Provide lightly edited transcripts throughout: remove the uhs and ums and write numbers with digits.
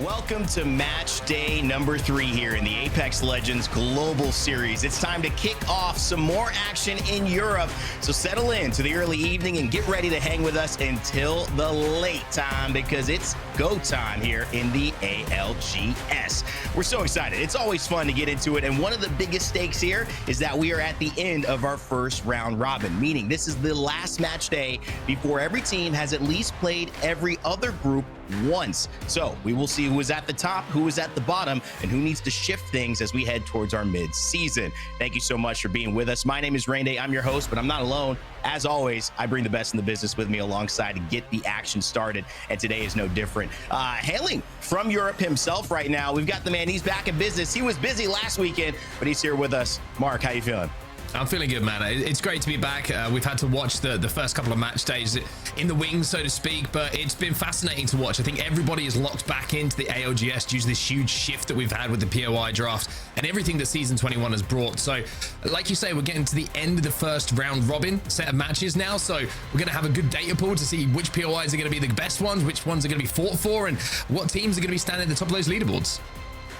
Welcome to match day number 3 here in the Apex Legends Global Series. It's time to kick off some more action in Europe. So settle in to the early evening and get ready to hang with us until the late time because it's go time here in the ALGS. We're so excited. It's always fun to get into it. And one of the biggest stakes here is that we are at the end of our first round robin, meaning this is the last match day before every team has at least played every other group once. So we will see who is at the top, who is at the bottom, and who needs to shift things as we head towards our mid-season. Thank you so much for being with us. My name is Rain Day. I'm your host, but I'm not alone. As always, I bring the best in the business with me alongside to get the action started, and today is no different. Hailing from Europe himself right now, we've got the man. He's back in business. He was busy last weekend, but he's here with us. Mark, how you feeling? I'm feeling good, man. It's great to be back. We've had to watch the first couple of match days in the wings, so to speak, but it's been fascinating to watch. I think everybody is locked back into the ALGS due to this huge shift that we've had with the POI draft and everything that Season 21 has brought. So, like you say, we're getting to the end of the first round robin set of matches now, so we're going to have a good data pool to see which POIs are going to be the best ones, which ones are going to be fought for, and what teams are going to be standing at the top of those leaderboards.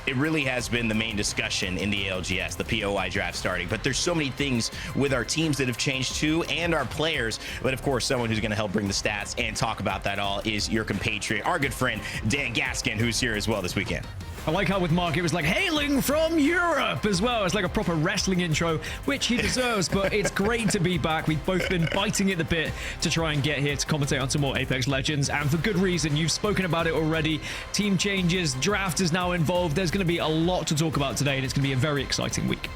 It really has been the main discussion in the ALGS, the POI draft starting, but there's so many things with our teams that have changed too, and our players. But of course, someone who's going to help bring the stats and talk about that all is your compatriot, our good friend, Dan Gaskin, who's here as well this weekend. I like how with Mark, it was like hailing from Europe as well. It's like a proper wrestling intro, which he deserves, but it's great to be back. We've both been biting at the bit to try and get here to commentate on some more Apex Legends, and for good reason. You've spoken about it already. Team changes, draft is now involved. There's going to be a lot to talk about today, and it's going to be a very exciting week.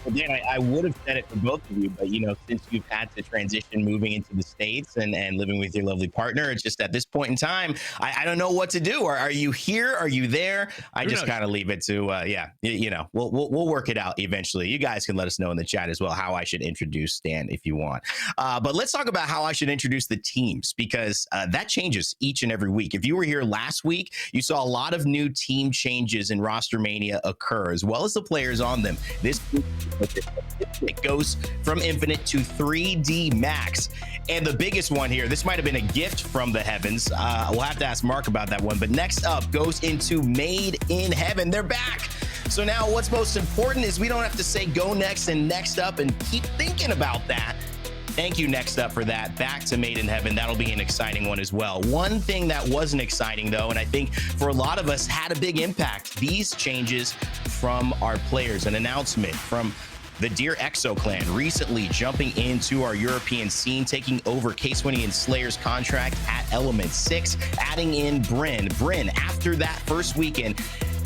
Well, Dan, I would have said it for both of you, but, you know, since you've had to transition moving into the States and living with your lovely partner, it's just at this point in time, I don't know what to do. Are you here? Are you there? I just kind of leave it to, you know, we'll work it out eventually. You guys can let us know in the chat as well how I should introduce Dan if you want. But let's talk about how I should introduce the teams, because that changes each and every week. If you were here last week, you saw a lot of new team changes in Roster Mania occur, as well as the players on them. This week, it goes from Infinite to 3D Max. And the biggest one here, this might have been a gift from the heavens. We'll have to ask Mark about that one. But next up goes into Made in Heaven. They're back. So now what's most important is we don't have to say go next and next up and keep thinking about that. Thank you, Next Up, for that. Back to Made in Heaven. That'll be an exciting one as well. One thing that wasn't exciting, though, and I think for a lot of us had a big impact, these changes from our players. An announcement from the Dear Exo Clan recently jumping into our European scene, taking over K20 and Slayer's contract at Element 6, adding in Bryn. Bryn, after that first weekend,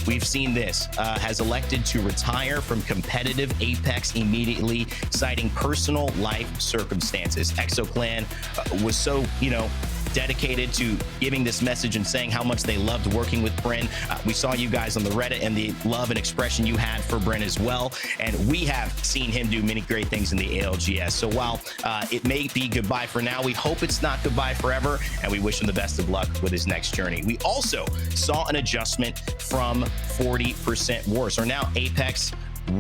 we've seen this, has elected to retire from competitive Apex immediately, citing personal life circumstances. Exo Clan was so, you know, dedicated to giving this message and saying how much they loved working with Bryn. We saw you guys on the Reddit and the love and expression you had for Bryn as well. And we have seen him do many great things in the ALGS. So while it may be goodbye for now, we hope it's not goodbye forever. And we wish him the best of luck with his next journey. We also saw an adjustment from 40% Wars, or now Apex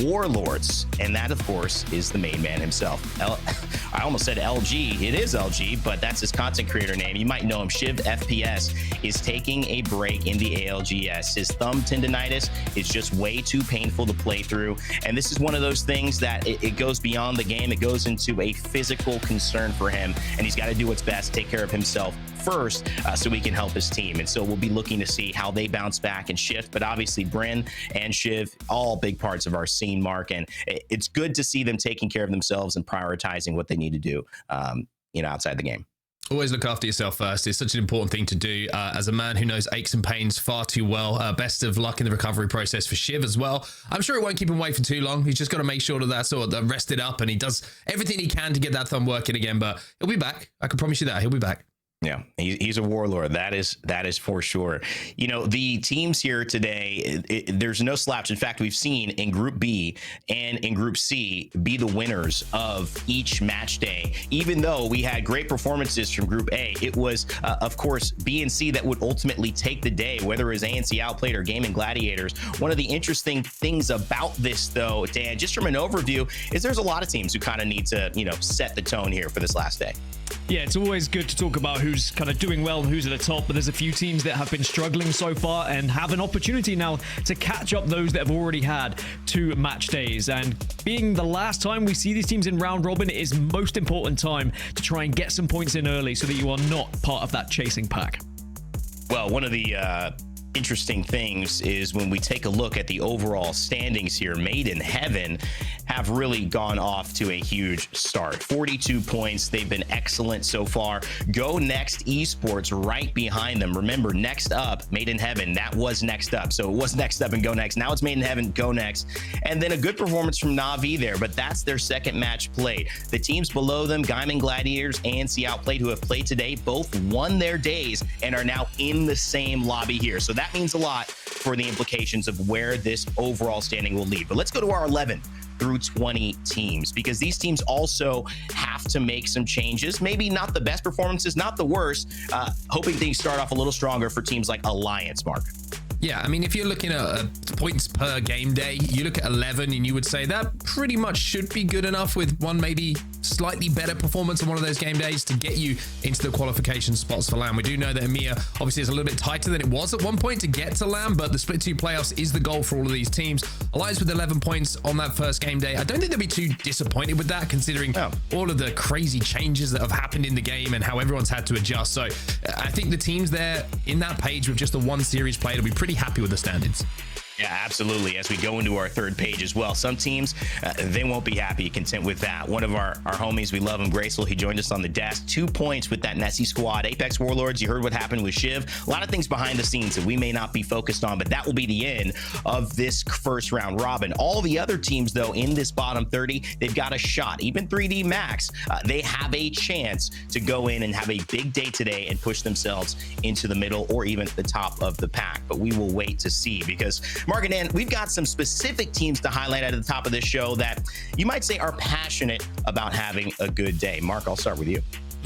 Warlords, and that of course is the main man himself. I almost said LG. It is LG, but that's his content creator name. You might know him. Shiv FPS is taking a break in the ALGS. His thumb tendonitis is just way too painful to play through, and this is one of those things that it goes beyond the game. It goes into a physical concern for him, and he's got to do what's best, take care of himself first, so we can help his team. And so we'll be looking to see how they bounce back and shift. But obviously Bryn and Shiv, all big parts of our scene, Mark, and it's good to see them taking care of themselves and prioritizing what they need to do, you know, outside the game. Always look after yourself first. It's such an important thing to do. As a man who knows aches and pains far too well, best of luck in the recovery process for Shiv as well. I'm sure it won't keep him away for too long. He's just got to make sure that that's sort of rested up, and he does everything he can to get that thumb working again. But he'll be back. I can promise you that. He'll be back. Yeah, he's a warlord. That is for sure. You know, the teams here today, there's no slouch. In fact, we've seen in Group B and in Group C be the winners of each match day. Even though we had great performances from Group A, it was, of course, B and C that would ultimately take the day, whether it was ANC Outplayed or Gaming Gladiators. One of the interesting things about this, though, Dan, just from an overview, is there's a lot of teams who kind of need to, you know, set the tone here for this last day. Yeah, it's always good to talk about who's kind of doing well and who's at the top, but there's a few teams that have been struggling so far and have an opportunity now to catch up those that have already had 2 match days. And being the last time we see these teams in round robin, it is most important time to try and get some points in early so that you are not part of that chasing pack. Well, one of the interesting things is when we take a look at the overall standings here, Made in Heaven have really gone off to a huge start. 42 points. They've been excellent so far. Go Next Esports right behind them. Remember, next up, Made in Heaven, that was next up. So it was next up and Go Next. Now it's Made in Heaven, Go Next. And then a good performance from Na'Vi there, but that's their second match played. The teams below them, Gaiman Gladiators and See Outplayed, who have played today, both won their days and are now in the same lobby here. So that means a lot for the implications of where this overall standing will lead. But let's go to our 11 through 20 teams, because these teams also have to make some changes. Maybe not the best performances, not the worst. Hoping things start off a little stronger for teams like Alliance, Mark. Yeah, I mean, if you're looking at points per game day, you look at 11 and you would say that pretty much should be good enough, with one maybe slightly better performance on one of those game days to get you into the qualification spots for LAN. We do know that EMEA obviously is a little bit tighter than it was at one point to get to LAN, but the split 2 playoffs is the goal for all of these teams. Alliance with 11 points on that first game day. I don't think they'll be too disappointed with that, considering all of the crazy changes that have happened in the game and how everyone's had to adjust. So I think the teams there in that page with just the 1 series played will be pretty happy with the standings. Yeah, absolutely. As we go into our third page as well, some teams, they won't be happy, content with that. One of our homies, we love him, Graceful, he joined us on the desk. 2 points with that Nessie squad. Apex Warlords, you heard what happened with Shiv. A lot of things behind the scenes that we may not be focused on, but that will be the end of this first round robin. All the other teams, though, in this bottom 30, they've got a shot. Even 3D Max, they have a chance to go in and have a big day today and push themselves into the middle or even the top of the pack. But we will wait to see, because Mark and Dan, we've got some specific teams to highlight at the top of this show that you might say are passionate about having a good day. Mark, I'll start with you.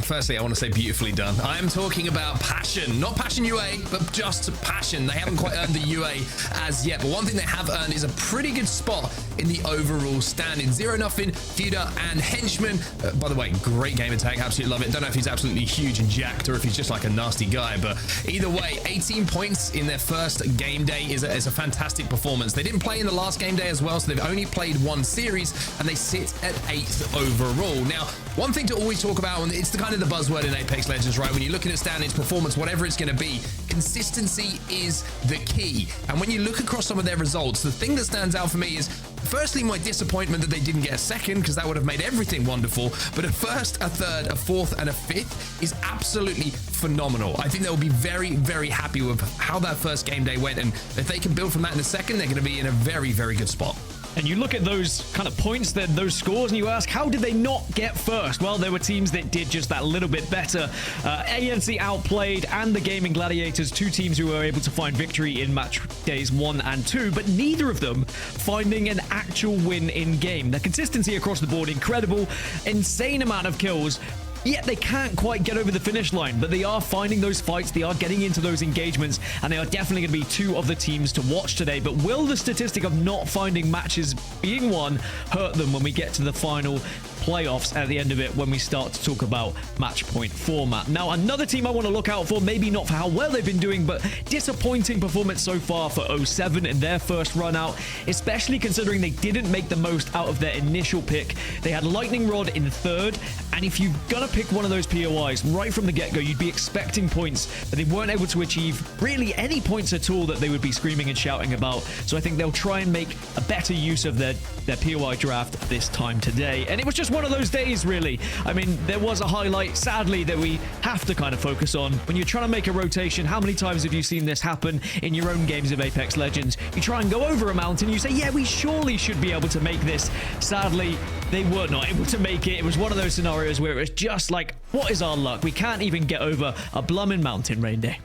Firstly, I want to say beautifully done. I am talking about Passion, not Passion UA, but just Passion. They haven't quite earned the UA as yet, but one thing they have earned is a pretty good spot in the overall standing. 0-0, Feuda and Henchman. By the way, great game attack, absolutely love it. Don't know if he's absolutely huge and jacked or if he's just like a nasty guy, but either way, 18 points in their first game day is a fantastic performance. They didn't play in the last game day as well, so they've only played 1 series and they sit at 8th overall. Now, one thing to always talk about, and it's the kind of the buzzword in Apex Legends, right? When you're looking at standings, performance, whatever it's going to be, consistency is the key. And when you look across some of their results, the thing that stands out for me is, firstly, my disappointment that they didn't get a second, because that would have made everything wonderful. But a first, a third, a fourth, and a fifth is absolutely phenomenal. I think they'll be very, very happy with how that first game day went. And if they can build from that in a second, they're going to be in a very, very good spot. And you look at those kind of points, those scores, and you ask, how did they not get first? Well, there were teams that did just that little bit better. ANC Outplayed and the Gaming Gladiators, 2 teams who were able to find victory in match days 1 and 2, but neither of them finding an actual win in game. The consistency across the board, incredible, insane amount of kills. Yet they can't quite get over the finish line, but they are finding those fights, they are getting into those engagements, and they are definitely going to be 2 of the teams to watch today. But will the statistic of not finding matches being won hurt them when we get to the final playoffs at the end of it, when we start to talk about match point format? Now, another team I want to look out for, maybe not for how well they've been doing, but disappointing performance so far for 07 in their first run out, especially considering they didn't make the most out of their initial pick. They had Lightning Rod in 3rd, and if you're gonna pick one of those POIs right from the get-go, you'd be expecting points, but they weren't able to achieve really any points at all that they would be screaming and shouting about. So I think they'll try and make a better use of their POI draft this time today. And it was just one of those days, really. I mean, there was a highlight, sadly, that we have to kind of focus on. When you're trying to make a rotation, how many times have you seen this happen in your own games of Apex Legends? You try and go over a mountain, you say, yeah, we surely should be able to make this. Sadly, they were not able to make it. It was one of those scenarios where it was just like, what is our luck? We can't even get over a blooming mountain rain day.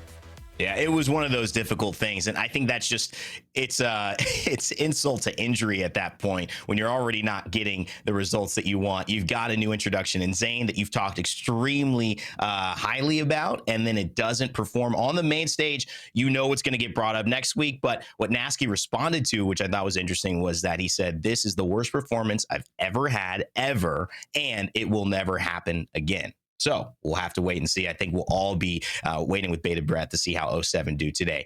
Yeah, it was one of those difficult things. And I think that's just, it's insult to injury at that point when you're already not getting the results that you want. You've got a new introduction in Zane that you've talked extremely highly about, and then it doesn't perform on the main stage. You know it's going to get brought up next week. But what Nasky responded to, which I thought was interesting, was that he said, this is the worst performance I've ever had, ever, and it will never happen again. So we'll have to wait and see. I think we'll all be waiting with bated breath to see how O7 do today.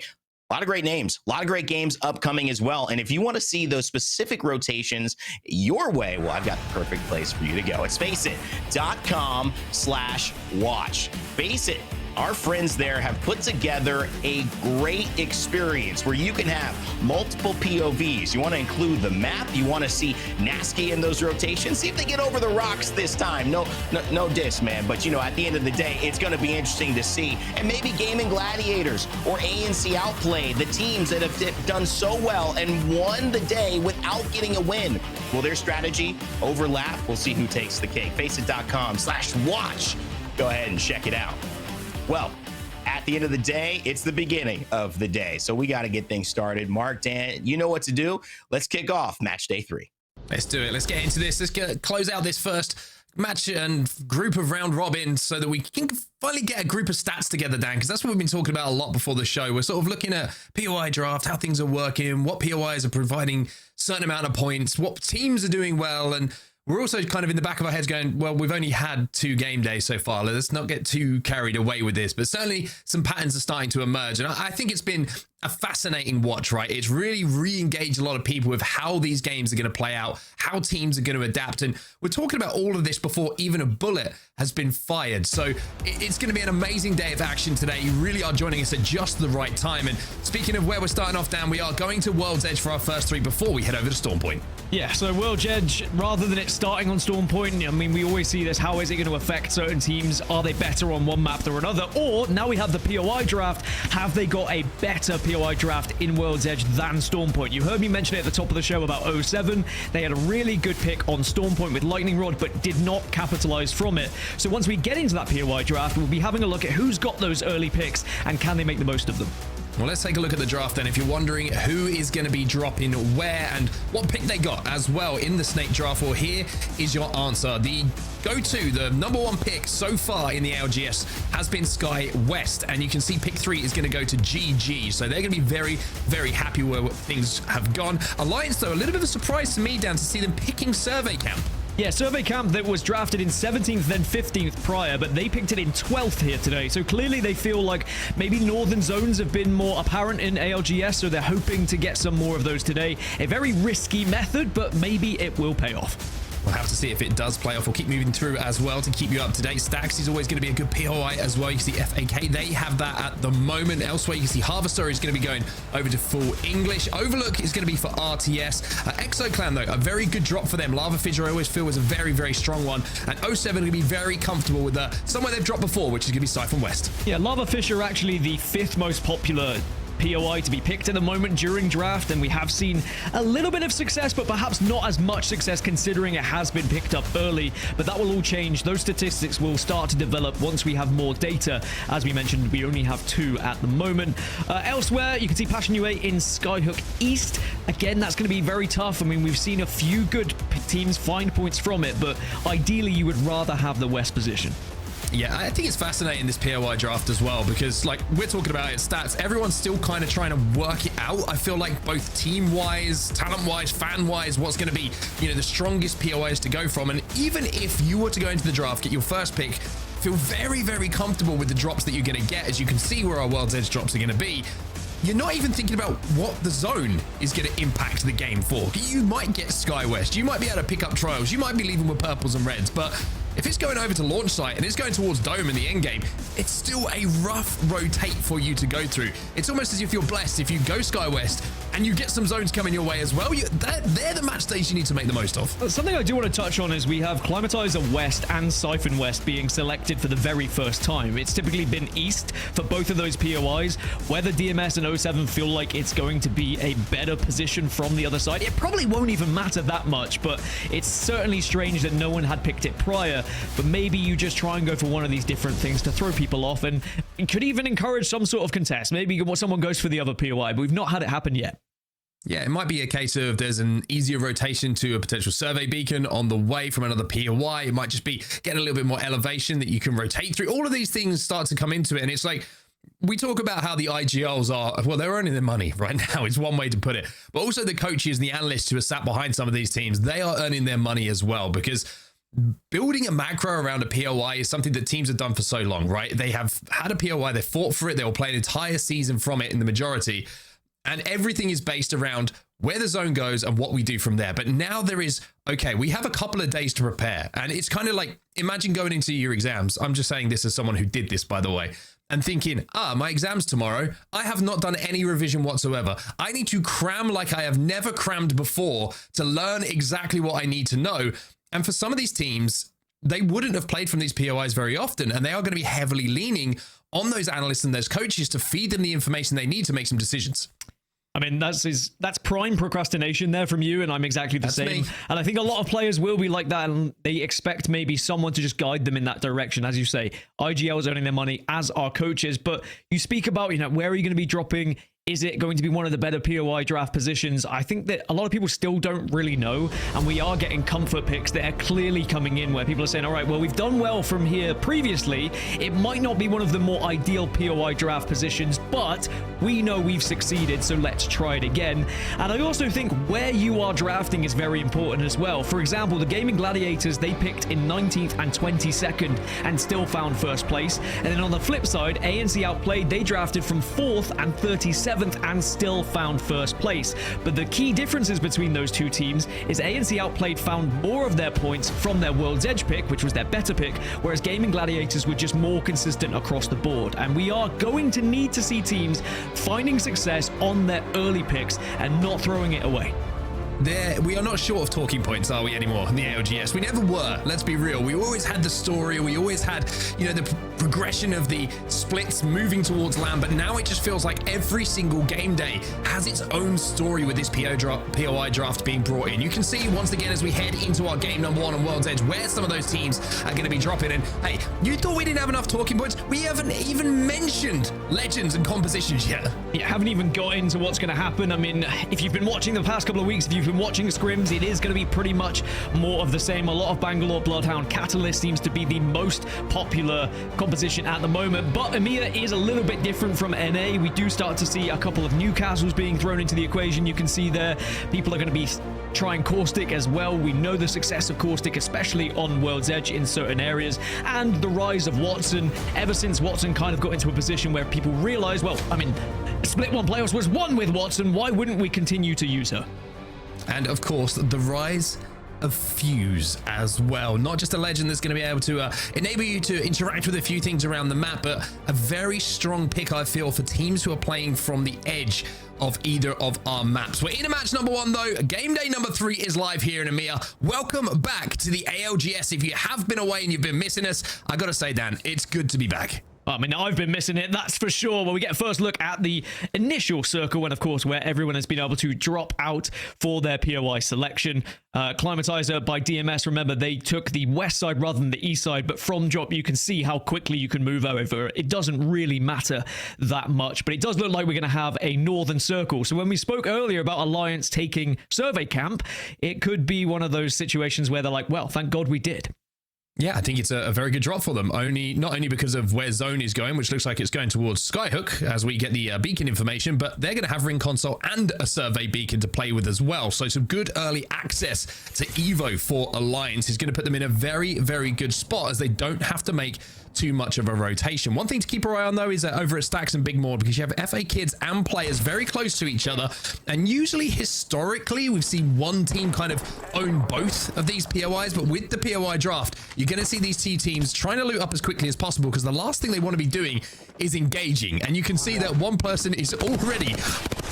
A lot of great names, a lot of great games upcoming as well. And if you want to see those specific rotations your way, well, I've got the perfect place for you to go. It's faceit.com/watch. Faceit. Our friends there have put together a great experience where you can have multiple POVs. You want to include the map. You want to see Nasky in those rotations. See if they get over the rocks this time. No diss, man. But, at the end of the day, it's going to be interesting to see. And maybe Gaming Gladiators or ANC Outplay, the teams that have done so well and won the day without getting a win. Will their strategy overlap? We'll see who takes the cake. Faceit.com/watch. Go ahead and check it out. Well, at the end of the day, it's the beginning of the day. So we got to get things started. Mark, Dan, you know what to do. Let's kick off match day 3. Let's do it. Let's get into this. Let's close out this first match and group of round robin so that we can finally get a group of stats together, Dan, because that's what we've been talking about a lot before the show. We're sort of looking at POI draft, how things are working, what POIs are providing certain amount of points, what teams are doing well, and we're also kind of in the back of our heads going, well, we've only had 2 game days so far. Let's not get too carried away with this. But certainly some patterns are starting to emerge. And I think it's been a fascinating watch, right? It's really re-engaged a lot of people with how these games are going to play out, how teams are going to adapt. And we're talking about all of this before even a bullet has been fired. So it's going to be an amazing day of action today. You really are joining us at just the right time. And speaking of where we're starting off, Dan, we are going to World's Edge for our first 3 before we head over to Storm Point. Yeah, so World's Edge, rather than it starting on Storm Point, I mean, we always see this. How is it going to affect certain teams? Are they better on one map than another? Or now we have the POI draft. Have they got a better POI draft in World's Edge than Storm Point? You heard me mention it at the top of the show about O7. They had a really good pick on Storm Point with Lightning Rod, but did not capitalize from it. So once we get into that POI draft, we'll be having a look at who's got those early picks and can they make the most of them. Well, let's take a look at the draft then. If you're wondering who is going to be dropping where and what pick they got as well in the Snake draft, well, here is your answer. The go-to, the number 1 pick so far in the ALGS has been Sky West, and you can see pick 3 is going to go to GG. So they're going to be very, very happy where things have gone. Alliance, though, a little bit of a surprise to me, Dan, to see them picking Survey Camp. Yeah, Survey Camp that was drafted in 17th, then 15th prior, but they picked it in 12th here today. So clearly they feel like maybe northern zones have been more apparent in ALGS, so they're hoping to get some more of those today. A very risky method, but maybe it will pay off. We'll have to see if it does play off. We'll keep moving through as well to keep you up to date. Stacks is always going to be a good POI as well. You can see FAK, they have that at the moment. Elsewhere, you can see Harvester is going to be going over to full English. Overlook is going to be for RTS. Exoclan, though, a very good drop for them. Lava Fissure, I always feel, was a very, very strong one. And 07 going to be very comfortable with somewhere they've dropped before, which is going to be Siphon West. Yeah, Lava Fissure actually the 5th most popular POI to be picked at the moment during draft, and we have seen a little bit of success, but perhaps not as much success considering it has been picked up early. But that will all change. Those statistics will start to develop once we have more data. As we mentioned, we only have 2 at the moment. Elsewhere, you can see Passion UA in Skyhook East. Again, that's going to be very tough. I mean, we've seen a few good teams find points from it, but ideally you would rather have the West position. Yeah, I think it's fascinating, this POI draft as well, because like we're talking about its stats, everyone's still kind of trying to work it out. I feel like both team-wise, talent-wise, fan-wise, what's going to be, the strongest POIs to go from. And even if you were to go into the draft, get your first pick, feel very, very comfortable with the drops that you're going to get, as you can see where our World's Edge drops are going to be. You're not even thinking about what the zone is going to impact the game for. You might get Sky West, you might be able to pick up trials, you might be leaving with purples and reds, but if it's going over to launch site and it's going towards Dome in the end game, it's still a rough rotate for you to go through. It's almost as if you're blessed if you go Sky West and you get some zones coming your way as well. They're the match days you need to make the most of. Something I do want to touch on is we have Climatizer West and Siphon West being selected for the very first time. It's typically been East for both of those POIs. Whether DMS and O7 feel like it's going to be a better position from the other side, it probably won't even matter that much, but it's certainly strange that no one had picked it prior. But maybe you just try and go for one of these different things to throw people off, and it could even encourage some sort of contest. Maybe someone goes for the other POI, but we've not had it happen yet. Yeah, it might be a case of there's an easier rotation to a potential survey beacon on the way from another POI. It might just be getting a little bit more elevation that you can rotate through. All of these things start to come into it, and it's like, we talk about how the IGLs are, well, they're earning their money right now. It's one way to put it. But also the coaches and the analysts who are sat behind some of these teams, they are earning their money as well, because building a macro around a POI is something that teams have done for so long, right? They have had a POI, they fought for it, they will play an entire season from it in the majority, and everything is based around where the zone goes and what we do from there. But now there is, okay, we have a couple of days to prepare, and it's kind of like, imagine going into your exams. I'm just saying this as someone who did this, by the way, and thinking, my exam's tomorrow. I have not done any revision whatsoever. I need to cram like I have never crammed before to learn exactly what I need to know. And for some of these teams, they wouldn't have played from these POIs very often, and they are going to be heavily leaning on those analysts and those coaches to feed them the information they need to make some decisions. I mean, that's prime procrastination there from you, and I'm exactly the same. Me. And I think a lot of players will be like that, and they expect maybe someone to just guide them in that direction. As you say, IGL is earning their money, as are coaches. But you speak about, where are you going to be dropping? Is it going to be one of the better POI draft positions? I think that a lot of people still don't really know, and we are getting comfort picks that are clearly coming in where people are saying, all right, well, we've done well from here previously. It might not be one of the more ideal POI draft positions, but we know we've succeeded, so let's try it again. And I also think where you are drafting is very important as well. For example, the Gaming Gladiators, they picked in 19th and 22nd and still found first place. And then on the flip side, ANC Outplayed, they drafted from 4th and 37th and still found first place. But the key differences between those two teams is ANC Outplayed found more of their points from their World's Edge pick, which was their better pick, whereas Gaming Gladiators were just more consistent across the board. And we are going to need to see teams finding success on their early picks and not throwing it away. We are not short of talking points, are we, anymore in the ALGS? We never were, let's be real. We always had the story, we always had, the progression of the splits moving towards LAN, but now it just feels like every single game day has its own story with this POI draft being brought in. You can see, once again, as we head into our game number 1 on World's Edge, where some of those teams are going to be dropping in. Hey, you thought we didn't have enough talking points? We haven't even mentioned legends and compositions yet. You haven't even got into what's going to happen. I mean, if you've been watching the past couple of weeks, if you've been watching scrims, it is going to be pretty much more of the same. A lot of Bangalore Bloodhound. Catalyst seems to be the most popular composition at the moment, but EMEA is a little bit different from NA. We do start to see a couple of Newcastles being thrown into the equation. You can see there, people are going to be trying Caustic as well. We know the success of Caustic, especially on World's Edge in certain areas, and the rise of Watson. Ever since Watson kind of got into a position where people realize, well, I mean, Split 1 playoffs was won with Watson. Why wouldn't we continue to use her? And of course, the rise of Fuse as well. Not just a legend that's going to be able to enable you to interact with a few things around the map, but a very strong pick, I feel, for teams who are playing from the edge of either of our maps. We're in a match number 1 though. Game day number 3 is live here in EMEA. Welcome back to the ALGS. If you have been away and you've been missing us, I gotta say, Dan, it's good to be back. I mean, I've been missing it, that's for sure. Well, we get a first look at the initial circle, and of course, where everyone has been able to drop out for their POI selection. Climatizer by DMS, remember, they took the west side rather than the east side, but from drop, you can see how quickly you can move over. It doesn't really matter that much, but it does look like we're going to have a northern circle. So when we spoke earlier about Alliance taking Survey Camp, it could be one of those situations where they're like, well, thank God we did. Yeah, I think it's a very good drop for them. Not only because of where zone is going, which looks like it's going towards Skyhook as we get the beacon information, but they're going to have ring console and a survey beacon to play with as well. So some good early access to Evo for Alliance is going to put them in a very, very good spot, as they don't have to make too much of a rotation. One thing to keep our eye on though is over at Stacks and Big Maud, because you have FA kids and players very close to each other, and usually historically we've seen one team kind of own both of these POIs, but with the POI draft you're going to see these two teams trying to loot up as quickly as possible, because the last thing they want to be doing is engaging. And you can see that one person is already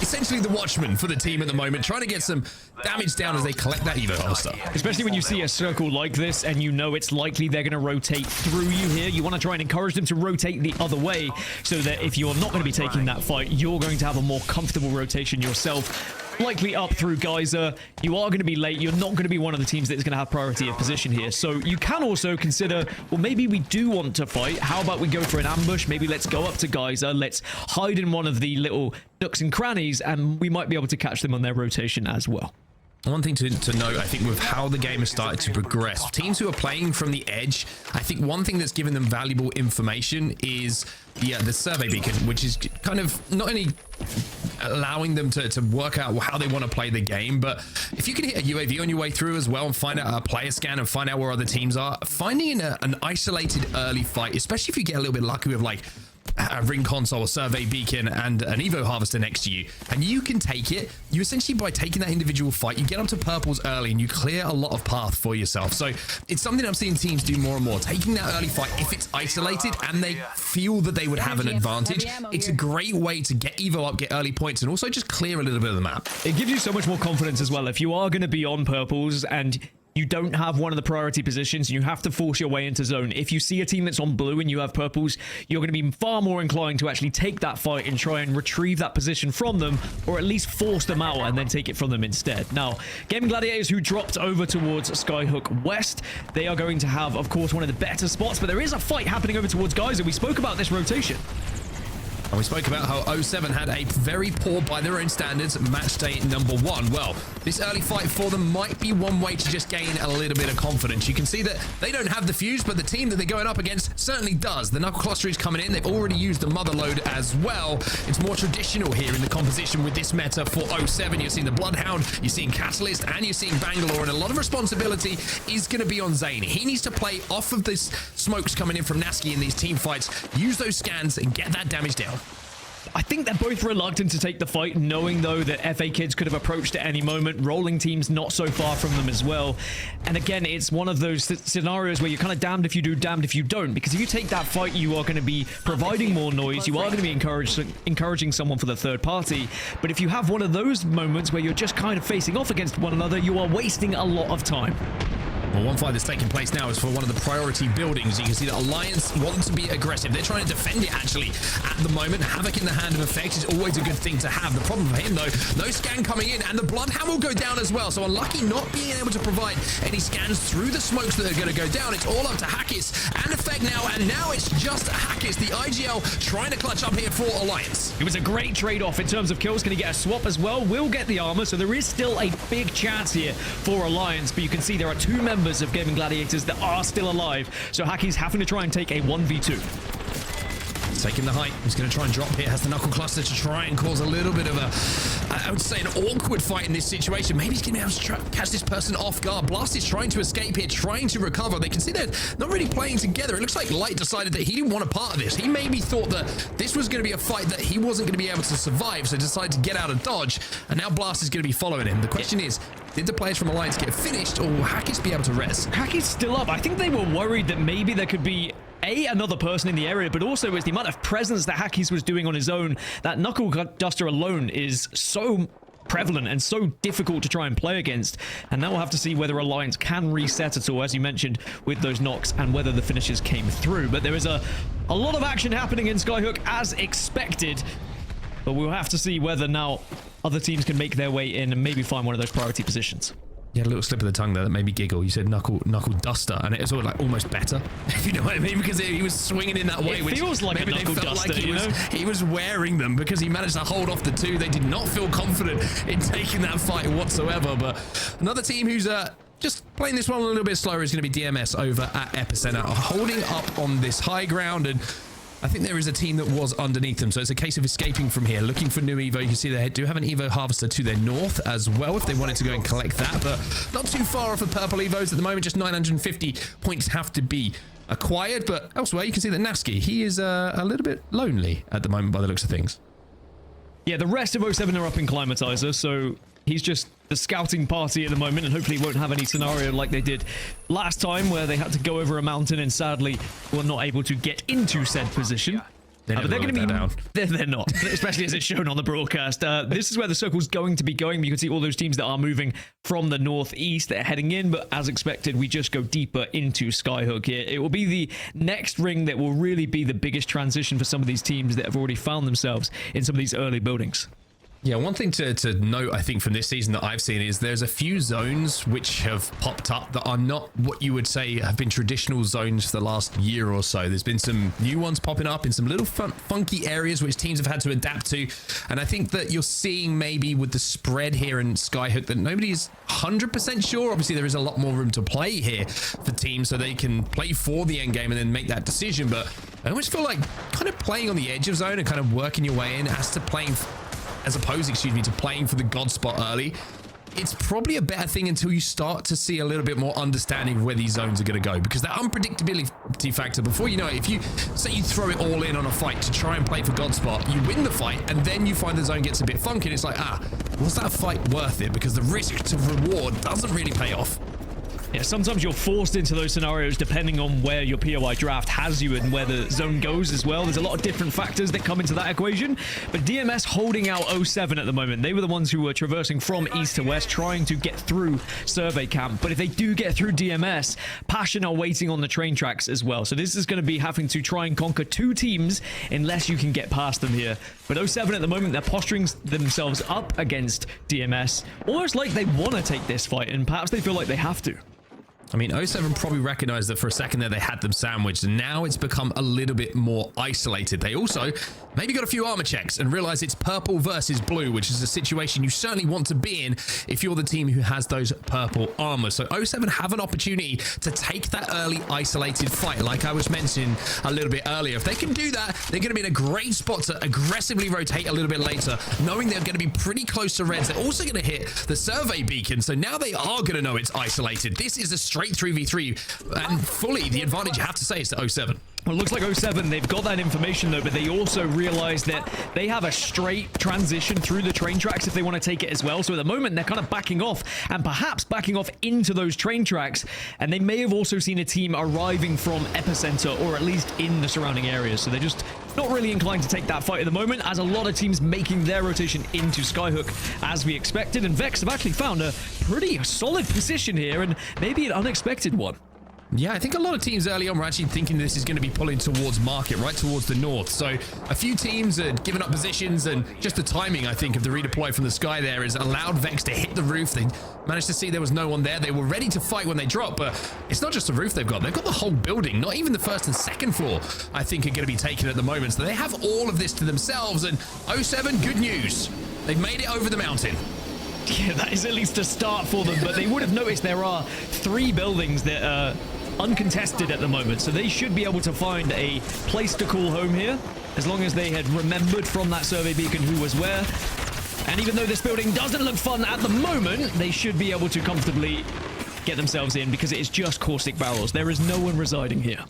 essentially the watchman for the team at the moment, trying to get some damage down as they collect that Evo holster. Especially when you see a circle like this and you know it's likely they're going to rotate through you here. You want to try and encourage them to rotate the other way, so that if you're not going to be taking that fight, you're going to have a more comfortable rotation yourself. Likely up through Geyser. You are going to be late. You're not going to be one of the teams that's going to have priority of position here. So you can also consider, well, maybe we do want to fight. How about we go for an ambush? Maybe let's go up to Geyser. Let's hide in one of the little nooks and crannies, and we might be able to catch them on their rotation as well. One thing to note, I think, with how the game has started to progress, teams who are playing from the edge, I think one thing that's given them valuable information is the survey beacon, which is kind of not only allowing them to work out how they want to play the game, but if you can hit a UAV on your way through as well and find out a player scan and find out where other teams are, finding an isolated early fight, especially if you get a little bit lucky with like a ring console, a survey beacon, and an evo harvester next to you, and you can take it. You essentially, by taking that individual fight, you get up to purples early and you clear a lot of path for yourself. So it's something I'm seeing teams do more and more, taking that early fight if it's isolated and they feel that they would have an advantage. It's a great way to get evo up, get early points, and also just clear a little bit of the map. It gives you so much more confidence as well if you are going to be on purples and you don't have one of the priority positions, you have to force your way into zone. If you see a team that's on blue and you have purples, you're going to be far more inclined to actually take that fight and try and retrieve that position from them, or at least force them out and then take it from them instead. Now, Gaming Gladiators, who dropped over towards Skyhook West, they are going to have, of course, one of the better spots, but there is a fight happening over towards Geyser. We spoke about this rotation. And we spoke about how 07 had a very poor, by their own standards, match day number 1. Well, this early fight for them might be one way to just gain a little bit of confidence. You can see that they don't have the fuse, but the team that they're going up against certainly does. The Knuckle Cluster is coming in. They've already used the Mother Load as well. It's more traditional here in the composition with this meta for 07. You're seeing the Bloodhound, you're seeing Catalyst, and you're seeing Bangalore, and a lot of responsibility is going to be on Zane. He needs to play off of this smokes coming in from Nasky in these team fights, use those scans, and get that damage down. I think they're both reluctant to take the fight, knowing though that FA Kids could have approached at any moment. Rolling Team's not so far from them as well. And again, it's one of those scenarios where you're kind of damned if you do, damned if you don't. Because if you take that fight, you are going to be providing more noise. You are going to be encouraging someone for the third party. But if you have one of those moments where you're just kind of facing off against one another, you are wasting a lot of time. Well, one fight that's taking place now is for one of the priority buildings. You can see that Alliance want to be aggressive. They're trying to defend it, actually, at the moment. Havoc in the hand of effects is always a good thing to have. The problem for him, though, no scan coming in, and the Bloodhound will go down as well. So unlucky not being able to provide any scans through the smokes that are going to go down. It's all up to Hackis and Effect now, and now it's just Hackis, the IGL, trying to clutch up here for Alliance. It was a great trade-off in terms of kills. Going to get a swap as well. Will get the armor, so there is still a big chance here for Alliance, but you can see there are 2 members of Gaming Gladiators that are still alive, so Haki's having to try and take a 1v2. He's taking the height. He's going to try and drop here. Has the Knuckle Cluster to try and cause a little bit of I would say, an awkward fight in this situation. Maybe he's going to be able to catch this person off guard. Blast is trying to escape here, trying to recover. They can see they're not really playing together. It looks like Light decided that he didn't want a part of this. He maybe thought that this was going to be a fight that he wasn't going to be able to survive, so decided to get out of dodge, and now Blast is going to be following him. The question is, did the players from Alliance get finished, or will Hackis be able to res? Hackis still up. I think they were worried that maybe there could be another person in the area, but also it's the amount of presence that Hackis was doing on his own. That Knuckle Duster alone is so prevalent and so difficult to try and play against, and now we'll have to see whether Alliance can reset at all, as you mentioned, with those knocks, and whether the finishes came through. But there is a lot of action happening in Skyhook as expected, but we'll have to see whether now other teams can make their way in and maybe find one of those priority positions. You had a little slip of the tongue there that made me giggle. You said knuckle duster, and it was all like almost better, if you know what I mean, because he was swinging in that way. It feels like a knuckle duster, like he was wearing them because he managed to hold off the 2. They did not feel confident in taking that fight whatsoever. But another team who's just playing this one a little bit slower is going to be DMS over at Epicenter, holding up on this high ground, and I think there is a team that was underneath them, so it's a case of escaping from here, looking for new Evo. You can see they do have an Evo harvester to their north as well if they wanted to go and collect that, but not too far off of purple Evos at the moment. Just 950 points have to be acquired, but elsewhere you can see that Nasky, he is a little bit lonely at the moment by the looks of things. Yeah, the rest of 07 are up in Climatizer, so he's just the scouting party at the moment, and hopefully won't have any scenario like they did last time where they had to go over a mountain and sadly were not able to get into said position. But they're going to be down. They're not, especially as it's shown on the broadcast. This is where the circle's going to be going. You can see all those teams that are moving from the northeast. They're heading in, but as expected, we just go deeper into Skyhook here. It will be the next ring that will really be the biggest transition for some of these teams that have already found themselves in some of these early buildings. Yeah, one thing to note, I think, from this season that I've seen is there's a few zones which have popped up that are not what you would say have been traditional zones for the last year or so. There's been some new ones popping up in some little funky areas which teams have had to adapt to. And I think that you're seeing maybe with the spread here in Skyhook that nobody is 100% sure. Obviously, there is a lot more room to play here for teams so they can play for the end game and then make that decision. But I almost feel like kind of playing on the edge of zone and kind of working your way in as opposed to playing for the God spot early. It's probably a better thing until you start to see a little bit more understanding of where these zones are going to go, because that unpredictability factor, before you know it, if you say you throw it all in on a fight to try and play for God spot, you win the fight and then you find the zone gets a bit funky and it's like, was that fight worth it? Because the risk to reward doesn't really pay off. Yeah, sometimes you're forced into those scenarios depending on where your POI draft has you and where the zone goes as well. There's a lot of different factors that come into that equation, but DMS holding out 07 at the moment. They were the ones who were traversing from east to west, trying to get through survey camp. But if they do get through DMS, Passion are waiting on the train tracks as well. So this is going to be having to try and conquer two teams unless you can get past them here. But 07 at the moment, they're posturing themselves up against DMS, almost like they want to take this fight, and perhaps they feel like they have to. I mean, 07 probably recognized that for a second there they had them sandwiched, and now it's become a little bit more isolated. They also maybe got a few armor checks and realize it's purple versus blue, which is a situation you certainly want to be in if you're the team who has those purple armor. So 07 have an opportunity to take that early isolated fight, like I was mentioning a little bit earlier. If they can do that, they're going to be in a great spot to aggressively rotate a little bit later, knowing they're going to be pretty close to reds. They're also going to hit the survey beacon, so now they are going to know it's isolated. This is a straight 3v3, and fully the advantage you have to say is to 07. Well, it looks like 07, they've got that information though, but they also realize that they have a straight transition through the train tracks if they want to take it as well. So at the moment, they're kind of backing off and perhaps backing off into those train tracks. And they may have also seen a team arriving from Epicenter or at least in the surrounding areas. So they're just not really inclined to take that fight at the moment, as a lot of teams making their rotation into Skyhook as we expected. And Vex have actually found a pretty solid position here and maybe an unexpected one. Yeah, I think a lot of teams early on were actually thinking this is going to be pulling towards market, right towards the north. So a few teams had given up positions, and just the timing, I think, of the redeploy from the sky there has allowed Vex to hit the roof. They managed to see there was no one there. They were ready to fight when they dropped, but it's not just the roof they've got. They've got the whole building. Not even the first and second floor, I think, are going to be taken at the moment. So they have all of this to themselves, and 07, good news. They've made it over the mountain. Yeah, that is at least a start for them, but they would have noticed there are 3 buildings that are uncontested at the moment, so they should be able to find a place to call home here, as long as they had remembered from that survey beacon who was where. And even though this building doesn't look fun at the moment, they should be able to comfortably get themselves in, because it is just caustic barrels. There is no one residing here.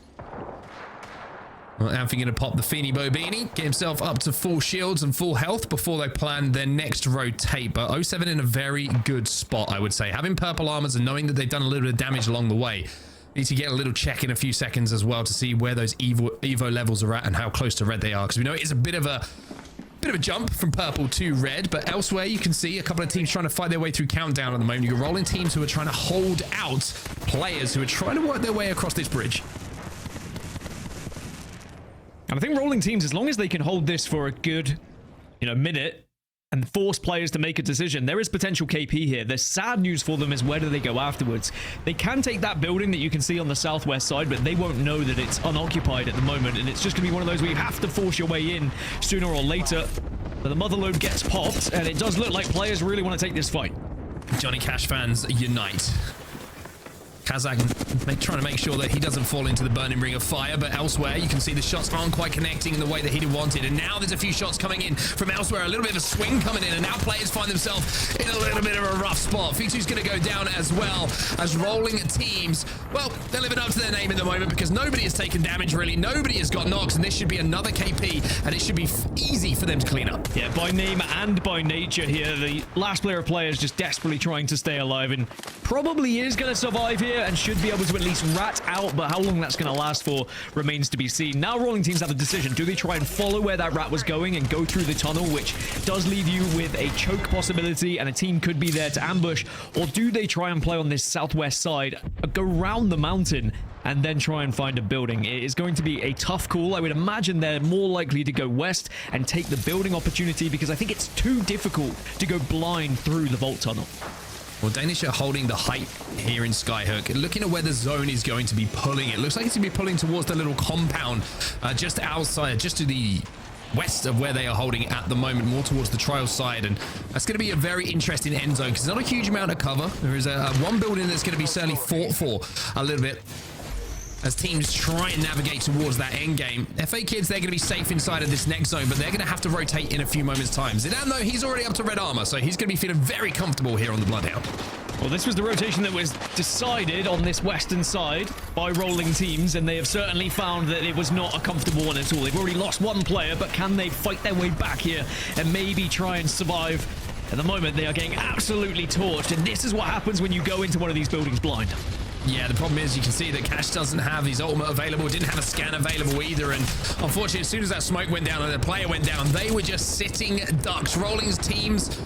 Well, Amphy going to pop the Feeny Bobini, get himself up to full shields and full health before they plan their next rotate. But 07 in a very good spot, I would say. Having purple armors and knowing that they've done a little bit of damage along the way. Need to get a little check in a few seconds as well to see where those Evo levels are at and how close to red they are. Because we know it is a bit of a jump from purple to red, but elsewhere you can see a couple of teams trying to fight their way through countdown at the moment. You're rolling teams who are trying to hold out players who are trying to work their way across this bridge. And I think rolling teams, as long as they can hold this for a good, minute and force players to make a decision, there is potential KP here. The sad news for them is where do they go afterwards? They can take that building that you can see on the southwest side, but they won't know that it's unoccupied at the moment, and it's just gonna be one of those where you have to force your way in sooner or later. But the motherload gets popped, and it does look like players really want to take this fight. Johnny Cash fans unite. Kazakh trying to make sure that he doesn't fall into the burning ring of fire, but elsewhere you can see the shots aren't quite connecting in the way that he'd wanted, and now there's a few shots coming in from elsewhere, a little bit of a swing coming in, and now players find themselves in a little bit of a rough spot. F2's going to go down as well, as rolling teams, well, they're living up to their name in the moment, because nobody has taken damage really, nobody has got knocks, and this should be another KP, and it should be easy for them to clean up. Yeah, by name and by nature here, the last player of players just desperately trying to stay alive, and probably is going to survive here and should be able to at least rat out, but how long that's going to last for remains to be seen. Now rolling teams have a decision. Do they try and follow where that rat was going and go through the tunnel, which does leave you with a choke possibility and a team could be there to ambush, or do they try and play on this southwest side, go round the mountain and then try and find a building. It is going to be a tough call. I would imagine they're more likely to go west and take the building opportunity because I think it's too difficult to go blind through the vault tunnel. Well, Danish are holding the height here in Skyhook. Looking at where the zone is going to be pulling, it looks like it's going to be pulling towards the little compound just outside, just to the west of where they are holding at the moment, more towards the trial side. And that's going to be a very interesting end zone because there's not a huge amount of cover. There is one building that's going to be certainly fought for a little bit as teams try and navigate towards that end game. FA Kids, they're going to be safe inside of this next zone, but they're going to have to rotate in a few moments' time. Zidane, though, he's already up to red armor, so he's going to be feeling very comfortable here on the Bloodhound. Well, this was the rotation that was decided on this western side by rolling teams, and they have certainly found that it was not a comfortable one at all. They've already lost one player, but can they fight their way back here and maybe try and survive? At the moment, they are getting absolutely torched, and this is what happens when you go into one of these buildings blind. Yeah, the problem is you can see that Cash doesn't have his ultimate available, didn't have a scan available either, and unfortunately, as soon as that smoke went down and the player went down, they were just sitting ducks. Rolling's teams,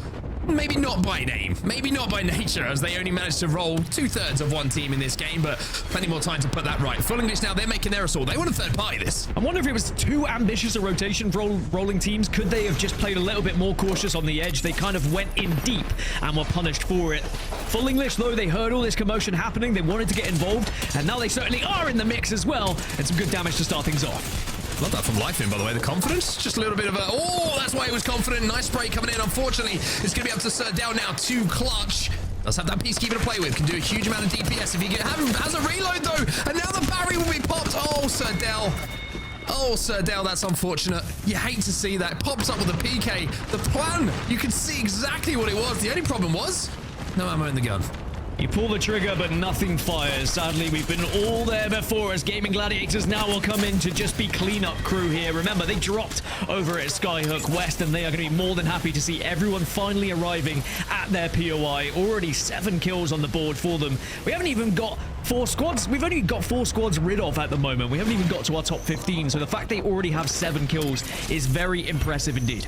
maybe not by name, maybe not by nature, as they only managed to roll 2/3 of one team in this game, but plenty more time to put that right. Full English now, they're making their assault. They want a third party this. I wonder if it was too ambitious a rotation for rolling teams. Could they have just played a little bit more cautious on the edge? They kind of went in deep and were punished for it. Full English, though, they heard all this commotion happening. They wanted to get involved, and now they certainly are in the mix as well, and some good damage to start things off. Love that from Lifein, by the way. The confidence, just a little bit of a... Oh, that's why he was confident. Nice spray coming in. Unfortunately, it's going to be up to Sir Dell now to clutch. Does have that peacekeeper to play with. Can do a huge amount of DPS if he has a reload, though. And now the barrier will be popped. Oh, Sir Dell. Oh, Sir Dell, that's unfortunate. You hate to see that. Pops up with a PK. The plan, you can see exactly what it was. The only problem was no ammo in the gun. You pull the trigger, but nothing fires. Sadly, we've been all there before as Gaming Gladiators now will come in to just be cleanup crew here. Remember, they dropped over at Skyhook West, and they are going to be more than happy to see everyone finally arriving at their POI. Already 7 kills on the board for them. We haven't even got 4 squads. We've only got 4 squads rid of at the moment. We haven't even got to our top 15, so the fact they already have 7 kills is very impressive indeed.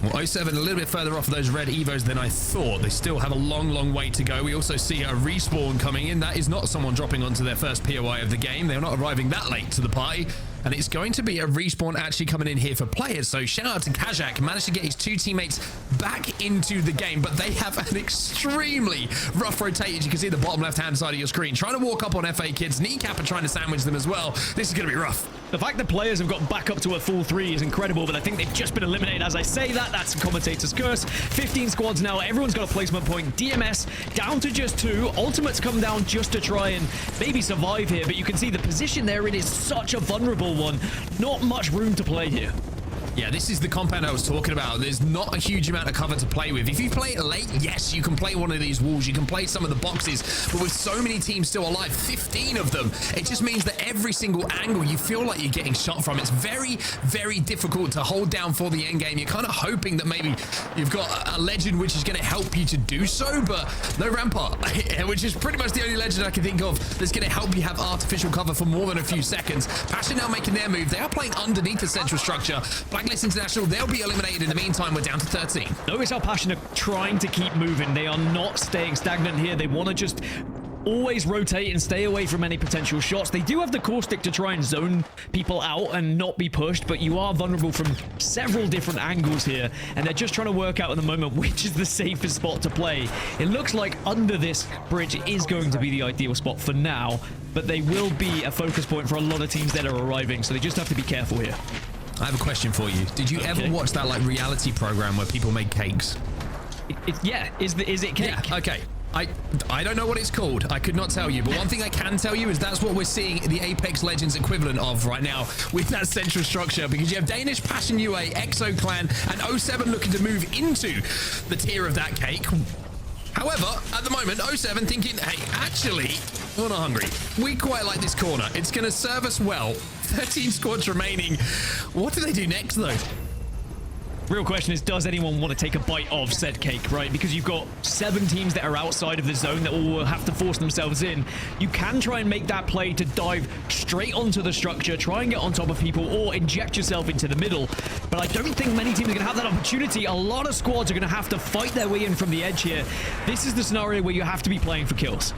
Well, 07 a little bit further off of those red evos than I thought. They still have a long way to go. We also see a respawn coming in. That is not someone dropping onto their first POI of the game. They're not arriving that late to the party. And it's going to be a respawn actually coming in here for players. So shout out to Kazak, managed to get his 2 teammates back into the game, but they have an extremely rough rotate. You can see the bottom left-hand side of your screen. Trying to walk up on FA Kids. Kneecap are trying to sandwich them as well. This is going to be rough. The fact that players have got back up to a full 3 is incredible, but I think they've just been eliminated. As I say that, that's a commentator's curse. 15 squads now. Everyone's got a placement point. DMS down to just 2. Ultimates come down just to try and maybe survive here, but you can see the position they're in is such a vulnerable one. Not much room to play here. Yeah, this is the compound I was talking about. There's not a huge amount of cover to play with. If you play it late, yes, you can play one of these walls. You can play some of the boxes. But with so many teams still alive, 15 of them, it just means that every single angle you feel like you're getting shot from. It's very difficult to hold down for the end game. You're kind of hoping that maybe you've got a legend which is going to help you to do so, but no Rampart, which is pretty much the only legend I can think of that's going to help you have artificial cover for more than a few seconds. Passion now making their move. They are playing underneath the central structure. Blacklist International, they'll be eliminated in the meantime. We're down to 13. Notice how Passion are trying to keep moving. They are not staying stagnant here. They want to just always rotate and stay away from any potential shots. They do have the caustic to try and zone people out and not be pushed, but you are vulnerable from several different angles here, and they're just trying to work out at the moment which is the safest spot to play. It looks like under this bridge is going to be the ideal spot for now, but they will be a focus point for a lot of teams that are arriving, so they just have to be careful here. I have a question for you. Did you ever watch that like reality program where people make cakes? Yeah, is it cake? Yeah, okay. I don't know what it's called. I could not tell you. But one thing I can tell you is that's what we're seeing the Apex Legends equivalent of right now with that central structure, because you have Danish, Passion UA, Exo Clan, and 07 looking to move into the tier of that cake. However, at the moment, 07 thinking, hey, actually, we're not hungry. We quite like this corner. It's going to serve us well. 13 squads remaining. What do they do next, though? Real question is, does anyone want to take a bite of said cake, right? Because you've got 7 teams that are outside of the zone that will have to force themselves in. You can try and make that play to dive straight onto the structure, try and get on top of people, or inject yourself into the middle. But I don't think many teams are going to have that opportunity. A lot of squads are going to have to fight their way in from the edge here. This is the scenario where you have to be playing for kills.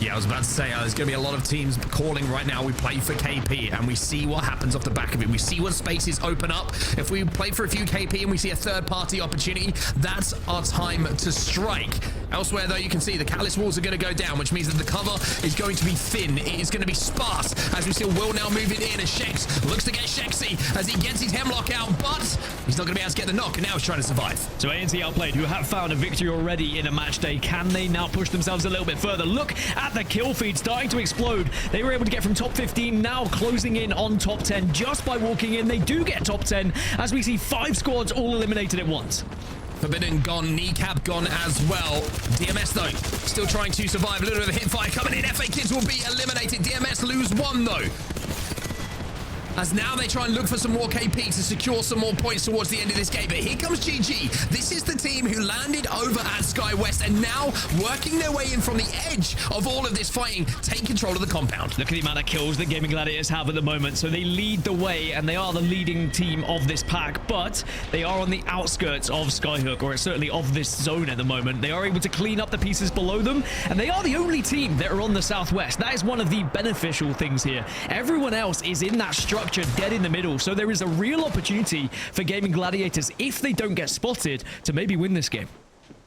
Yeah, I was about to say, there's going to be a lot of teams calling right now. We play for KP, and we see what happens off the back of it. We see what spaces open up. If we play for a few KP and we see a third-party opportunity, that's our time to strike. Elsewhere, though, you can see the Catalyst walls are going to go down, which means that the cover is going to be thin. It is going to be sparse, as we see Will now moving in, as Shex looks to get Shexy as he gets his Hemlock out, but he's not going to be able to get the knock, and now he's trying to survive. So ANC outplayed, who have found a victory already in a match day. Can they now push themselves a little bit further? Look at the kill feed starting to explode. They were able to get from top 15, now closing in on top 10 just by walking in. They do get top 10 as we see 5 squads all eliminated at once. Forbidden gone, Kneecap gone as well. DMS though, still trying to survive. A little bit of a hit fire coming in. FA Kids will be eliminated. DMS lose 1 though. As now they try and look for some more KP to secure some more points towards the end of this game. But here comes GG. This is the team who landed over at Sky West and now working their way in from the edge of all of this fighting, take control of the compound. Look at the amount of kills that Gaming Gladiators have at the moment. So they lead the way and they are the leading team of this pack, but they are on the outskirts of Skyhook, or certainly of this zone at the moment. They are able to clean up the pieces below them, and they are the only team that are on the southwest. That is one of the beneficial things here. Everyone else is in that structure dead in the middle, so there is a real opportunity for Gaming Gladiators, if they don't get spotted, to maybe win this game.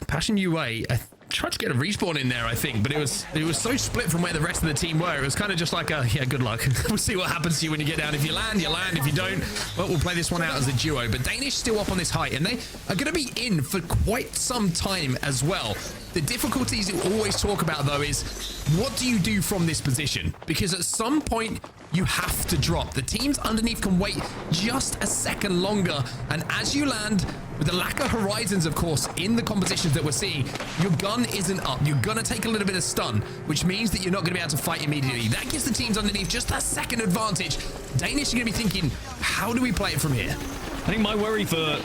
Passion UA, I tried to get a respawn in there, I think, but it was so split from where the rest of the team were. It was kind of just like yeah, good luck. We'll see what happens to you when you get down. If you land, you land. If you don't, well, we'll play this one out as a duo. But Danish still up on this height, and they are going to be in for quite some time as well. The difficulties you always talk about, though, is what do you do from this position? Because at some point, you have to drop. The teams underneath can wait just a second longer. And as you land, with the lack of horizons, of course, in the compositions that we're seeing, your gun isn't up. You're going to take a little bit of stun, which means that you're not going to be able to fight immediately. That gives the teams underneath just that second advantage. Danish are going to be thinking, how do we play it from here? I think my worry for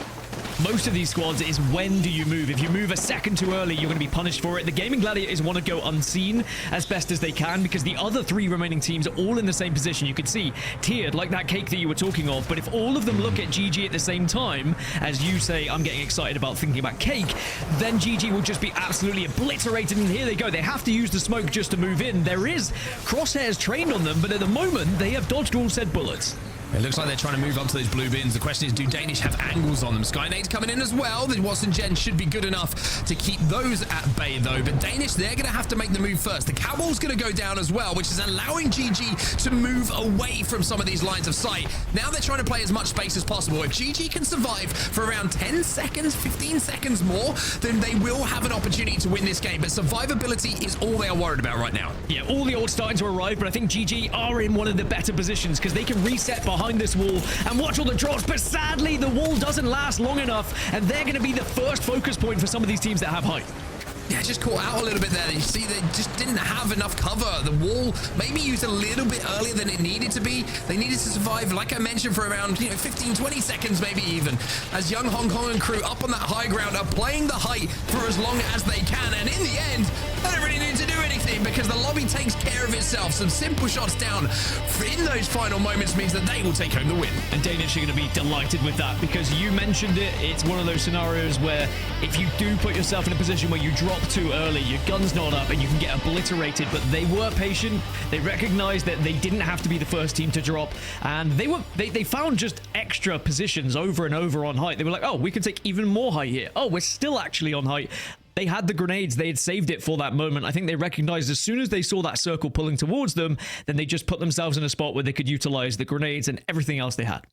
most of these squads is, when do you move? If you move a second too early, you're going to be punished for it. The Gaming Gladiators want to go unseen as best as they can, because the other 3 remaining teams are all in the same position. You could see tiered like that cake that you were talking of, but if all of them look at GG at the same time, as you say, I'm getting excited about thinking about cake, then GG will just be absolutely obliterated. And here they go. They have to use the smoke just to move in. There is crosshairs trained on them, but at the moment they have dodged all said bullets. It looks like they're trying to move up to those blue bins. The question is, do Danish have angles on them? Skynade's coming in as well. The Watson Gen should be good enough to keep those at bay, though. But Danish, they're going to have to make the move first. The Cowball's going to go down as well, which is allowing GG to move away from some of these lines of sight. Now they're trying to play as much space as possible. If GG can survive for around 10 seconds, 15 seconds more, then they will have an opportunity to win this game. But survivability is all they are worried about right now. Yeah, all the ults starting to arrive, but I think GG are in one of the better positions because they can reset behind this wall and watch all the drops, but sadly the wall doesn't last long enough, and they're going to be the first focus point for some of these teams that have height. Yeah, just caught out a little bit there. You see, they just didn't have enough cover. The wall maybe used a little bit earlier than it needed to be. They needed to survive, like I mentioned, for around 15, 20 seconds maybe even. As young Hong Kong and crew up on that high ground are playing the height for as long as they can. And in the end, they don't really need to do anything because the lobby takes care of itself. Some simple shots down in those final moments means that they will take home the win. And Danish are going to be delighted with that because you mentioned it. It's one of those scenarios where if you do put yourself in a position where you drop too early, your gun's not up and you can get obliterated, but they were patient. They recognized that they didn't have to be the first team to drop, and they found just extra positions over and over on height. They were like, oh, we can take even more height here. Oh, we're still actually on height. They had the grenades. They had saved it for that moment. I think they recognized as soon as they saw that circle pulling towards them, then they just put themselves in a spot where they could utilize the grenades and everything else they had.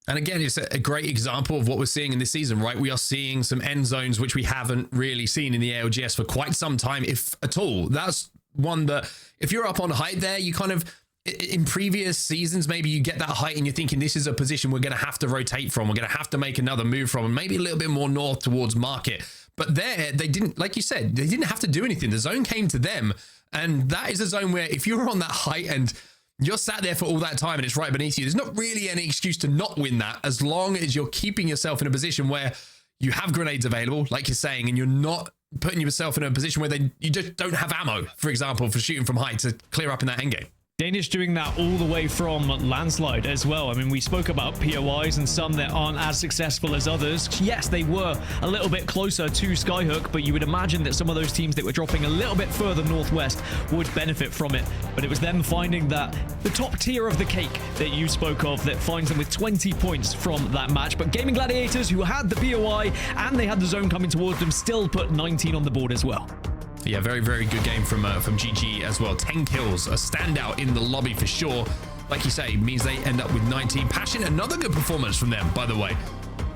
And again, it's a great example of what we're seeing in this season, right? We are seeing some end zones which we haven't really seen in the ALGS for quite some time, if at all. That's one that if you're up on height there, you kind of, in previous seasons, maybe you get that height and you're thinking this is a position we're going to have to rotate from. We're going to have to make another move from, and maybe a little bit more north towards market. But there, they didn't, like you said, they didn't have to do anything. The zone came to them. And that is a zone where if you're on that height and you're sat there for all that time and it's right beneath you, there's not really any excuse to not win that, as long as you're keeping yourself in a position where you have grenades available, like you're saying, and you're not putting yourself in a position where you just don't have ammo, for example, for shooting from height to clear up in that endgame. Danish doing that all the way from Landslide as well. I mean, we spoke about POIs and some that aren't as successful as others. Yes, they were a little bit closer to Skyhook, but you would imagine that some of those teams that were dropping a little bit further northwest would benefit from it. But it was them finding that the top tier of the cake that you spoke of that finds them with 20 points from that match. But Gaming Gladiators, who had the POI and they had the zone coming towards them, still put 19 on the board as well. Yeah, very, very good game from GG as well. 10 kills, a standout in the lobby for sure. Like you say, means they end up with 19. Passion, another good performance from them, by the way.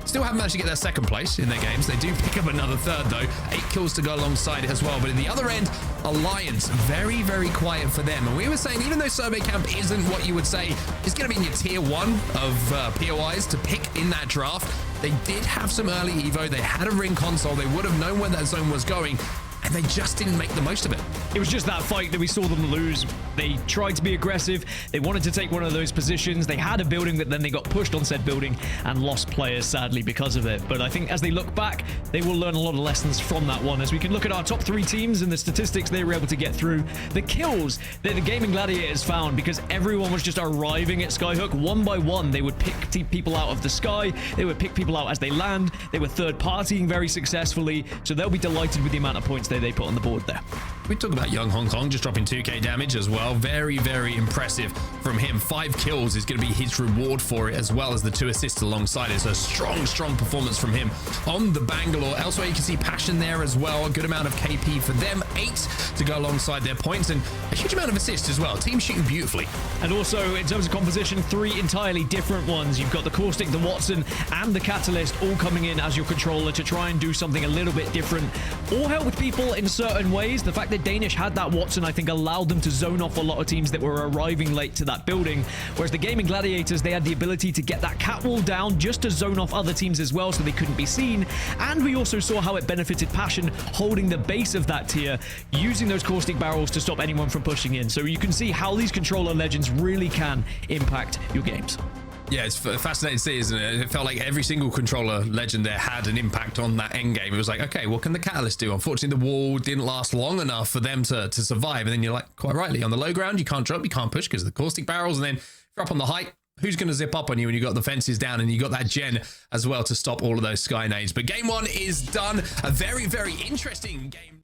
Still haven't managed to get their second place in their games. They do pick up another third, though. 8 kills to go alongside it as well. But in the other end, Alliance, very, very quiet for them. And we were saying, even though Survey Camp isn't what you would say is going to be in your tier 1 of POIs to pick in that draft, they did have some early Evo. They had a ring console. They would have known where that zone was going, and they just didn't make the most of it. It was just that fight that we saw them lose. They tried to be aggressive. They wanted to take one of those positions. They had a building, but then they got pushed on said building and lost players, sadly, because of it. But I think as they look back, they will learn a lot of lessons from that one. As we can look at our top 3 teams and the statistics they were able to get through, the kills that the Gaming Gladiators found, because everyone was just arriving at Skyhook one by one. They would pick people out of the sky. They would pick people out as they land. They were third-partying very successfully. So they'll be delighted with the amount of points they put on the board there. We talk about Young Hong Kong just dropping 2k damage as well. Very, very impressive from him. 5 kills is going to be his reward for it, as well as the 2 assists alongside it. So strong performance from him on the Bangalore. Elsewhere, you can see Passion there as well. A good amount of KP for them. 8 to go alongside their points, and a huge amount of assists as well. Team shooting beautifully. And also, in terms of composition, 3 entirely different ones. You've got the Caustic, the Watson, and the Catalyst all coming in as your controller to try and do something a little bit different, or help with people in certain ways. The fact that Danish had that Watson, I think, allowed them to zone off a lot of teams that were arriving late to that building, whereas the Gaming Gladiators, they had the ability to get that cat wall down just to zone off other teams as well, so they couldn't be seen. And we also saw how it benefited Passion holding the base of that tier, using those Caustic barrels to stop anyone from pushing in. So you can see how these controller legends really can impact your games. Yeah, it's fascinating to see, isn't it? It felt like every single controller legend there had an impact on that end game. It was like, okay, what can the Catalyst do? Unfortunately, the wall didn't last long enough for them to survive. And then you're like, quite rightly, on the low ground, you can't drop, you can't push because of the Caustic barrels. And then if you're up on the height, who's going to zip up on you when you got the fences down and you got that gen as well to stop all of those sky nades? But game 1 is done. A very, very interesting game.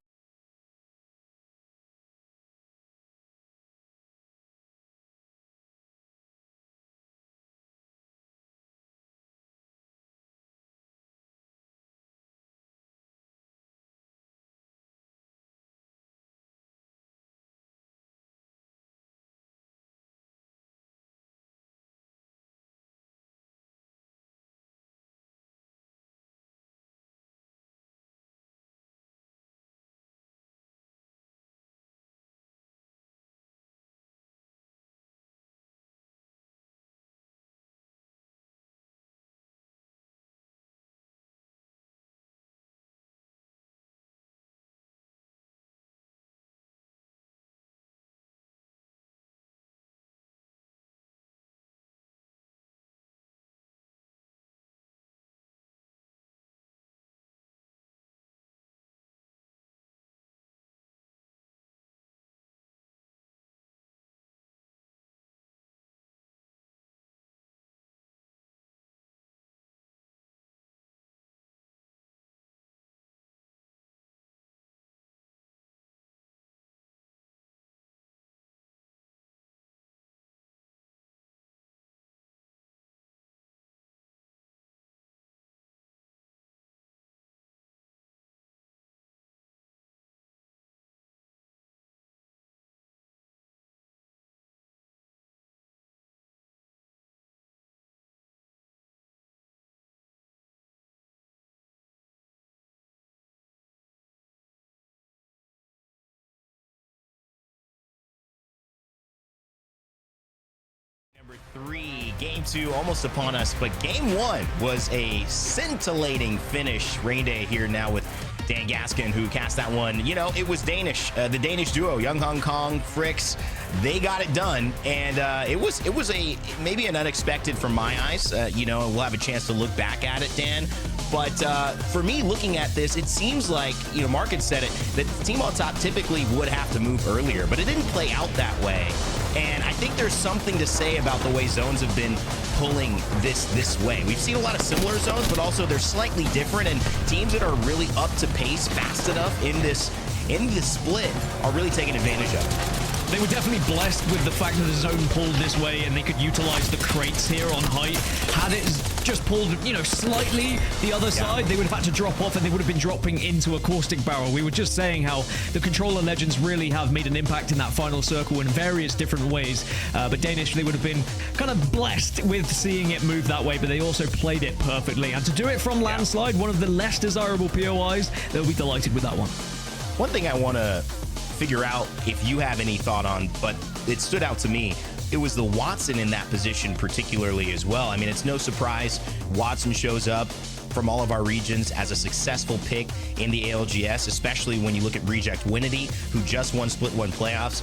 Number 3, game 2 almost upon us, but game 1 was a scintillating finish. Rain Day here now with Dan Gaskin, who cast that one. You know, it was Danish, the Danish duo, Young Hong Kong, Fricks. They got it done, and it was a maybe an unexpected from my eyes. You know, we'll have a chance to look back at it, Dan. But for me, looking at this, it seems like, you know, Mark had said it, that the team on top typically would have to move earlier, but it didn't play out that way. And I think there's something to say about the way zones have been pulling this way. We've seen a lot of similar zones, but also they're slightly different, and teams that are really up to pace fast enough in this split are really taking advantage of it. They were definitely blessed with the fact that the zone pulled this way and they could utilize the crates here on height. Had it just pulled, you know, slightly the other side, they would have had to drop off and they would have been dropping into a caustic barrel. We were just saying how the controller legends really have made an impact in that final circle in various different ways. But Danish, they would have been kind of blessed with seeing it move that way, but they also played it perfectly. And to do it from landslide, one of the less desirable POIs, they'll be delighted with that one. One thing I want to figure out if you have any thought on, but it stood out to me, it was the Watson in that position particularly as well. I mean, it's no surprise Watson shows up from all of our regions as a successful pick in the ALGS, especially when you look at Reject Winity, who just won Split 1 playoffs,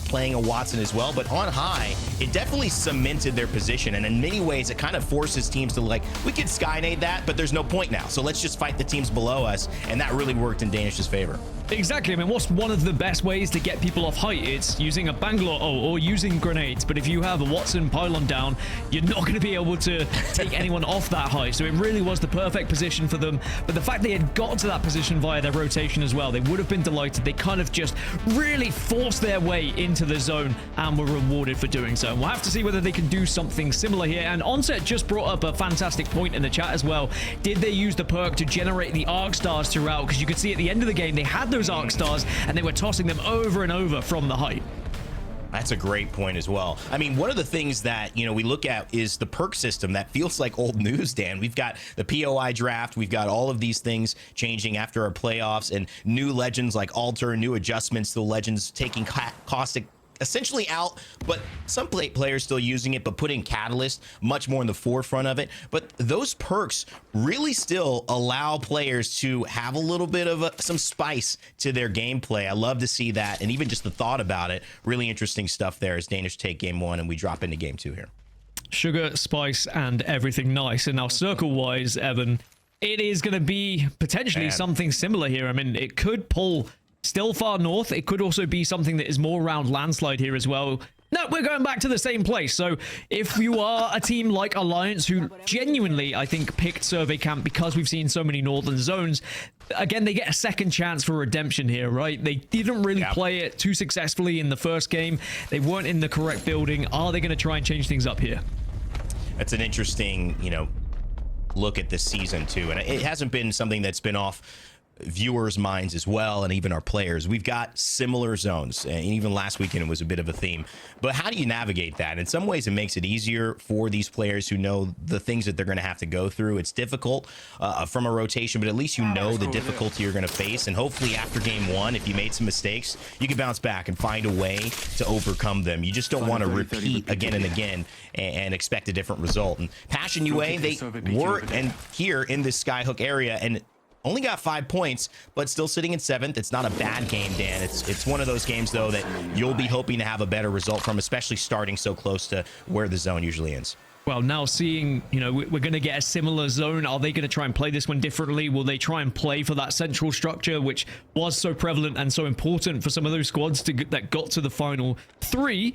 playing a Watson as well. But on high, it definitely cemented their position, and in many ways it kind of forces teams to, like, we could skynade that, but there's no point now, so let's just fight the teams below us, and that really worked in Danish's favor. Exactly. I mean, what's one of the best ways to get people off height? It's using a Bangalore or using grenades. But if you have a Watson pylon down, you're not going to be able to take anyone off that high. So it really was the perfect position for them. But the fact they had got to that position via their rotation as well, they would have been delighted. They kind of just really forced their way into the zone and were rewarded for doing so. And we'll have to see whether they can do something similar here. And Onset just brought up a fantastic point in the chat as well. Did they use the perk to generate the arc stars throughout? Because you could see at the end of the game, they had those arc stars and they were tossing them over and over from the height. That's a great point as well. I mean, one of the things that, you know, we look at is the perk system that feels like old news, Dan. We've got the POI draft. We've got all of these things changing after our playoffs and new legends like Alter, new adjustments to the legends, taking caustic essentially out, but some players still using it, but putting Catalyst much more in the forefront of it. But those perks really still allow players to have a little bit of some spice to their gameplay. I love to see that, and even just the thought about it, really interesting stuff there as Danish take game one and we drop into game two here. Sugar, spice, and everything nice. And now circle-wise, Evan, it is going to be potentially something similar here. I mean, it could pull still far north. It could also be something that is more around landslide here as well. No, we're going back to the same place. So if you are a team like Alliance, who genuinely, I think, picked Survey Camp because we've seen so many northern zones, again, they get a second chance for redemption here, right? They didn't really play it too successfully in the first game. They weren't in the correct building. Are they going to try and change things up here? That's an interesting, you know, look at this season too. And it hasn't been something that's been off viewers' minds as well, and even our players. We've got similar zones, and even last weekend it was a bit of a theme. But how do you navigate that? In some ways it makes it easier for these players who know the things that they're going to have to go through. It's difficult from a rotation, but at least you know the difficulty you're going to face, and hopefully after game one, if you made some mistakes, you can bounce back and find a way to overcome them. You just don't want to repeat again and again and expect a different result. And Passion UA, they were and here in this Skyhook area, and only got 5 points, but still sitting in 7th. It's not a bad game, Dan. It's one of those games, though, that you'll be hoping to have a better result from, especially starting so close to where the zone usually ends. Well, now seeing, you know, we're going to get a similar zone. Are they going to try and play this one differently? Will they try and play for that central structure, which was so prevalent and so important for some of those squads that got to the final 3?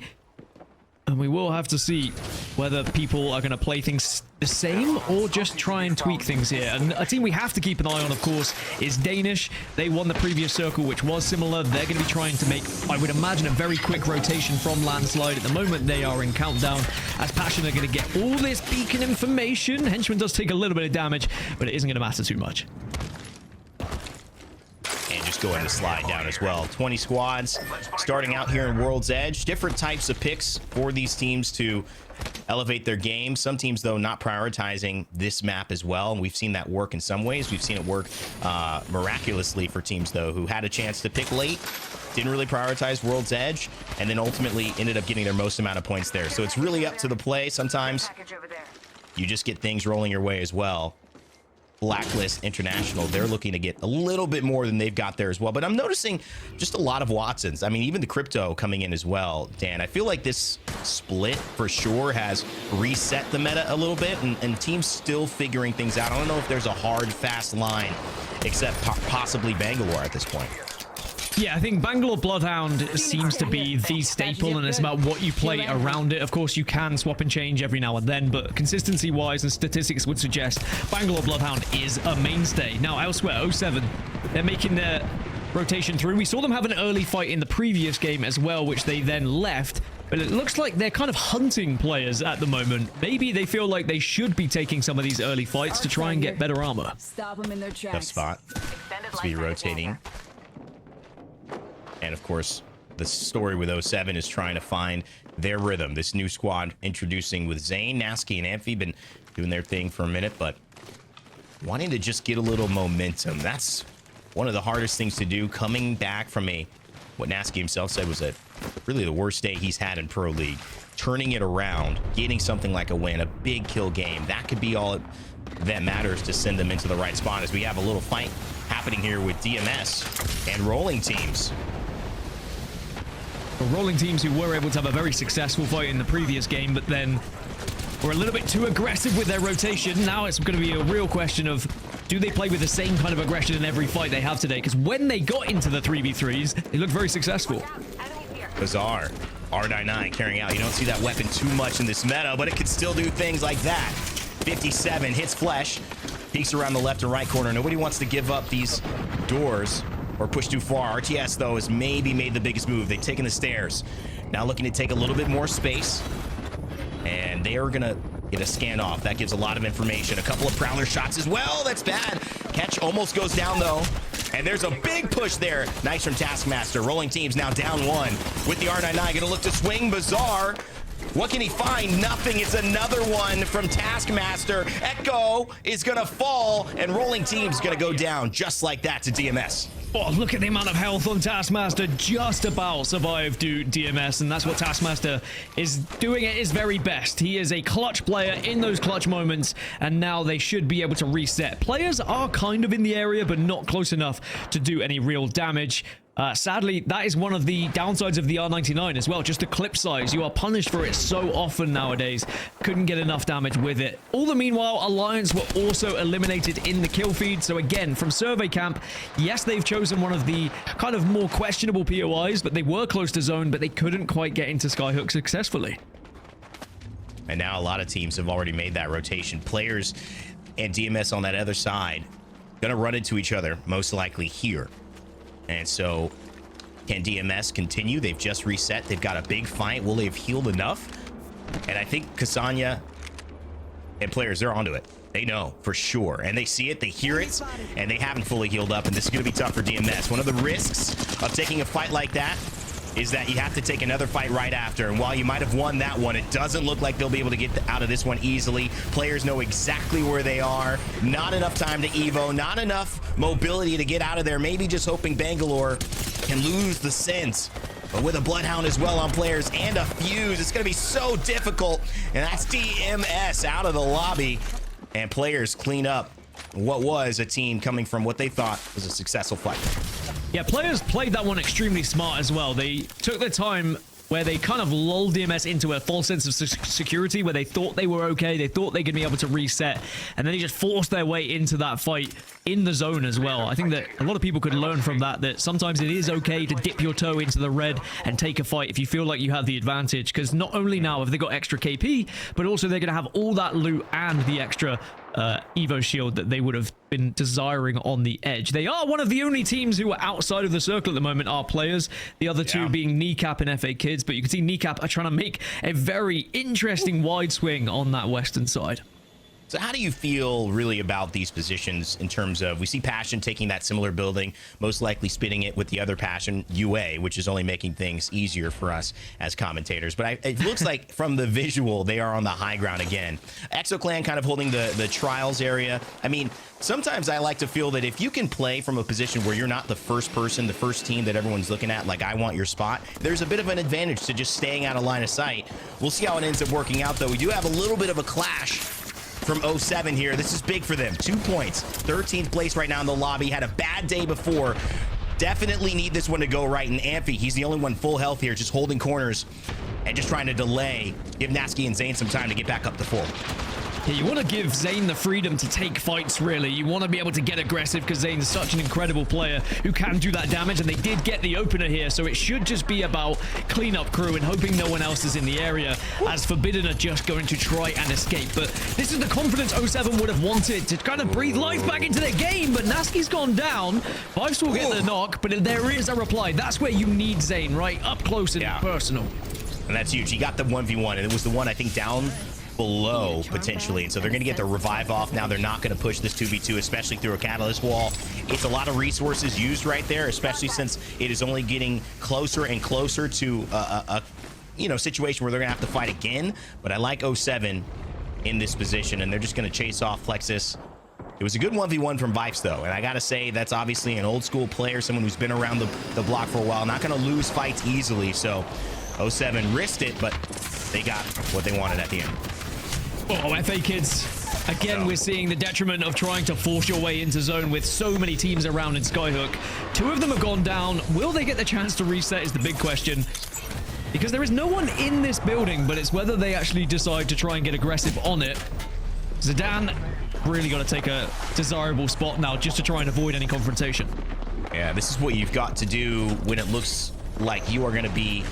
And we will have to see whether people are going to play things the same or just try and tweak things here. And a team we have to keep an eye on, of course, is Danish. They won the previous circle, which was similar. They're going to be trying to make, I would imagine, a very quick rotation from landslide. At the moment, they are in countdown, as Passion are going to get all this beacon information. Henchman does take a little bit of damage, but it isn't going to matter too much. And just go into slide down as well. 20 squads starting out here in World's Edge. Different types of picks for these teams to elevate their game. Some teams, though, not prioritizing this map as well. And we've seen that work in some ways. We've seen it work miraculously for teams, though, who had a chance to pick late, didn't really prioritize World's Edge, and then ultimately ended up getting their most amount of points there. So it's really up to the play. Sometimes you just get things rolling your way as well. Blacklist International, they're looking to get a little bit more than they've got there as well. But I'm noticing just a lot of Watsons. I mean, even the crypto coming in as well, Dan. I feel like this split for sure has reset the meta a little bit, and teams still figuring things out. I don't know if there's a hard, fast line, except possibly Bangalore at this point. Yeah, I think Bangalore Bloodhound seems to be the staple, and it's about what you play around it. Of course, you can swap and change every now and then, but consistency-wise and statistics would suggest Bangalore Bloodhound is a mainstay. Now, elsewhere, 07, they're making their rotation through. We saw them have an early fight in the previous game as well, which they then left, but it looks like they're kind of hunting players at the moment. Maybe they feel like they should be taking some of these early fights to try and get better armor. Stop them in their tracks. Tough spot. Let's be rotating. And of course, the story with 07 is trying to find their rhythm. This new squad introducing with Zane, Nasky, and Amphi been doing their thing for a minute, but wanting to just get a little momentum. That's one of the hardest things to do, coming back from what Nasky himself said was really the worst day he's had in Pro League. Turning it around, getting something like a win, a big kill game. That could be all that matters to send them into the right spot, as we have a little fight happening here with DMS and Rolling Teams. Rolling Teams who were able to have a very successful fight in the previous game, but then were a little bit too aggressive with their rotation. Now it's going to be a real question of, do they play with the same kind of aggression in every fight they have today? Because when they got into the 3v3s, they looked very successful. Bizarre. R99 carrying out. You don't see that weapon too much in this meta, but it can still do things like that. 57 hits flesh, peeks around the left and right corner. Nobody wants to give up these doors or push too far. RTS, though, has maybe made the biggest move. They've taken the stairs. Now looking to take a little bit more space. And they are going to get a scan off. That gives a lot of information. A couple of Prowler shots as well. That's bad. Catch almost goes down, though. And there's a big push there. Nice from Taskmaster. Rolling Teams now down one. With the R99, going to look to swing. Bizarre. What can he find? Nothing. It's another one from Taskmaster. Echo is going to fall, and Rolling Teams going to go down just like that to DMS. Oh, look at the amount of health on Taskmaster. Just about survived DMS, and that's what Taskmaster is doing at his very best. He is a clutch player in those clutch moments, and now they should be able to reset. Players are kind of in the area, but not close enough to do any real damage. Sadly, that is one of the downsides of the R99 as well, just the clip size. You are punished for it so often nowadays. Couldn't get enough damage with it. All the meanwhile, Alliance were also eliminated in the kill feed. So again, from Survey Camp, yes, they've chosen one of the kind of more questionable POIs, but they were close to zone, but they couldn't quite get into Skyhook successfully. And now a lot of teams have already made that rotation. Players and DMS on that other side gonna run into each other, most likely here. And so, can DMS continue? They've just reset. They've got a big fight. Will they have healed enough? And I think Kasanya and players, they're onto it. They know for sure. And they see it, they hear it, and they haven't fully healed up. And this is going to be tough for DMS. One of the risks of taking a fight like that is that you have to take another fight right after. And while you might have won that one, it doesn't look like they'll be able to get out of this one easily. Players know exactly where they are. Not enough time to Evo, not enough mobility to get out of there. Maybe just hoping Bangalore can lose the sense. But with a Bloodhound as well on players and a Fuse, it's going to be so difficult. And that's DMS out of the lobby. And players clean up what was a team coming from what they thought was a successful fight. Yeah, players played that one extremely smart as well. They took their time where they kind of lulled DMS into a false sense of security, where they thought they were okay, they thought they could be able to reset, and then they just forced their way into that fight in the zone as well. I think that a lot of people could learn from that sometimes it is okay to dip your toe into the red and take a fight if you feel like you have the advantage, because not only now have they got extra KP, but also they're going to have all that loot and the extra Evo shield that they would have been desiring on the edge. They are one of the only teams who are outside of the circle at the moment, are players. The other two being Kneecap and FA Kids, but you can see Kneecap are trying to make a very interesting wide swing on that western side. So how do you feel really about these positions in terms of, we see Passion taking that similar building, most likely spitting it with the other Passion, UA, which is only making things easier for us as commentators. But it looks like from the visual, they are on the high ground again. ExoClan kind of holding the trials area. I mean, sometimes I like to feel that if you can play from a position where you're not the first person, the first team that everyone's looking at, like I want your spot, there's a bit of an advantage to just staying out of line of sight. We'll see how it ends up working out, though. We do have a little bit of a clash from 07 here. This is big for them. 2 points, 13th place right now in the lobby. Had a bad day before. Definitely need this one to go right. And Amphi, he's the only one full health here, just holding corners and just trying to delay, give Nasky and Zane some time to get back up to full. Yeah, you want to give Zane the freedom to take fights, really. You want to be able to get aggressive because Zane's such an incredible player who can do that damage, and they did get the opener here, so it should just be about cleanup crew and hoping no one else is in the area, as Forbidden are just going to try and escape. But this is the confidence 07 would have wanted to kind of breathe life back into their game, but Naski's gone down. Vibes will get the knock, but there is a reply. That's where you need Zane, right? Up close and personal. And that's huge. He got the 1v1, and it was the one, I think, down below potentially, and so they're going to get the revive off now. They're not going to push this 2v2, especially through a catalyst wall. It's a lot of resources used right there, especially since it is only getting closer and closer to a situation where they're going to have to fight again. But I like 07 in this position, and they're just going to chase off Plexus. It was a good 1v1 from Vipes, though, and I gotta say that's obviously an old school player, someone who's been around the block for a while, not going to lose fights easily. So 07 risked it, but they got what they wanted at the end. Oh, FA Kids. Again, we're seeing the detriment of trying to force your way into zone with so many teams around in Skyhook. 2 of them have gone down. Will they get the chance to reset is the big question. Because there is no one in this building, but it's whether they actually decide to try and get aggressive on it. Zidane really got to take a desirable spot now just to try and avoid any confrontation. Yeah, this is what you've got to do when it looks like you are going to be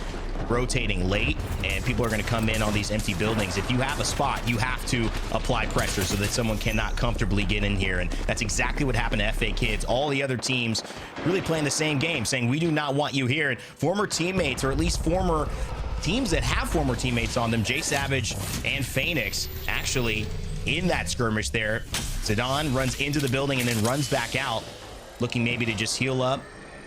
rotating late and people are going to come in on these empty buildings. If you have a spot, you have to apply pressure so that someone cannot comfortably get in here, and that's exactly what happened to FA Kids. All the other teams really playing the same game, saying we do not want you here. And former teammates, or at least former teams that have former teammates on them, Jay Savage and Phoenix, actually in that skirmish there. Zidane runs into the building and then runs back out, looking maybe to just heal up,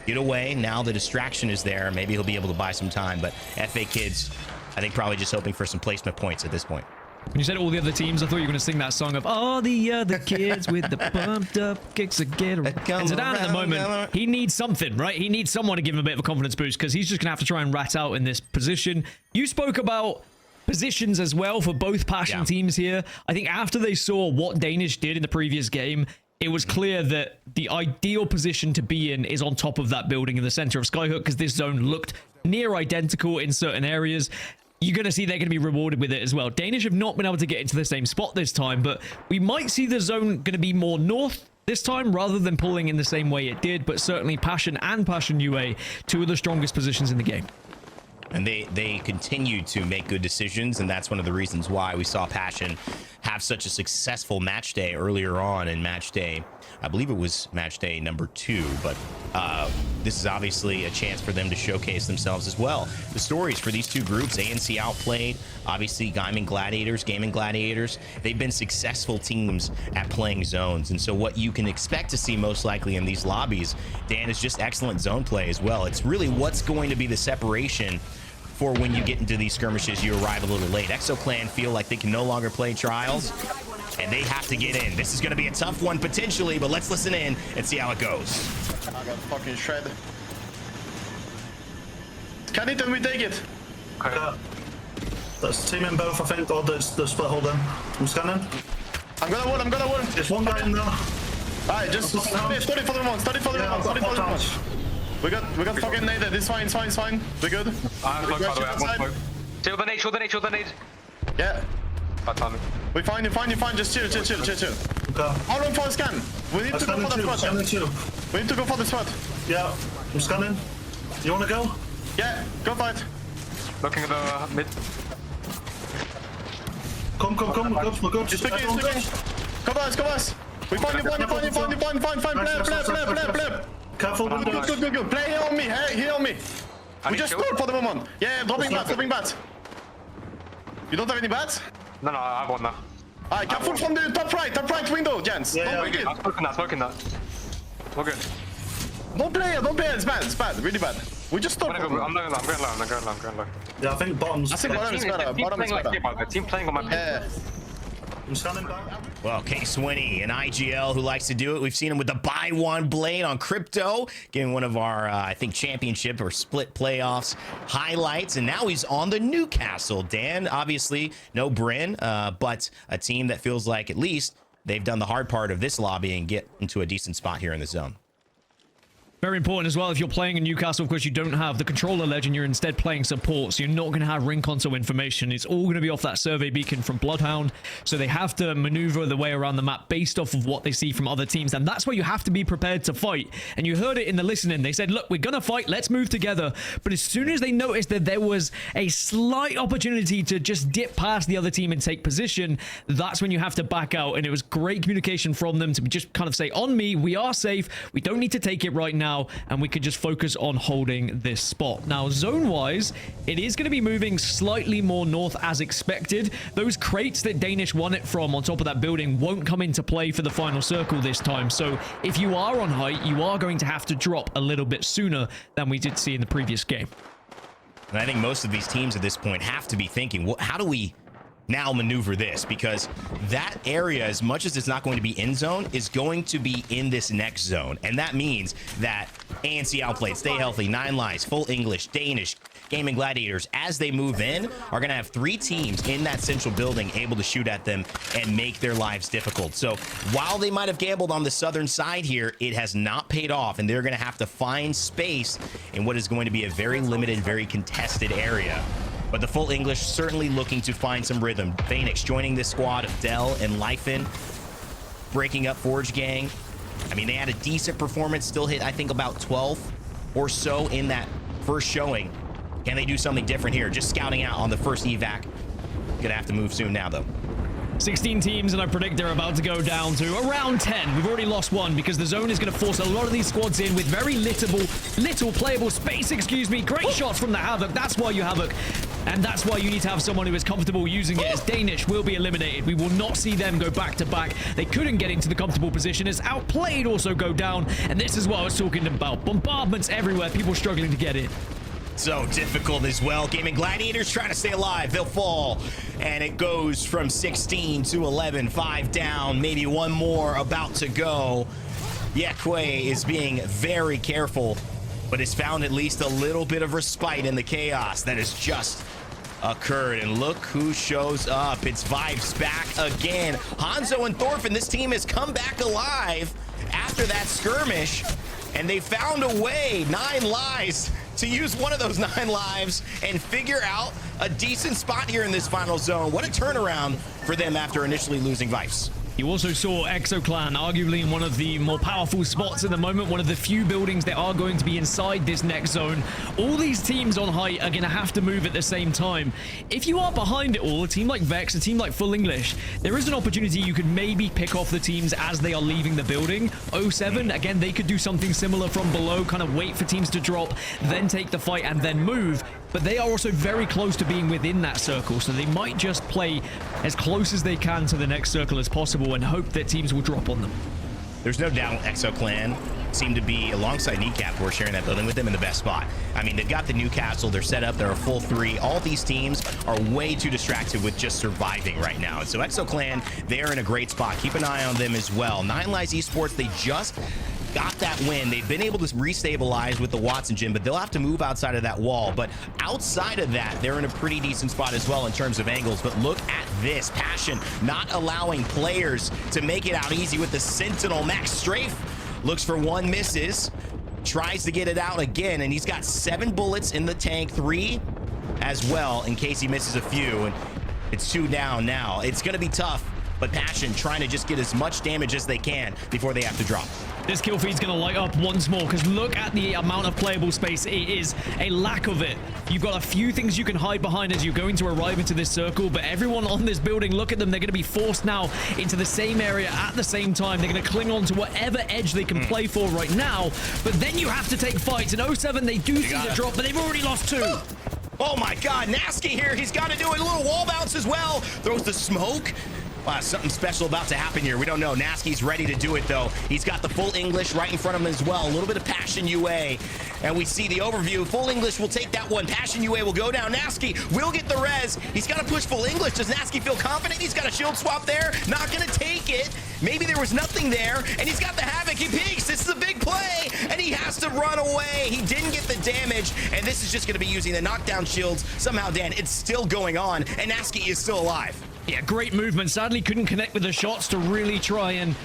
get away. Now the distraction is there. Maybe he'll be able to buy some time, but FA Kids, I think, probably just hoping for some placement points at this point. When you said all the other teams, I thought you were going to sing that song of all the other kids with the pumped up kicks that get around. And Zidane at the moment, he needs something, right? He needs someone to give him a bit of a confidence boost because he's just going to have to try and rat out in this position. You spoke about positions as well for both Passion teams here. I think after they saw what Danish did in the previous game, it was clear that the ideal position to be in is on top of that building in the center of Skyhook, because this zone looked near identical in certain areas. You're going to see they're going to be rewarded with it as well. Danish have not been able to get into the same spot this time, but we might see the zone going to be more north this time rather than pulling in the same way it did. But certainly Passion and Passion UA, 2 of the strongest positions in the game. And they continue to make good decisions, and that's one of the reasons why we saw Passion have such a successful match day earlier on in match day. I believe it was match day number 2, but this is obviously a chance for them to showcase themselves as well. The stories for these 2 groups, ANC outplayed, obviously Gaming Gladiators, they've been successful teams at playing zones. And so what you can expect to see most likely in these lobbies, Dan, is just excellent zone play as well. It's really what's going to be the separation for when you get into these skirmishes. You arrive a little late. ExoClan feel like they can no longer play Trials, and they have to get in. This is going to be a tough one potentially, but let's listen in and see how it goes. I got fucking shred. Can it and we take it? Okay. That's team in both, I think, or the split hold in. I'm scanning. I'm gonna win. There's one guy in there. Alright, just study for the one. We got fucking naded. It's fine. We're good. Shield the nade. Yeah. We fine. Just chill. Okay. How long for a scan? We need to go for the spot. We need to go for the spot. Yeah, I'm scanning. You wanna go? Yeah, go fight. Looking at the mid. Come. We're good. He's picking. Come on. We find you. Play. Careful. Good. Play here on me. We just scored for the moment. Yeah, dropping bats. You don't have any bats? No, I have one now. Alright, careful from the top right window, gents. Yeah, Don't break it. I'm smoking that. We're good. Don't play it. It's bad. Really bad. We just stopped. I'm going low. Yeah, I think bottom's. I think bottom is better. The team playing on my Yeah. I'm scanning back. Well, K-Swinny, an IGL who likes to do it. We've seen him with the buy one blade on crypto, getting one of our, I think, championship or split playoffs highlights. And now he's on the Newcastle. Dan, obviously, no Bryn, but a team that feels like at least they've done the hard part of this lobby and get into a decent spot here in the zone. Very important as well. If you're playing in Newcastle, of course, you don't have the controller legend. You're instead playing support, so you're not going to have ring console information. It's all going to be off that survey beacon from Bloodhound, so they have to maneuver the way around the map based off of what they see from other teams, and that's where you have to be prepared to fight. And you heard it in the listening. They said, look, we're going to fight. Let's move together. But as soon as they noticed that there was a slight opportunity to just dip past the other team and take position, that's when you have to back out. And it was great communication from them to just kind of say, on me, we are safe. We don't need to take it right now. And we could just focus on holding this spot. Now, zone-wise, it is going to be moving slightly more north as expected. Those crates that Danish won it from on top of that building won't come into play for the final circle this time. So if you are on height, you are going to have to drop a little bit sooner than we did see in the previous game. And I think most of these teams at this point have to be thinking, well, how do we now maneuver this? Because that area, as much as it's not going to be in zone, is going to be in this next zone. And that means that ANC Outplayed, Stay Healthy, Nine Lives, Full English, Danish, Gaming Gladiators, as they move in, are going to have 3 teams in that central building able to shoot at them and make their lives difficult. So while they might have gambled on the southern side here, it has not paid off, and they're going to have to find space in what is going to be a very limited, very contested area. But the Full English certainly looking to find some rhythm. Phoenix joining this squad of Dell and Lifen, breaking up Forge Gang. I mean, they had a decent performance, still hit, I think, about 12 or so in that first showing. Can they do something different here? Just scouting out on the first evac. Gonna have to move soon now, though. 16 teams, and I predict they're about to go down to around 10. We've already lost 1 because the zone is going to force a lot of these squads in with very little playable space, excuse me. Great shot from the Havoc. That's why you Havoc. And that's why you need to have someone who is comfortable using it, as Danish will be eliminated. We will not see them go back to back. They couldn't get into the comfortable position, as Outplayed also go down. And this is what I was talking about. Bombardments everywhere, people struggling to get in. So difficult as well. Gaming Gladiators trying to stay alive. They'll fall. And it goes from 16 to 11. 5 down. Maybe 1 more about to go. Yekwe is being very careful, but has found at least a little bit of respite in the chaos that has just occurred. And look who shows up. It's Vibes back again. Hanzo and Thorfinn, this team has come back alive after that skirmish. And they found a way, 9 lives, to use one of those 9 lives and figure out a decent spot here in this final zone. What a turnaround for them after initially losing Vibes. You also saw ExoClan arguably in one of the more powerful spots at the moment, one of the few buildings that are going to be inside this next zone. All these teams on height are going to have to move at the same time. If you are behind it all, a team like Vex, a team like Full English, there is an opportunity you could maybe pick off the teams as they are leaving the building. 07, again, they could do something similar from below, kind of wait for teams to drop, then take the fight and then move. But they are also very close to being within that circle, so they might just play as close as they can to the next circle as possible and hope that teams will drop on them. There's no doubt ExoClan seem to be, alongside Kneecap, who are sharing that building with them, in the best spot. I mean, they've got the Newcastle, they're set up, they're a full 3. All these teams are way too distracted with just surviving right now. And so ExoClan, they're in a great spot. Keep an eye on them as well. Nine Lives Esports, they just got that win. They've been able to restabilize with the Watson gym, but they'll have to move outside of that wall. But outside of that, they're in a pretty decent spot as well in terms of angles. But look at this Passion, not allowing players to make it out easy with the Sentinel. Max Strafe looks for 1, misses, tries to get it out again, and he's got 7 bullets in the tank, 3 as well in case he misses a few. And it's 2 down now. It's going to be tough, but Passion trying to just get as much damage as they can before they have to drop. This kill feed's going to light up once more, because look at the amount of playable space. It is a lack of it. You've got a few things you can hide behind as you're going to arrive into this circle, but everyone on this building, look at them. They're going to be forced now into the same area at the same time. They're going to cling on to whatever edge they can play for right now, but then you have to take fights. In 07, they do see the drop, but they've already lost 2. Oh my God, Nasky here. He's got to do a little wall bounce as well. Throws the smoke. Wow, something special about to happen here. We don't know. Nasky's ready to do it, though. He's got the Full English right in front of him as well. A little bit of Passion UA. And we see the overview. Full English will take that one. Passion UA will go down. Nasky will get the res. He's got to push Full English. Does Nasky feel confident? He's got a shield swap there. Not going to take it. Maybe there was nothing there. And he's got the Havoc. He peeks. This is a big play. And he has to run away. He didn't get the damage. And this is just going to be using the knockdown shields. Somehow, Dan, it's still going on. And Nasky is still alive. Yeah, great movement. Sadly, couldn't connect with the shots to really try and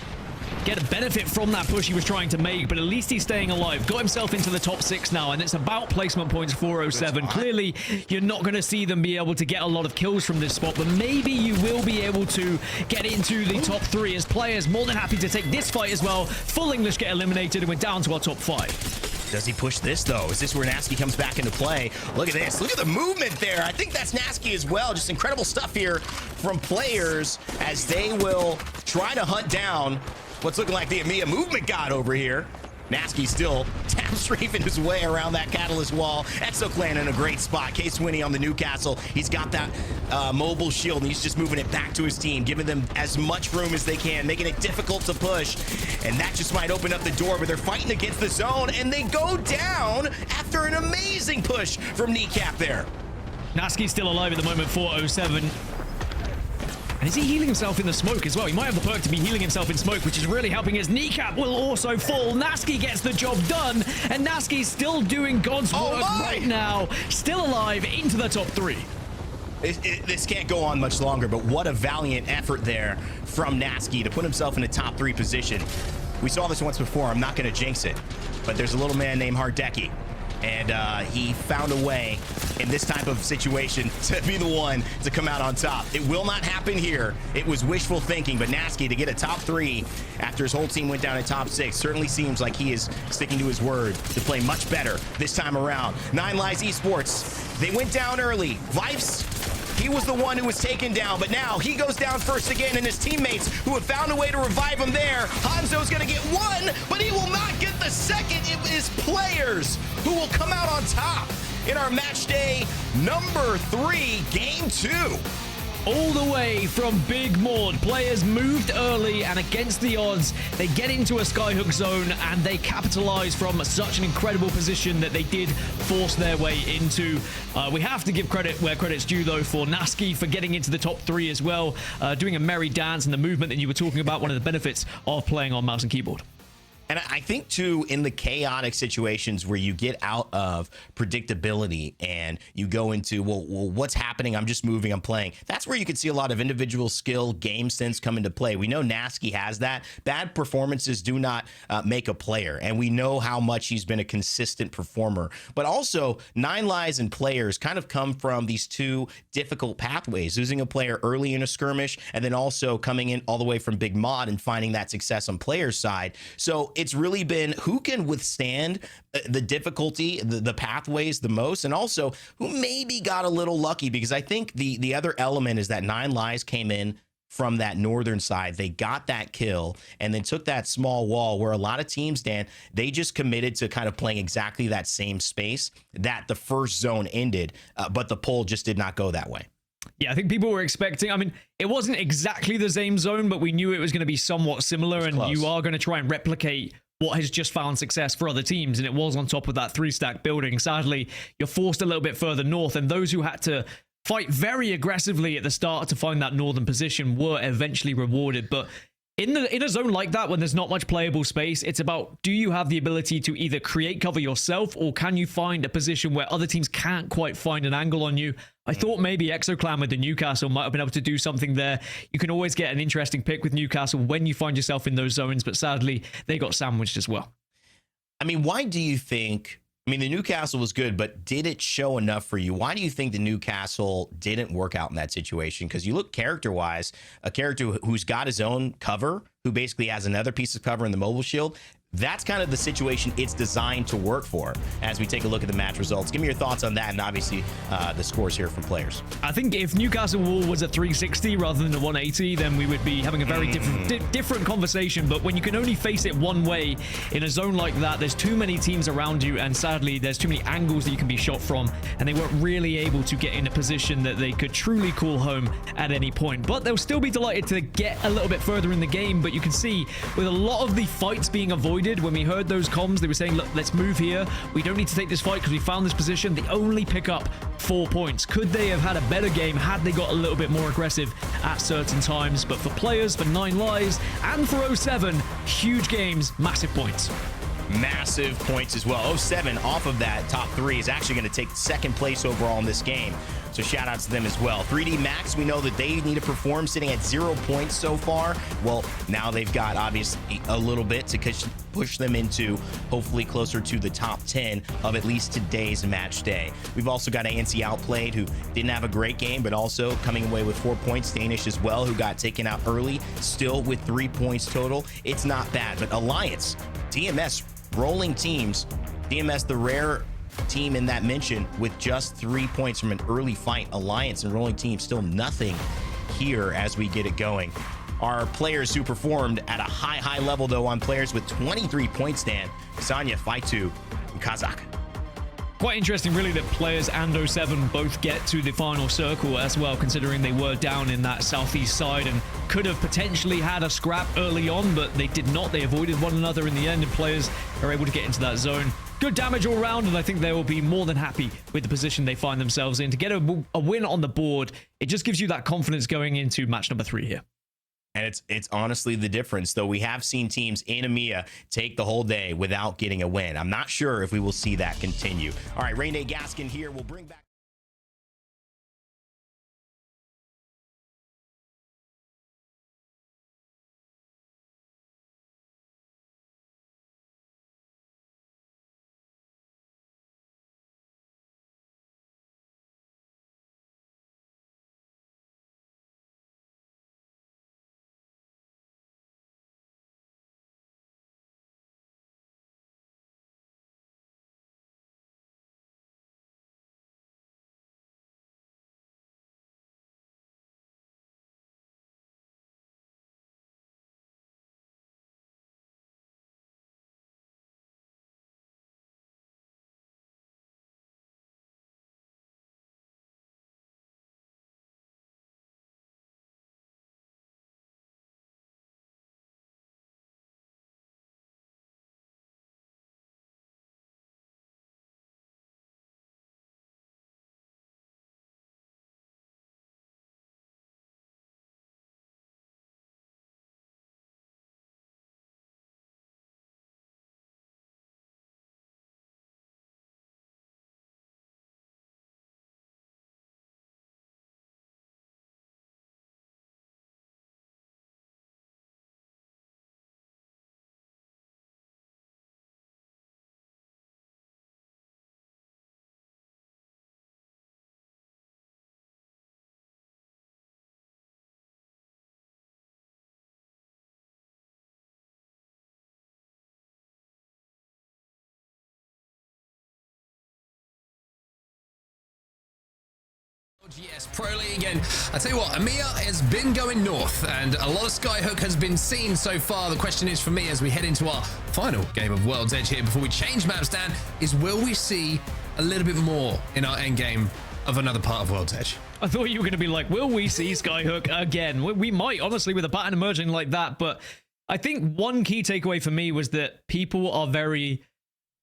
get a benefit from that push he was trying to make, but at least he's staying alive. Got himself into the top 6 now, and it's about placement points for 07. Clearly, you're not going to see them be able to get a lot of kills from this spot, but maybe you will be able to get into the top 3 as players more than happy to take this fight as well. Full English get eliminated, and we're down to our top 5. Does he push this, though? Is this where Nasky comes back into play? Look at this. Look at the movement there. I think that's Nasky as well. Just incredible stuff here from players as they will try to hunt down what's looking like the EMEA movement god over here. Nasky still tap-streafing his way around that Catalyst wall. Exoclan in a great spot. K-Swinny on the Newcastle. He's got that mobile shield, and he's just moving it back to his team, giving them as much room as they can, making it difficult to push. And that just might open up the door, but they're fighting against the zone, and they go down after an amazing push from Kneecap there. Nasky's still alive at the moment for 07. And is he healing himself in the smoke as well? He might have the perk to be healing himself in smoke, which is really helping his Kneecap will also fall. Nasky gets the job done, and Nasky's still doing God's work right now. Still alive into the top 3. This can't go on much longer, but what a valiant effort there from Nasky to put himself in a top 3 position. We saw this once before. I'm not going to jinx it, but there's a little man named Hardeki, and he found a way in this type of situation to be the one to come out on top. It will not happen here. It was wishful thinking, but Nasky to get a top 3 after his whole team went down in top 6 certainly seems like he is sticking to his word to play much better this time around. 9 Lives Esports, they went down early. Vipes, he was the one who was taken down, but now he goes down first again, and his teammates who have found a way to revive him there. Hanzo's gonna get 1, but he will not get the second. It is players who will come out on top in our match day number 3, game 2. All the way from Big Maud, players moved early, and against the odds, they get into a skyhook zone, and they capitalize from such an incredible position that they did force their way into. We have to give credit where credit's due, though, for Nasky for getting into the top 3 as well, doing a merry dance and the movement that you were talking about, one of the benefits of playing on mouse and keyboard. And I think, too, in the chaotic situations where you get out of predictability and you go into, well, what's happening? I'm just moving, I'm playing. That's where you can see a lot of individual skill, game sense come into play. We know Nasky has that. Bad performances do not make a player, and we know how much he's been a consistent performer. But also, 9 Lives and players kind of come from these 2 difficult pathways, losing a player early in a skirmish and then also coming in all the way from Big Mod and finding that success on players' side. So it's really been who can withstand the difficulty, the pathways the most, and also who maybe got a little lucky, because I think the other element is that 9 Lives came in from that northern side. They got that kill and then took that small wall where a lot of teams, Dan, they just committed to kind of playing exactly that same space that the first zone ended, but the poll just did not go that way. Yeah, I think people were expecting, I mean, it wasn't exactly the same zone, but we knew it was going to be somewhat similar, and you are going to try and replicate what has just found success for other teams, and it was on top of that 3-stack building. Sadly, you're forced a little bit further north, and those who had to fight very aggressively at the start to find that northern position were eventually rewarded. But in a zone like that, when there's not much playable space, it's about, do you have the ability to either create cover yourself, or can you find a position where other teams can't quite find an angle on you? I thought maybe Exoclan with the Newcastle might have been able to do something there. You can always get an interesting pick with Newcastle when you find yourself in those zones, but sadly, they got sandwiched as well. I mean, why do you think, I mean, the Newcastle was good, but did it show enough for you? Why do you think the Newcastle didn't work out in that situation? Because you look character-wise, a character who's got his own cover, who basically has another piece of cover in the mobile shield. That's kind of the situation it's designed to work for as we take a look at the match results. Give me your thoughts on that, and obviously the scores here from players. I think if Newcastle Wall was a 360 rather than a 180, then we would be having a very different conversation. But when you can only face it one way in a zone like that, there's too many teams around you, and sadly, there's too many angles that you can be shot from, and they weren't really able to get in a position that they could truly call home at any point. But they'll still be delighted to get a little bit further in the game. But you can see with a lot of the fights being avoided, when we heard those comms, they were saying, look, let's move here. We don't need to take this fight because we found this position. They only pick up 4 points. Could they have had a better game had they got a little bit more aggressive at certain times? But for players, for 9 Lives, and for 07, huge games, massive points. massive points as well. 07 off of that top 3 is actually going to take second place overall in this game. So shout out to them as well. 3D Max, we know that they need to perform, sitting at 0 points so far. Well, now they've got obviously a little bit to push them into hopefully closer to the top 10 of at least today's match day. We've also got ANC Outplayed, who didn't have a great game, but also coming away with 4 points. Danish as well, who got taken out early, still with 3 points total. It's not bad, but Alliance, DMS, rolling teams, DMS, the rare team in that mention, with just 3 points from an early fight. Alliance and rolling team still nothing here as we get it going. Our players who performed at a high level though on players with 23 points stand: Sanya, Faitu, and Kazakh. Quite interesting, really, that players and 07 both get to the final circle as well, considering they were down in that southeast side and could have potentially had a scrap early on, but they did not. They avoided one another in the end, and players are able to get into that zone. Good damage all around, and I think they will be more than happy with the position they find themselves in. To get a win on the board, it just gives you that confidence going into match number 3 here. And it's honestly the difference, though. We have seen teams in EMEA take the whole day without getting a win. I'm not sure if we will see that continue. All right, Rene Gaskin here. We'll bring back... ALGS Pro League, and I tell you what, EMEA has been going north and a lot of Skyhook has been seen so far. The question is for me, as we head into our final game of World's Edge here before we change maps, Dan, is will we see a little bit more in our end game of another part of World's Edge? I thought you were going to be like, will we see Skyhook again? We might, honestly, with a pattern emerging like that, but I think one key takeaway for me was that people are very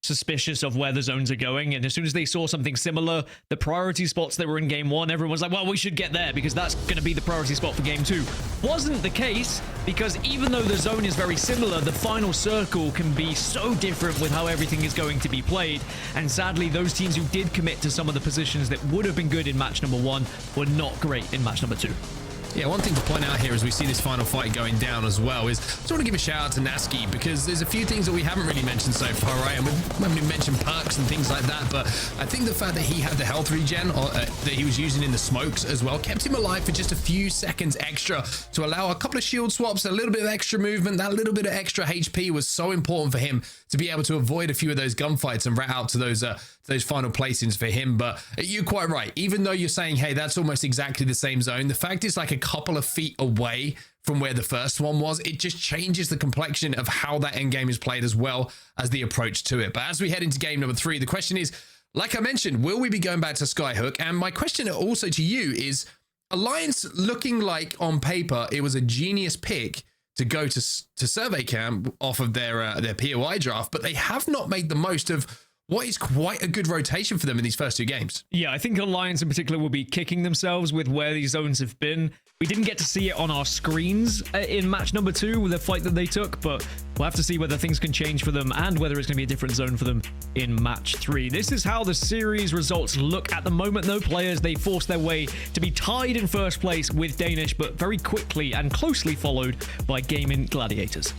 suspicious of where the zones are going, and as soon as they saw something similar, the priority spots that were in game 1, everyone's like, well, we should get there because that's going to be the priority spot for game 2. Wasn't the case, because even though the zone is very similar, the final circle can be so different with how everything is going to be played, and sadly those teams who did commit to some of the positions that would have been good in match number 1 were not great in match number 2. Yeah, one thing to point out here as we see this final fight going down as well is I just want to give a shout out to Naski, because there's a few things that we haven't really mentioned so far, right? And we haven't mentioned perks and things like that, but I think the fact that he had the health regen that he was using in the smokes as well kept him alive for just a few seconds extra to allow a couple of shield swaps, a little bit of extra movement. That little bit of extra HP was so important for him to be able to avoid a few of those gunfights and rat out to those final placings for him. But you're quite right. Even though you're saying, hey, that's almost exactly the same zone, the fact is like a couple of feet away from where the first one was, it just changes the complexion of how that end game is played as well as the approach to it. But as we head into game number 3, the question is, like I mentioned, will we be going back to Skyhook? And my question also to you is, Alliance looking like on paper it was a genius pick to go to survey camp off of their POI draft, but they have not made the most of what is quite a good rotation for them in these first 2 games. Yeah, I think Alliance in particular will be kicking themselves with where these zones have been. We didn't get to see it on our screens in match number 2 with the fight that they took, but we'll have to see whether things can change for them and whether it's going to be a different zone for them in match 3. This is how the series results look at the moment, though. Players, they force their way to be tied in first place with Danish, but very quickly and closely followed by Gaming Gladiators.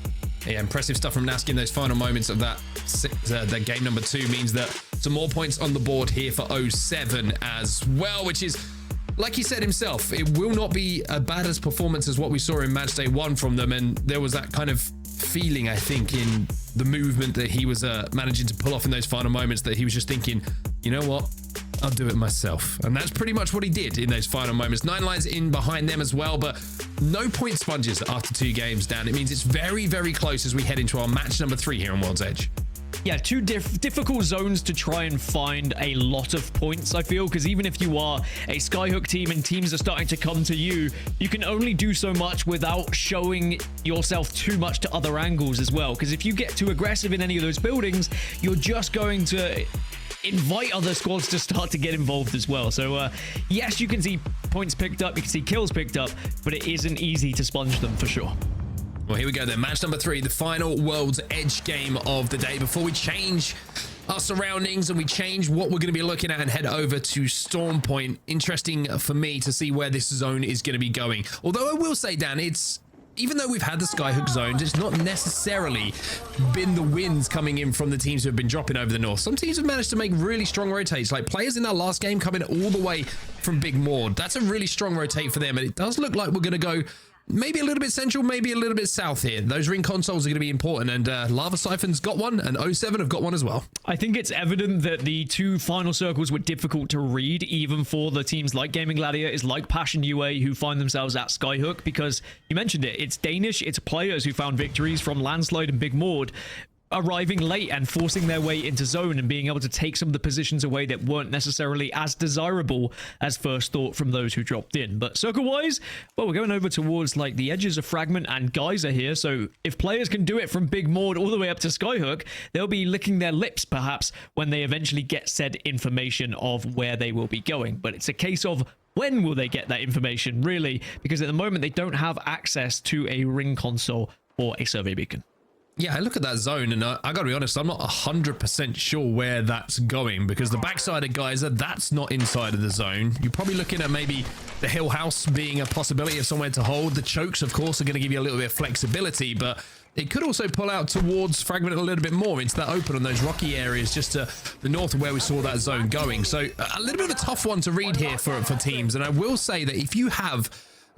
Yeah, impressive stuff from Nasky in those final moments of that game number 2 means that some more points on the board here for 07 as well, which is, like he said himself, it will not be as bad as performance as what we saw in match day 1 from them. And there was that kind of feeling, I think, in the movement that he was managing to pull off in those final moments, that he was just thinking, you know what? I'll do it myself. And that's pretty much what he did in those final moments. 9 lines in behind them as well, but no point sponges after 2 games down. It means it's very, very close as we head into our match number 3 here on World's Edge. Yeah, 2 difficult zones to try and find a lot of points, I feel, because even if you are a Skyhook team and teams are starting to come to you, you can only do so much without showing yourself too much to other angles as well. Because if you get too aggressive in any of those buildings, you're just going to invite other squads to start to get involved as well. So yes, you can see points picked up, you can see kills picked up, but it isn't easy to sponge them for sure. Well, here we go then. Match number 3, the final World's Edge game of the day. Before we change our surroundings and we change what we're going to be looking at and head over to Storm Point, interesting for me to see where this zone is going to be going. Although I will say, Dan, even though we've had the Skyhook zones, it's not necessarily been the wins coming in from the teams who have been dropping over the north. Some teams have managed to make really strong rotates, like players in our last game coming all the way from Big Maud. That's a really strong rotate for them, and it does look like we're going to go maybe a little bit central, maybe a little bit south here. Those ring consoles are going to be important, and Lava Siphon's got one, and 07 have got one as well. I think it's evident that the 2 final circles were difficult to read, even for the teams like Gaming Gladiators, like Passion UA, who find themselves at Skyhook, because you mentioned it, it's Danish, it's players who found victories from Landslide and Big Maud, arriving late and forcing their way into zone and being able to take some of the positions away that weren't necessarily as desirable as first thought from those who dropped in. But circle-wise, well, we're going over towards like the edges of Fragment and Geyser here, so if players can do it from Big Maud all the way up to Skyhook, they'll be licking their lips perhaps when they eventually get said information of where they will be going. But it's a case of when will they get that information, really, because at the moment they don't have access to a ring console or a survey beacon. Yeah, I look at that zone, and I gotta be honest, I'm not 100% sure where that's going, because the backside of Geyser, that's not inside of the zone. You're probably looking at maybe the Hill House being a possibility of somewhere to hold. The chokes, of course, are going to give you a little bit of flexibility, but it could also pull out towards Fragment a little bit more into that open on those rocky areas just to the north of where we saw that zone going. So a little bit of a tough one to read here for teams, and I will say that if you have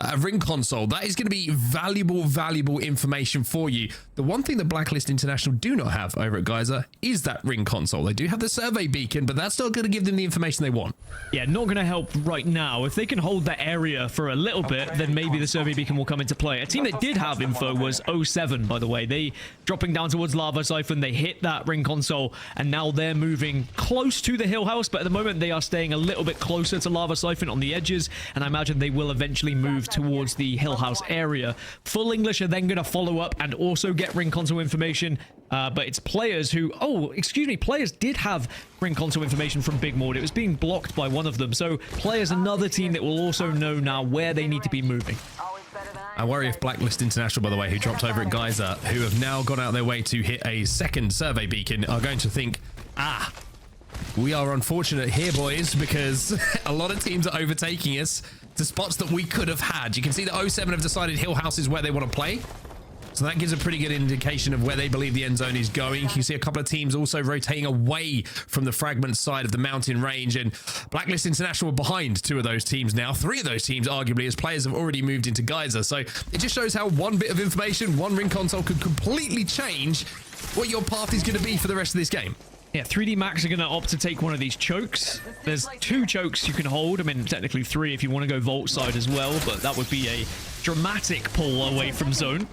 a ring console, that is going to be valuable information for you. The one thing that Blacklist International do not have over at Geyser is that ring console. They do have the survey beacon, but that's not going to give them the information they want. Yeah, not going to help right now. If they can hold that area for a little bit, then maybe the survey beacon will come into play. A team that did have info was 07, by the way. They dropping down towards Lava Siphon, they hit that ring console, and now they're moving close to the Hill House, but at the moment they are staying a little bit closer to Lava Siphon on the edges, and I imagine they will eventually move towards the Hill House area. Full English are then going to follow up and also get ring console information, but it's players who, players did have ring console information from Big Maud. It was being blocked by one of them, so players, another team that will also know now where they need to be moving. I worry if Blacklist International, by the way, who dropped over at Geyser, who have now gone out their way to hit a second survey beacon, are going to think, we are unfortunate here, boys, because a lot of teams are overtaking us to spots that we could have had. You can see that 07 have decided Hill House is where they want to play. So that gives a pretty good indication of where they believe the end zone is going. You can see a couple of teams also rotating away from the Fragment side of the mountain range, and Blacklist International are behind 2 of those teams now. 3 of those teams, arguably, as players have already moved into Geyser. So it just shows how one bit of information, one ring console, could completely change what your path is going to be for the rest of this game. Yeah, 3D Max are going to opt to take one of these chokes. There's 2 chokes you can hold. I mean, technically 3 if you want to go vault side as well, but that would be a dramatic pull away from zone.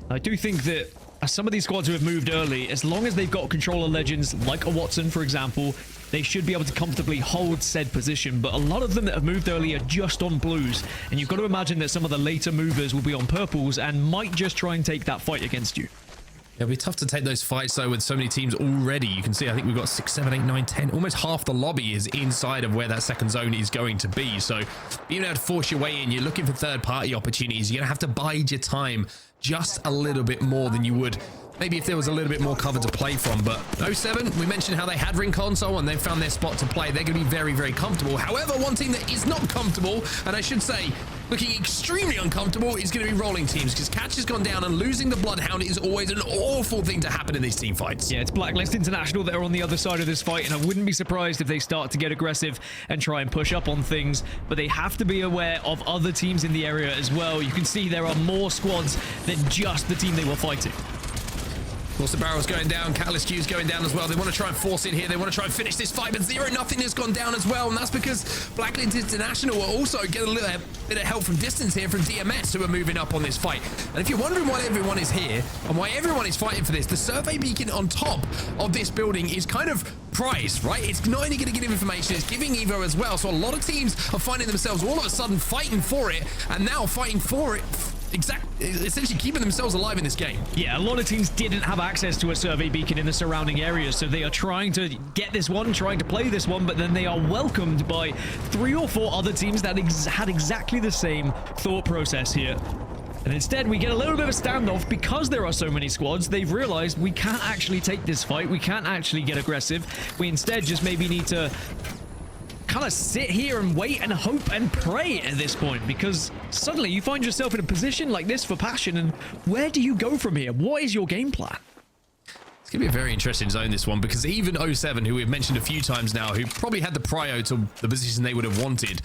I do think that some of these squads who have moved early, as long as they've got controller legends like a Watson, for example, they should be able to comfortably hold said position. But a lot of them that have moved early are just on blues, and you've got to imagine that some of the later movers will be on purples and might just try and take that fight against you. It'll be tough to take those fights though with so many teams already. You can see, I think we've got 6, 7, 8, 9, 10. Almost half the lobby is inside of where that second zone is going to be. So being able to force your way in, you're looking for third-party opportunities. You're going to have to bide your time just a little bit more than you would maybe if there was a little bit more cover to play from. But 07, we mentioned how they had ring console and they found their spot to play. They're going to be very, very comfortable. However, one team that is not comfortable, and I should say looking extremely uncomfortable, is going to be rolling teams, because Catch has gone down and losing the Bloodhound is always an awful thing to happen in these team fights. Yeah, it's Blacklist International that are on the other side of this fight, and I wouldn't be surprised if they start to get aggressive and try and push up on things, but they have to be aware of other teams in the area as well. You can see there are more squads than just the team they were fighting. Of course, the barrel's going down. Catalyst Q's going down as well. They want to try and force in here. They want to try and finish this fight, but 0-0 has gone down as well, and that's because Blacklist International will also get a little bit of help from distance here from DMS, who are moving up on this fight. And if you're wondering why everyone is here and why everyone is fighting for this, the survey beacon on top of this building is kind of prized, right? It's not only going to give information, it's giving Evo as well. So a lot of teams are finding themselves all of a sudden fighting for it, and now fighting for it essentially keeping themselves alive in this game. Yeah, a lot of teams didn't have access to a survey beacon in the surrounding areas, so they are trying to get this one, trying to play this one, but then they are welcomed by 3 or 4 other teams that had exactly the same thought process here. And instead, we get a little bit of a standoff because there are so many squads. They've realized we can't actually take this fight. We can't actually get aggressive. We instead just maybe need to kind of sit here and wait and hope and pray at this point, because suddenly you find yourself in a position like this for Passion, and where do you go from here? What is your game plan? It's going to be a very interesting zone, this one, because even 07, who we've mentioned a few times now, who probably had the prio to the position they would have wanted,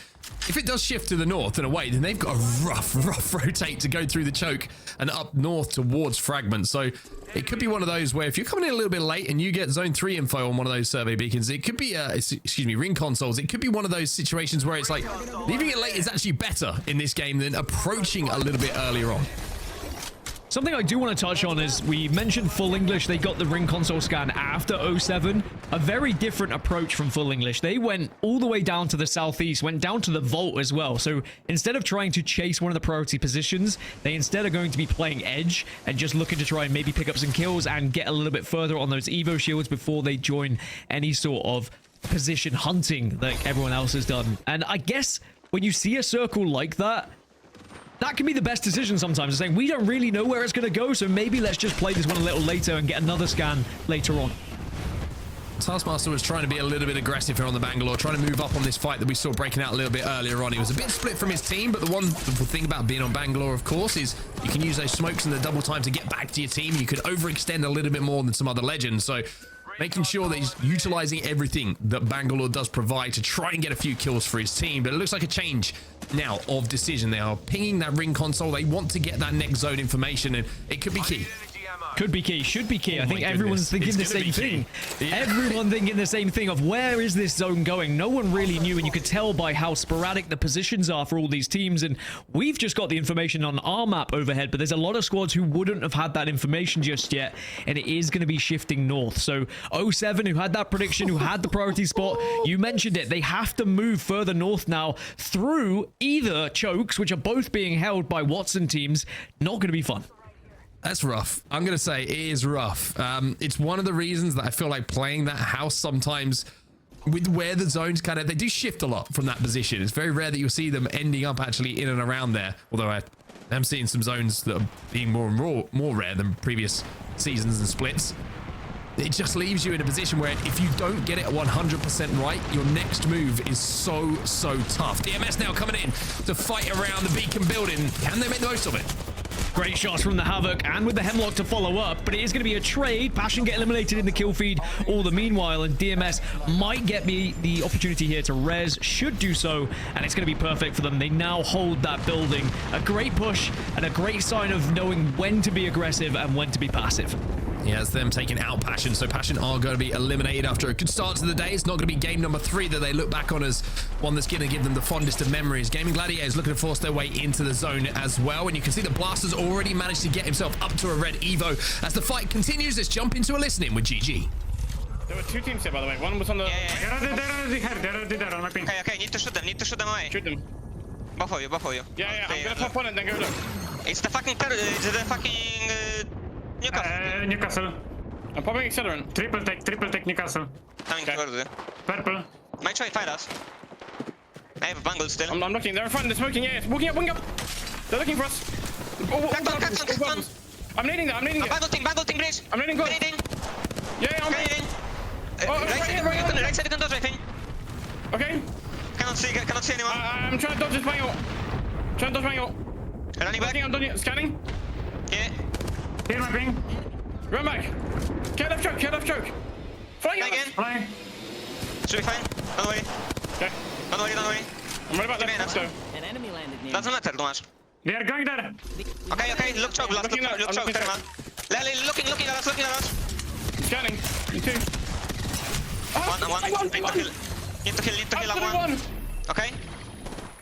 if it does shift to the north and away, then they've got a rough rotate to go through the choke and up north towards Fragment. So it could be one of those where if you're coming in a little bit late and you get zone 3 info on one of those survey beacons, it could be, ring consoles. It could be one of those situations where it's like leaving it late is actually better in this game than approaching a little bit earlier on. Something I do want to touch on is we mentioned Full English. They got the ring console scan after 07. A very different approach from Full English. They went all the way down to the southeast, went down to the vault as well. So instead of trying to chase one of the priority positions, they instead are going to be playing edge and just looking to try and maybe pick up some kills and get a little bit further on those Evo shields before they join any sort of position hunting like everyone else has done. And I guess when you see a circle like that, that can be the best decision sometimes, saying we don't really know where it's going to go, so maybe let's just play this one a little later and get another scan later on. Taskmaster was trying to be a little bit aggressive here on the Bangalore, trying to move up on this fight that we saw breaking out a little bit earlier on. He was a bit split from his team, but the wonderful thing about being on Bangalore, of course, is you can use those smokes and the double time to get back to your team. You could overextend a little bit more than some other legends, so making sure that he's utilizing everything that Bangalore does provide to try and get a few kills for his team. But it looks like a change now of decision. They are pinging that ring console. They want to get that next zone information, and it could be key. Could be key, should be key. I think everyone's thinking the same thing. Yeah. Everyone thinking the same thing of where is this zone going? No one really knew, and you could tell by how sporadic the positions are for all these teams. And we've just got the information on our map overhead, but there's a lot of squads who wouldn't have had that information just yet, and it is going to be shifting north. So 07, who had that prediction, who had the priority spot, you mentioned it. They have to move further north now through either chokes, which are both being held by Watson teams. Not going to be fun. That's rough. I'm going to say it is rough. It's one of the reasons that I feel like playing that house sometimes with where the zones kind of, they do shift a lot from that position. It's very rare that you'll see them ending up actually in and around there. Although I am seeing some zones that are being more and more rare than previous seasons and splits. It just leaves you in a position where if you don't get it 100% right, your next move is so tough. DMS now coming in to fight around the beacon building. Can they make the most of it? Great shots from the Havoc, and with the Hemlock to follow up, but it is going to be a trade. Passion get eliminated in the kill feed all the meanwhile, and DMS might get me the opportunity here to res, should do so, and it's going to be perfect for them. They now hold that building. A great push and a great sign of knowing when to be aggressive and when to be passive. Yeah, it's them taking out Passion. So Passion are going to be eliminated after a good start to the day. It's not going to be game number 3 that they look back on as one that's going to give them the fondest of memories. Gaming Gladiators looking to force their way into the zone as well. And you can see the Blaster's already managed to get himself up to a red Evo. As the fight continues, let's jump into a listening with GG. There were 2 teams here, by the way. One was on the... They're on my ping. Okay, need to shoot them away. Shoot them. Both of you. Yeah, I'm gonna pop on and then go look. It's the fucking Newcastle. Newcastle. I'm popping accelerant. Triple take Newcastle. Coming towards you. Purple. Might try fight us. I have a bungle still. I'm looking. They're in front. They're smoking. Yeah, walking up. They're looking for us. Crack one. I'm nading that. I'm nading it. Bungle team, bridge. I'm nading good. Grenading. Yeah, I'm Grenading. Right side, you can dodge right thing. Okay. Cannot see anyone. I'm trying to dodge this bang ult. Running back. I'm dodging. Scanning. Yeah. Here my ping. Run back. Kill left choke. Flying Try again. Fly. Should be fine. Don't worry. Okay. Don't worry. I'm right about left. Let's go. An enemy landed near. Doesn't matter too much. They are going there. Okay. Look choke, last. Looking Look at- choke. looking Turn around. Looking at us. Scanning. You two. One. Need to kill. Absolute One. one. Okay.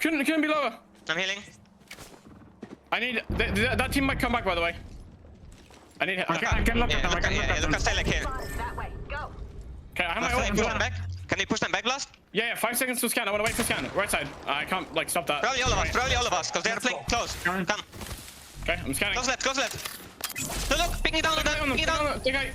Couldn't be lower. I'm healing. I need that team might come back, by the way. I need. I can look at them. I can look at Look them. at stay like here. Okay, I have my Can ult. you push them back? Can you push them back, Blast? Yeah, 5 seconds to scan. I want to wait for scan. Right side. I can't like stop that. Probably all of us, because they are playing close. Come. Okay, I'm scanning. Close left. No, look, picking it down. Okay.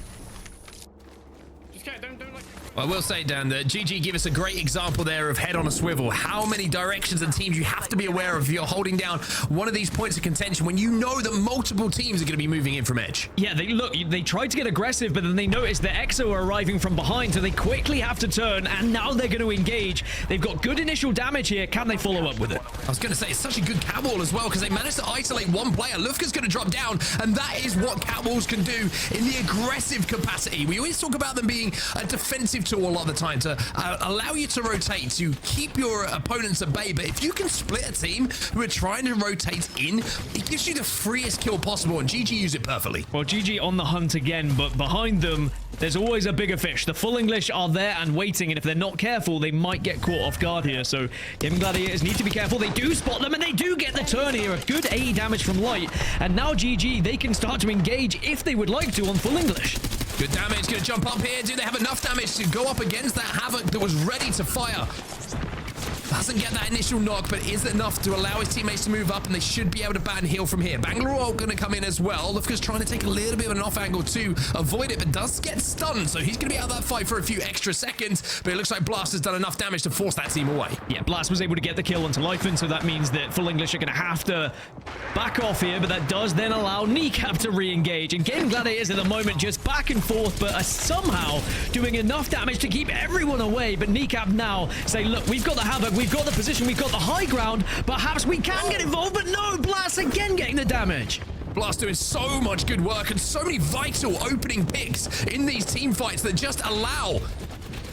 Just get don't like. I will say, Dan, that GG give us a great example there of head on a swivel. How many directions and teams you have to be aware of if you're holding down one of these points of contention when you know that multiple teams are going to be moving in from edge. Yeah, they tried to get aggressive, but then they noticed the EXO are arriving from behind, so they quickly have to turn, and now they're going to engage. They've got good initial damage here. Can they follow up with it? I was going to say, it's such a good catwall as well, because they managed to isolate one player. Lufka's going to drop down, and that is what catwalls can do in the aggressive capacity. We always talk about them being a defensive tool a lot of the time to allow you to rotate, to keep your opponents at bay. But if you can split a team who are trying to rotate in, it gives you the freest kill possible, and GG use it perfectly. Well, GG on the hunt again, but behind them, there's always a bigger fish. The full English are there and waiting, and if they're not careful, they might get caught off guard here. So Gaming Gladiators need to be careful. They do spot them, and they do get the turn here. A good AE damage from Light, and now GG, they can start to engage if they would like to on full English. Good damage, going to jump up here. Do they have enough damage to go up against that Havoc that was ready to fire? Doesn't get that initial knock, but is enough to allow his teammates to move up, and they should be able to ban heal from here. Bangalore going to come in as well. Lufka's trying to take a little bit of an off angle to avoid it, but does get stunned, so he's going to be out of that fight for a few extra seconds, but it looks like Blast has done enough damage to force that team away. Yeah, Blast was able to get the kill onto Lifen, so that means that full English are going to have to back off here, but that does then allow Kneecap to re-engage, and Gaming Gladiators at the moment just back and forth, but are somehow doing enough damage to keep everyone away. But Kneecap now say, look, we've got the Havoc, we've got the position, we've got the high ground, perhaps we can get involved, but no, Blast again getting the damage. Blast doing so much good work and so many vital opening picks in these team fights that just allow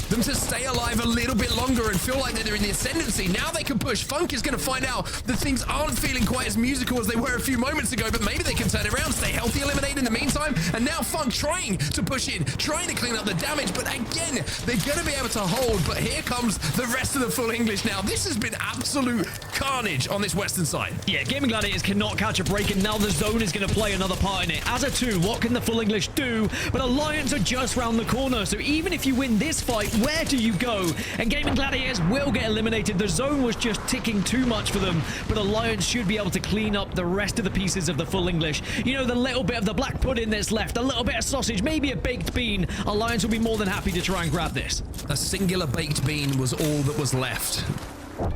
them to stay alive a little bit longer and feel like they're in the ascendancy. Now they can push. Funk is going to find out that things aren't feeling quite as musical as they were a few moments ago, but maybe they can turn it around, stay healthy, eliminate in the meantime, and now Funk trying to push in, trying to clean up the damage, but again, they're going to be able to hold, but here comes the rest of the full English now. This has been absolute carnage on this western side. Yeah, Gaming Gladiators cannot catch a break, and now the zone is going to play another part in it. As a 2, what can the full English do? But Alliance are just round the corner, so even if you win this fight, where do you go? And Gaming Gladiators will get eliminated. The zone was just ticking too much for them, but Alliance should be able to clean up the rest of the pieces of the full English. You know, the little bit of the black pudding that's left, a little bit of sausage, maybe a baked bean. Alliance will be more than happy to try and grab this. A singular baked bean was all that was left.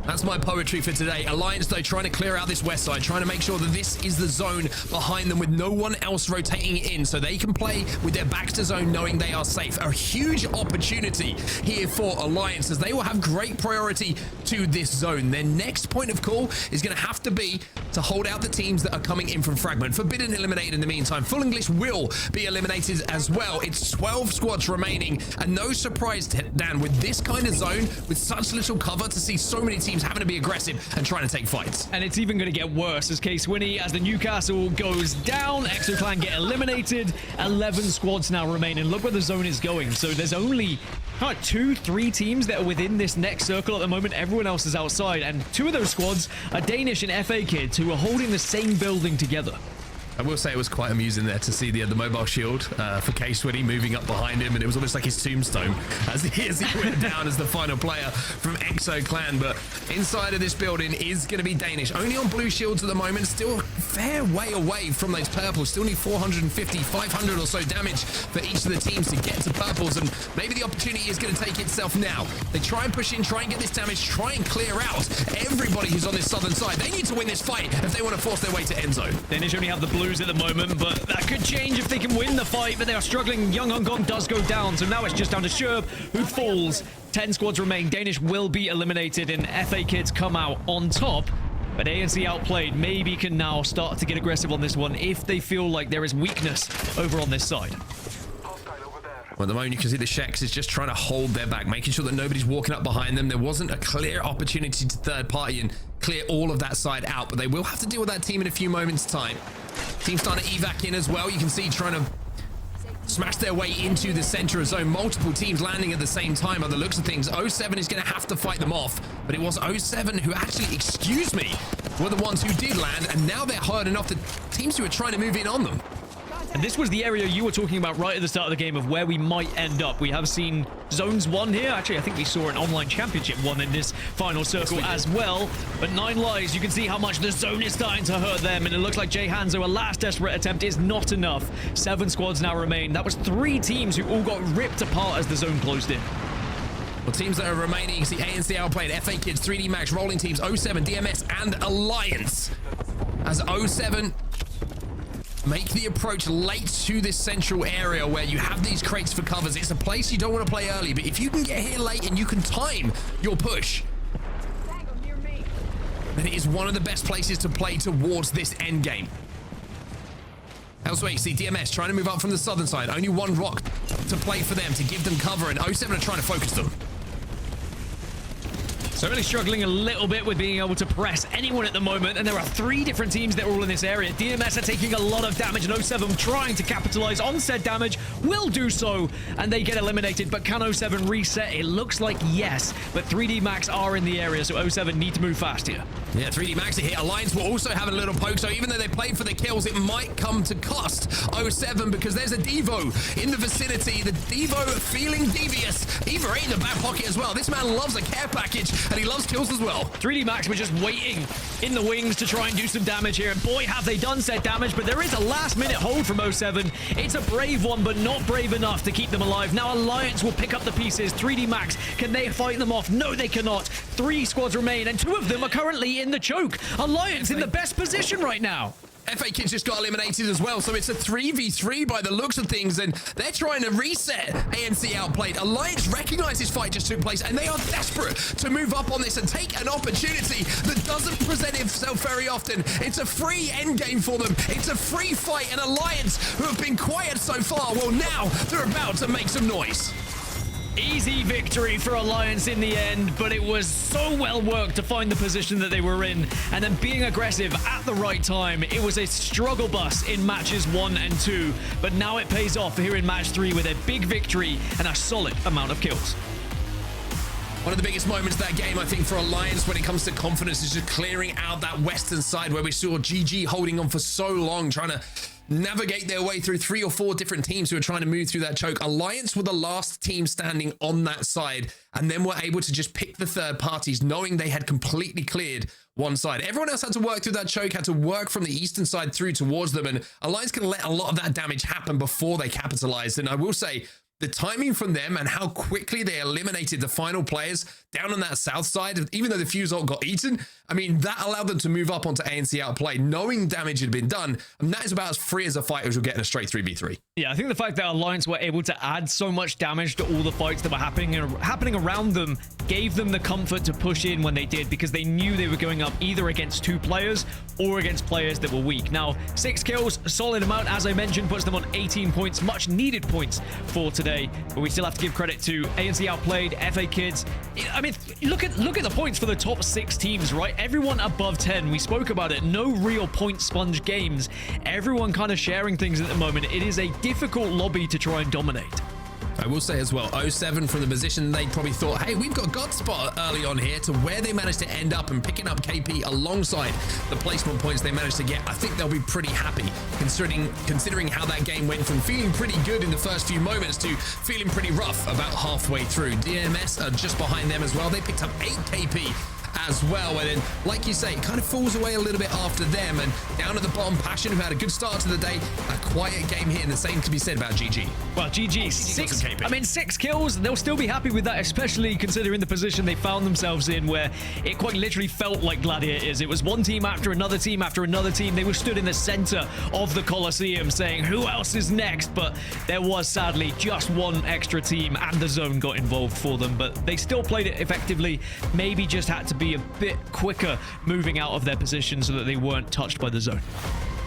That's my poetry for today. Alliance, though, trying to clear out this west side, trying to make sure that this is the zone behind them with no one else rotating in so they can play with their backs to zone knowing they are safe. A huge opportunity here for Alliance as they will have great priority to this zone. Their next point of call is going to have to be to hold out the teams that are coming in from Fragment. Forbidden eliminated in the meantime. Full English will be eliminated as well. It's 12 squads remaining, and no surprise, Dan, with this kind of zone, with such little cover, to see so many teams having to be aggressive and trying to take fights. And it's even going to get worse as Case Winnie, as the Newcastle goes down. ExoClan get eliminated. 11 squads now remain, and look where the zone is going. So there's only 2-3 teams that are within this next circle at the moment. Everyone else is outside, and 2 of those squads are Danish and FA kids who are holding the same building together. I will say it was quite amusing there to see the mobile shield for K-Switty moving up behind him, and it was almost like his tombstone as he went down as the final player from Exo Clan. But inside of this building is going to be Danish. Only on blue shields at the moment, still a fair way away from those purples. Still need 450, 500 or so damage for each of the teams to get to purples, and maybe the opportunity is going to take itself now. They try and push in, try and get this damage, try and clear out everybody who's on this southern side. They need to win this fight if they want to force their way to end zone. Danish only have the blues at the moment, but that could change if they can win the fight, but they are struggling. Young Hong Kong does go down, so now it's just down to Sherb, who falls. 10 squads remain. Danish will be eliminated, and FA Kids come out on top. But ANC outplayed, maybe can now start to get aggressive on this one if they feel like there is weakness over on this side. Well, at the moment, you can see the Sheks is just trying to hold their back, making sure that nobody's walking up behind them. There wasn't a clear opportunity to third party and clear all of that side out, but they will have to deal with that team in a few moments' time. Team starting to evac in as well. You can see trying to smash their way into the center of zone. Multiple teams landing at the same time by the looks of things. 07 is going to have to fight them off, but it was 07 who actually, excuse me, were the ones who did land, and now they're hurting off the teams who are trying to move in on them. And this was the area you were talking about right at the start of the game of where we might end up. We have seen zones won here. Actually, I think we saw an online championship won in this final circle as well. But 9 Lives, you can see how much the zone is starting to hurt them. And it looks like Jay Hanzo, a last desperate attempt is not enough. 7 squads now remain. That was 3 teams who all got ripped apart as the zone closed in. Well, teams that are remaining, you see ANC outplayed, FA Kids, 3D Max, Rolling Teams, 07, DMS, and Alliance. As 07 make the approach late to this central area where you have these crates for covers. It's a place you don't want to play early, but if you can get here late and you can time your push, then it is one of the best places to play towards this end game. Elsewhere, you see DMS trying to move up from the southern side. Only 1 rock to play for them to give them cover, and 07 are trying to focus them. So really struggling a little bit with being able to press anyone at the moment, and there are 3 different teams that are all in this area. DMS are taking a lot of damage, and 07 trying to capitalize on said damage, will do so, and they get eliminated. But can 07 reset? It looks like yes, but 3D Max are in the area, so 07 need to move fast here. Yeah, 3D Max are here. Alliance will also have a little poke, so even though they played for the kills, it might come to cost 07 because there's a Devo in the vicinity. The Devo feeling devious. Eva in the back pocket as well. This man loves a care package, and he loves kills as well. 3D Max were just waiting in the wings to try and do some damage here, and boy, have they done said damage, but there is a last-minute hold from 07. It's a brave one, but not brave enough to keep them alive. Now Alliance will pick up the pieces. 3D Max, can they fight them off? No, they cannot. 3 squads remain, and 2 of them are currently in the choke. Alliance in the best position right now. FA Kids just got eliminated as well, so it's a 3v3 by the looks of things, and they're trying to reset. ANC outplayed. Alliance recognize this fight just took place, and they are desperate to move up on this and take an opportunity that doesn't present itself very often. It's a free endgame for them. It's a free fight, and Alliance, who have been quiet so far, well, now they're about to make some noise. Easy victory for Alliance in the end, but it was so well worked to find the position that they were in, and then being aggressive at the right time. It was a struggle bus in matches 1 and 2, but now it pays off here in match 3 with a big victory and a solid amount of kills. One of the biggest moments of that game, I think, for Alliance when it comes to confidence is just clearing out that western side where we saw GG holding on for so long, trying to navigate their way through 3 or 4 different teams who are trying to move through that choke. Alliance were the last team standing on that side, and then were able to just pick the third parties, knowing they had completely cleared one side. Everyone else had to work through that choke, had to work from the eastern side through towards them, and Alliance can let a lot of that damage happen before they capitalized. And I will say, the timing from them and how quickly they eliminated the final players down on that south side, even though the fuse ult got eaten, I mean, that allowed them to move up onto ANC outplay, knowing damage had been done, and that is about as free as a fight as you'll get in a straight 3v3. Yeah, I think the fact that Alliance were able to add so much damage to all the fights that were happening around them gave them the comfort to push in when they did, because they knew they were going up either against 2 players or against players that were weak. Now, 6 kills, a solid amount, as I mentioned, puts them on 18 points, much needed points for today, but we still have to give credit to ANC outplayed, FA Kids. I mean, look at the points for the top 6 teams, right? Everyone above 10. We spoke about it. No real point sponge games. Everyone kind of sharing things at the moment. It is a difficult lobby to try and dominate. I will say as well, 07 from the position they probably thought, hey, we've got Godspot early on here, to where they managed to end up and picking up KP alongside the placement points they managed to get. I think they'll be pretty happy considering how that game went from feeling pretty good in the first few moments to feeling pretty rough about halfway through. DMS are just behind them as well. They picked up 8 KP as well, and then, like you say, it kind of falls away a little bit after them. And down at the bottom, Passion, who had a good start to the day, a quiet game here, and the same can be said about GG. Well, GG, 6 kills. They'll still be happy with that, especially considering the position they found themselves in, where it quite literally felt like Gladiators. It was one team after another team after another team. They were stood in the center of the Colosseum saying, who else is next? But there was sadly just one extra team, and the zone got involved for them. But they still played it effectively, maybe just had to be a bit quicker moving out of their position so that they weren't touched by the zone.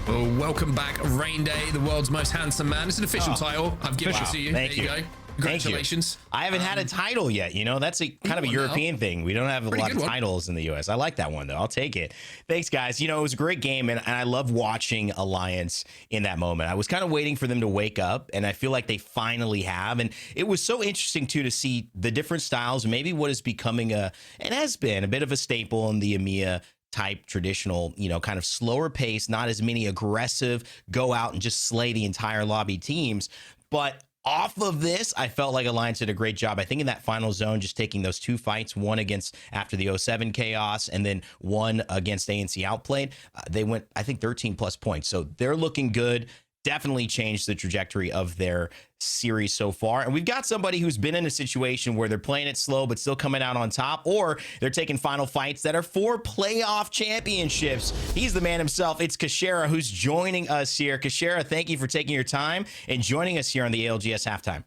Well, welcome back, Rain Day, the world's most handsome man. It's an official title. I've given it to you. Thank there you go. Congratulations. I haven't had a title yet. You know, that's a kind of a European thing. We don't have a lot of titles in the US. I like that one, though. I'll take it. Thanks, guys. You know, it was a great game, and I love watching Alliance in that moment. I was kind of waiting for them to wake up, and I feel like they finally have. And it was so interesting, too, to see the different styles, maybe what is becoming and has been a bit of a staple in the EMEA type traditional, you know, kind of slower pace, not as many aggressive, go out and just slay the entire lobby teams. But off of this, I felt like Alliance did a great job. I think in that final zone, just taking those 2 fights, one against after the 07 chaos and then one against ANC Outplayed, they went, I think, 13 plus points. So they're looking good. Definitely changed the trajectory of their series so far. And we've got somebody who's been in a situation where they're playing it slow but still coming out on top, or they're taking final fights that are for playoff championships. He's the man himself. It's Kashera who's joining us here. Kashera, thank you for taking your time and joining us here on the ALGS halftime.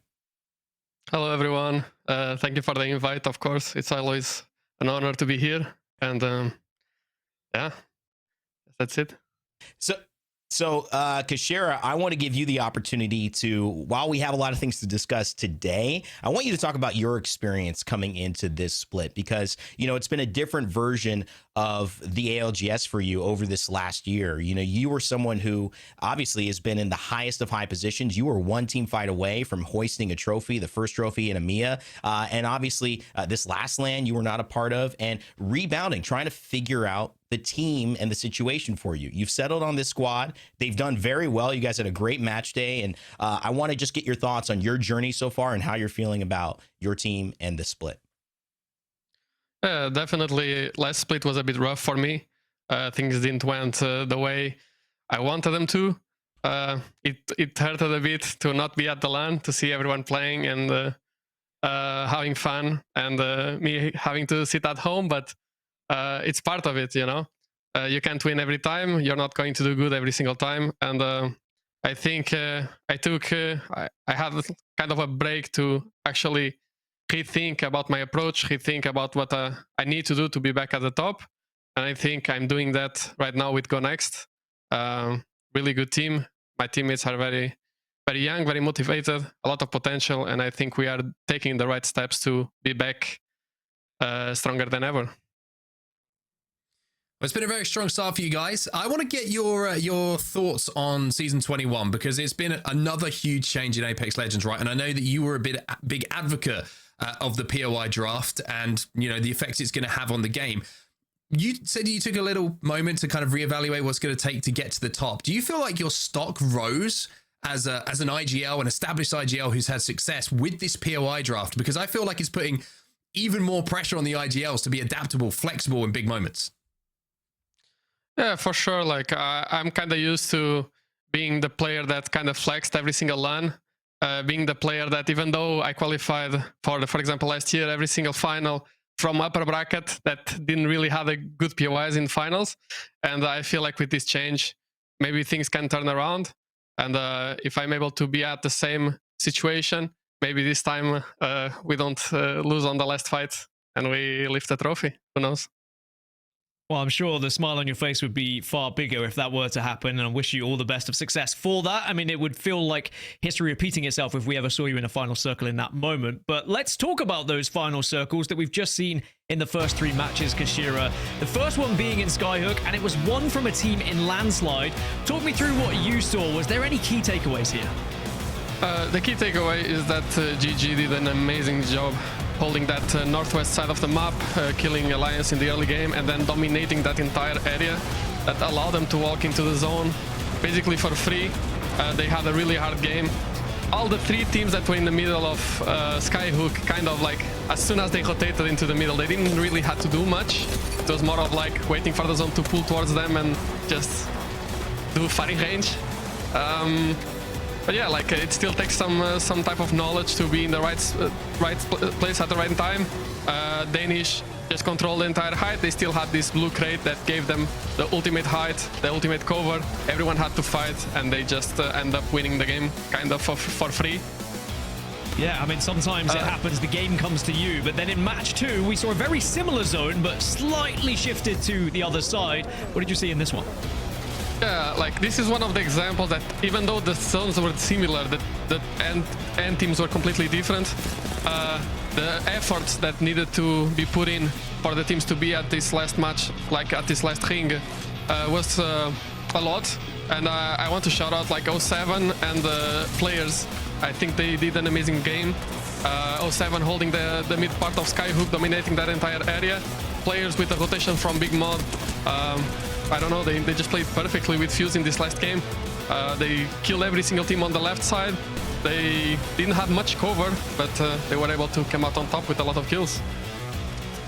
Hello, everyone. Thank you for the invite, of course. It's always an honor to be here. And yeah, that's it. So, Kashera, I want to give you the opportunity to, while we have a lot of things to discuss today, I want you to talk about your experience coming into this split, because, you know, it's been a different version of the ALGS for you over this last year. You know, you were someone who obviously has been in the highest of high positions. You were one team fight away from hoisting a trophy, the first trophy in EMEA. And obviously this last LAN you were not a part of, and rebounding, trying to figure out the team and the situation for you. You've settled on this squad. They've done very well. You guys had a great match day. And I want to just get your thoughts on your journey so far and how you're feeling about your team and the split. Yeah, definitely. Last split was a bit rough for me. Things didn't went the way I wanted them to. It hurted a bit to not be at the LAN, to see everyone playing and having fun, and me having to sit at home. But it's part of it, you know. You can't win every time. You're not going to do good every single time. And I think I had kind of a break to actually rethink about my approach, rethink about what I need to do to be back at the top. And I think I'm doing that right now with Go Next. Really good team. My teammates are very, very young, very motivated, a lot of potential. And I think we are taking the right steps to be back stronger than ever. Well, it's been a very strong start for you guys. I want to get your thoughts on Season 21, because it's been another huge change in Apex Legends, right? And I know that you were a big advocate of the POI draft and, you know, the effects it's going to have on the game. You said you took a little moment to kind of reevaluate what's going to take to get to the top. Do you feel like your stock rose as an IGL, an established IGL who's had success with this POI draft? Because I feel like it's putting even more pressure on the IGLs to be adaptable, flexible in big moments. Yeah, for sure. Like I'm kind of used to being the player that kind of flexed every single LAN, being the player that, even though I qualified for example, last year, every single final from upper bracket, that didn't really have a good POIs in finals. And I feel like with this change, maybe things can turn around. And if I'm able to be at the same situation, maybe this time we don't lose on the last fight and we lift the trophy. Who knows? Well, I'm sure the smile on your face would be far bigger if that were to happen, and I wish you all the best of success for that. I mean, it would feel like history repeating itself if we ever saw you in a final circle in that moment. But let's talk about those final circles that we've just seen in the first 3 matches, Kashera. The first one being in Skyhook, and it was won from a team in Landslide. Talk me through what you saw. Was there any key takeaways here? The key takeaway is that GG did an amazing job holding that northwest side of the map, killing Alliance in the early game, and then dominating that entire area that allowed them to walk into the zone basically for free. They had a really hard game. All the three teams that were in the middle of Skyhook, kind of like, as soon as they rotated into the middle, they didn't really have to do much. It was more of like waiting for the zone to pull towards them and just do firing range. But yeah, like it still takes some type of knowledge to be in the right place at the right time. Danish just controlled the entire height. They still had this blue crate that gave them the ultimate height, the ultimate cover. Everyone had to fight, and they just end up winning the game kind of for free. Yeah, I mean, sometimes it happens, the game comes to you, but then in match 2, we saw a very similar zone, but slightly shifted to the other side. What did you see in this one? Yeah, like this is one of the examples that even though the zones were similar, the end teams were completely different. The efforts that needed to be put in for the teams to be at this last match, like at this last ring, was a lot. And I want to shout out like 07 and the players. I think they did an amazing game. 07 holding the mid part of Skyhook, dominating that entire area. Players with the rotation from Big Mod. I don't know, they just played perfectly with Fuse in this last game. They killed every single team on the left side. They didn't have much cover, but they were able to come out on top with a lot of kills.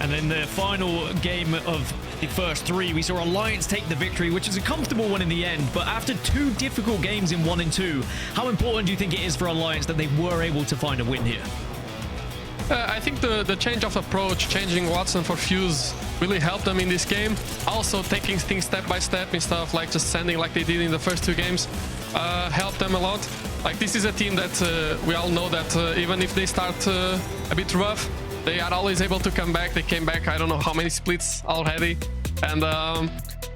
And then the final game of the first 3, we saw Alliance take the victory, which is a comfortable one in the end. But after 2 difficult games in 1 and 2, how important do you think it is for Alliance that they were able to find a win here? I think the change of approach, changing Watson for Fuse, really helped them in this game. Also taking things step by step instead of like just sending like they did in the first 2 games helped them a lot. Like this is a team that we all know that even if they start a bit rough, they are always able to come back. They came back, I don't know how many splits already, and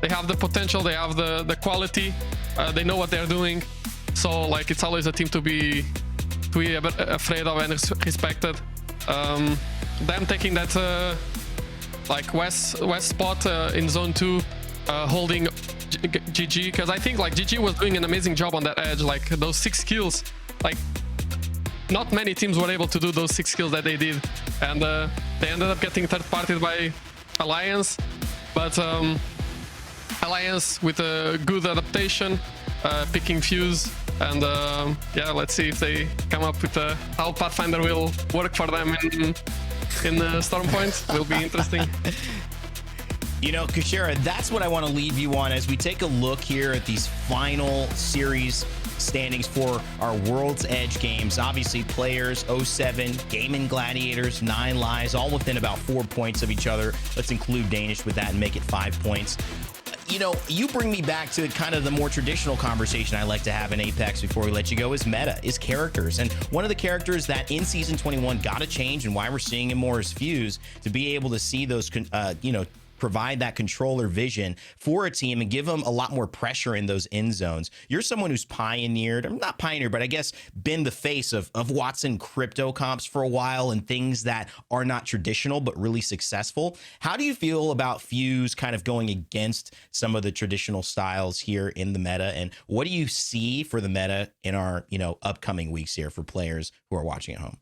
they have the potential, they have the quality, they know what they're doing. So like it's always a team to be a bit afraid of and respected. Them taking that like west spot in zone 2, holding GG, because I think like GG was doing an amazing job on that edge. Like those 6 kills, like not many teams were able to do those 6 kills that they did, and they ended up getting third-partied by Alliance. But Alliance with a good adaptation, picking Fuse. And yeah, let's see if they come up with how Pathfinder will work for them in Storm Point. Will be interesting. You know, Kushera, that's what I want to leave you on as we take a look here at these final series standings for our World's Edge games. Obviously, players 07, Gaming Gladiators, 9 Lives, all within about 4 points of each other. Let's include Danish with that and make it 5 points. You know, you bring me back to kind of the more traditional conversation I like to have in Apex before we let you go is meta, is characters. And one of the characters that in Season 21 got to change and why we're seeing him more is Fuse, to be able to see those, you know, provide that controller vision for a team and give them a lot more pressure in those end zones. You're someone who's pioneered, not pioneered, but I guess been the face of Watson crypto comps for a while and things that are not traditional but really successful. How do you feel about Fuse kind of going against some of the traditional styles here in the meta, and what do you see for the meta in our, you know, upcoming weeks here for players who are watching at home?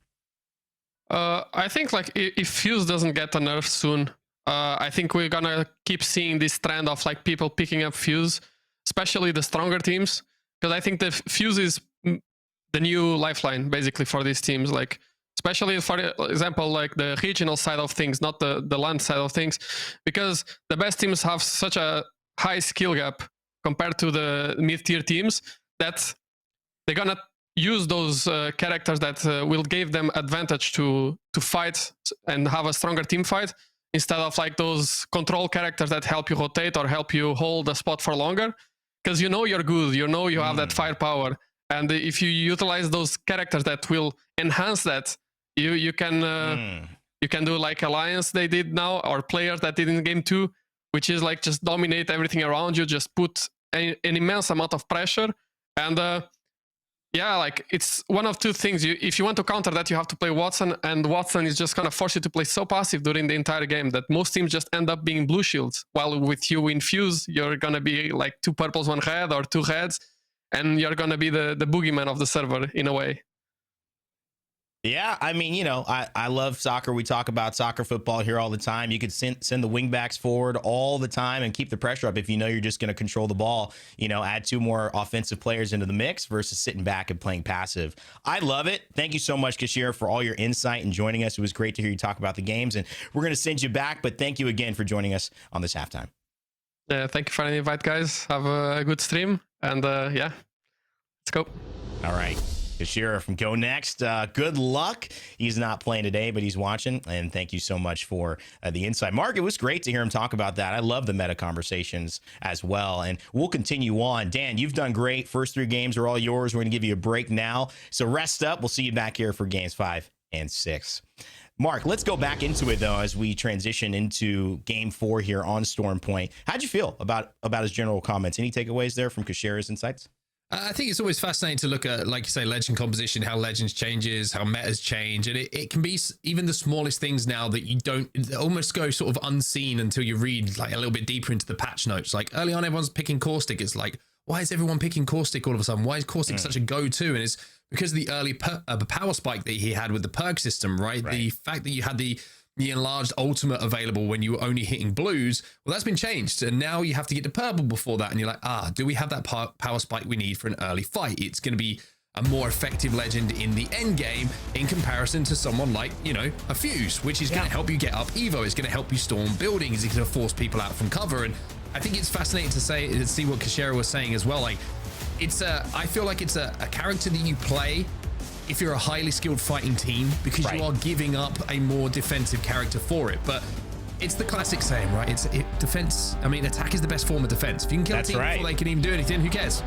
I think like if Fuse doesn't get a nerf soon, I think we're gonna keep seeing this trend of like people picking up Fuse, especially the stronger teams, because I think the Fuse is the new lifeline basically for these teams. Like especially for example, like the regional side of things, not the land side of things, because the best teams have such a high skill gap compared to the mid-tier teams that they're gonna use those characters that will give them advantage to fight and have a stronger team fight, instead of like those control characters that help you rotate or help you hold a spot for longer, because you know you're good, you know you have that firepower, and if you utilize those characters that will enhance that, you can do like Alliance they did now, or players that did in game 2, which is like just dominate everything around you, just put an immense amount of pressure. And yeah, like it's one of 2 things. If you want to counter that, you have to play Watson, and Watson is just gonna force you to play so passive during the entire game that most teams just end up being blue shields, while with you in Fuse, you're gonna be like 2 purples, 1 red, or 2 reds, and you're gonna be the boogeyman of the server in a way. Yeah, I mean, you know, I love soccer. We talk about soccer football here all the time. You could send the wingbacks forward all the time and keep the pressure up if you know you're just going to control the ball, you know, add 2 more offensive players into the mix versus sitting back and playing passive. I love it. Thank you so much, Kashir, for all your insight and joining us. It was great to hear you talk about the games, and we're going to send you back, but thank you again for joining us on this halftime. Yeah, thank you for the invite, guys. Have a good stream, and yeah, let's go. All right. Kashira from Go Next. Good luck. He's not playing today, but he's watching. And thank you so much for the insight. Mark, it was great to hear him talk about that. I love the meta conversations as well. And we'll continue on. Dan, you've done great. First 3 games are all yours. We're going to give you a break now. So rest up. We'll see you back here for games 5 and 6. Mark, let's go back into it, though, as we transition into game 4 here on Storm Point. How'd you feel about his general comments? Any takeaways there from Kashira's insights? I think it's always fascinating to look at, like you say, legend composition, how legends changes, how metas change. And it can be even the smallest things now that you don't almost go sort of unseen until you read like a little bit deeper into the patch notes. Like early on, everyone's picking Caustic. It's like, why is everyone picking Caustic all of a sudden? Why is Caustic such a go-to? And it's because of the early power spike that he had with the perk system, right? The fact that you had the enlarged ultimate available when you were only hitting blues, well, that's been changed, and now you have to get to purple before that, and you're like, do we have that power spike we need for an early fight? It's going to be a more effective legend in the end game in comparison to someone like, you know, a Fuse, which is going to help you get up Evo, is going to help you storm buildings, it's going to force people out from cover. And I think it's fascinating to see what Kashera was saying as well. Like, I feel like it's a character that you play if you're a highly skilled fighting team, because you are giving up a more defensive character for it. But it's the classic saying, right? Defense. I mean, attack is the best form of defense. If you can kill a team before they can even do anything, who cares?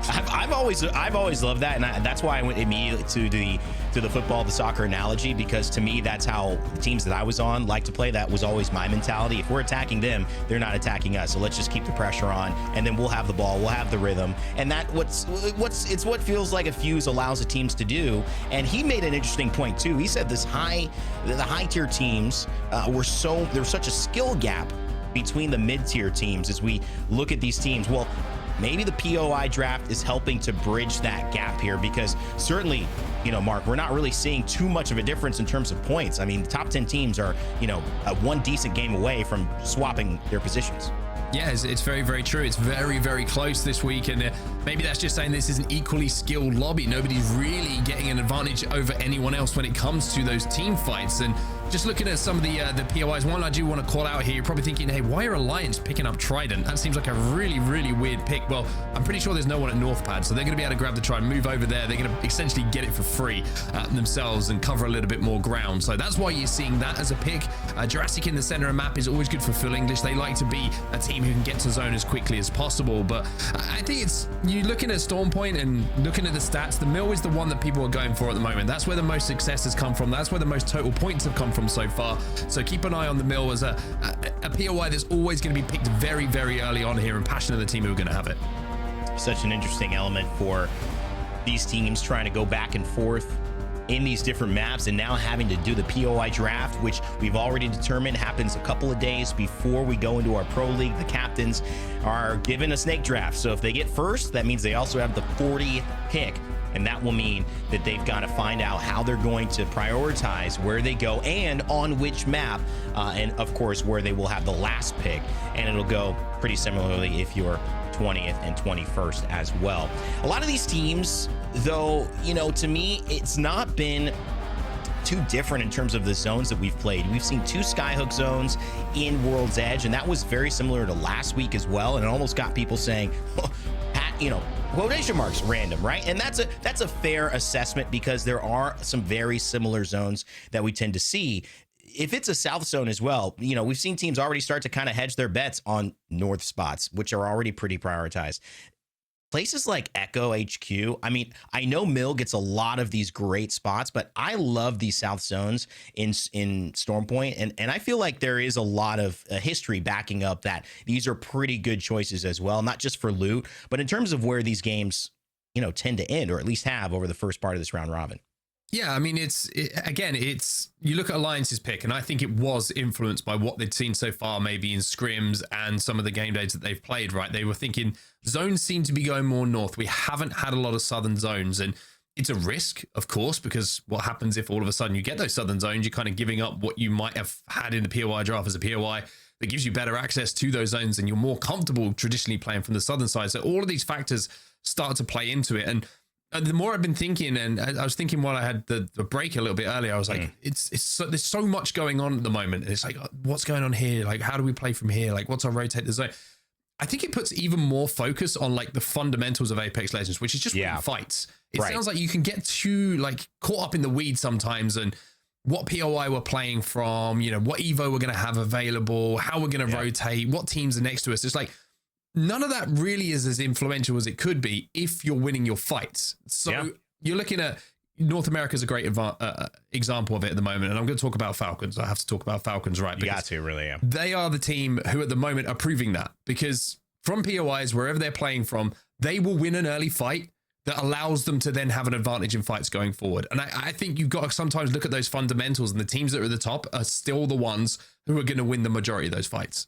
I've always loved that, and that's why I went immediately to the football, the soccer analogy, because to me, that's how the teams that I was on like to play. That was always my mentality. If we're attacking them, they're not attacking us. So let's just keep the pressure on, and then we'll have the ball, we'll have the rhythm, and it's what feels like a Fuse allows the teams to do. And he made an interesting point too. He said the high tier teams there's such a skill gap between the mid-tier teams as we look at these teams. Well, maybe the POI draft is helping to bridge that gap here, because certainly, you know, Mark, we're not really seeing too much of a difference in terms of points. I mean, the top 10 teams are, you know, one decent game away from swapping their positions. Yeah, it's very, very true. It's very, very close this week, and maybe that's just saying this is an equally skilled lobby. Nobody's really getting an advantage over anyone else when it comes to those team fights. And just looking at some of the POIs, one I do want to call out here, you're probably thinking, hey, why are Alliance picking up Trident? That seems like a really, really weird pick. Well, I'm pretty sure there's no one at Northpad, so they're going to be able to grab the Trident, move over there. They're going to essentially get it for free themselves and cover a little bit more ground. So that's why you're seeing that as a pick. Jurassic in the center of map is always good for full English. They like to be a team who can get to zone as quickly as possible. But I think it's, you looking at Storm Point and looking at the stats, the mill is the one that people are going for at the moment. That's where the most success has come from. That's where the most total points have come from so far. So keep an eye on the mill as a POI that's always going to be picked very, very early on here, and passion of the team who are going to have it. Such an interesting element for these teams trying to go back and forth in these different maps, and now having to do the POI draft, which we've already determined happens a couple of days before we go into our pro league. The captains are given a snake draft, so if they get first, that means they also have the 40th pick, and that will mean that they've got to find out how they're going to prioritize where they go and on which map, and of course where they will have the last pick. And it'll go pretty similarly if you're 20th and 21st as well. A lot of these teams, though, you know, to me, it's not been too different in terms of the zones that we've played. We've seen 2 skyhook zones in World's Edge, and that was very similar to last week as well. And it almost got people saying, Pat, you know, quotation marks random, right? And that's a fair assessment, because there are some very similar zones that we tend to see. If it's a south zone as well, you know, we've seen teams already start to kind of hedge their bets on north spots, which are already pretty prioritized. Places like Echo HQ, I mean, I know Mill gets a lot of these great spots, but I love these south zones in Stormpoint, and I feel like there is a lot of history backing up that these are pretty good choices as well, not just for loot, but in terms of where these games, you know, tend to end, or at least have over the first part of this round robin. Yeah, I mean, again, you look at Alliance's pick, and I think it was influenced by what they'd seen so far, maybe in scrims and some of the game days that they've played, right? They were thinking zones seem to be going more north. We haven't had a lot of southern zones, and it's a risk, of course, because what happens if all of a sudden you get those southern zones, you're kind of giving up what you might have had in the POI draft as a POI that gives you better access to those zones, and you're more comfortable traditionally playing from the southern side. So all of these factors start to play into it. And the more I've been thinking, and I was thinking while I had the break a little bit earlier, I was like, there's so much going on at the moment. And it's like, what's going on here? Like, how do we play from here? Like, what's our rotate the zone? I think it puts even more focus on like the fundamentals of Apex Legends, which is just winning fights. It sounds like you can get too like caught up in the weeds sometimes, and what POI we're playing from, you know, what Evo we're going to have available, how we're going to rotate, what teams are next to us. It's like, none of that really is as influential as it could be if you're winning your fights. So you're looking at North America is a great example of it at the moment. And I'm going to talk about Falcons. I have to talk about Falcons, right? You got to, really. Yeah. They are the team who at the moment are proving that, because from POIs, wherever they're playing from, they will win an early fight that allows them to then have an advantage in fights going forward. And I think you've got to sometimes look at those fundamentals, and the teams that are at the top are still the ones who are going to win the majority of those fights.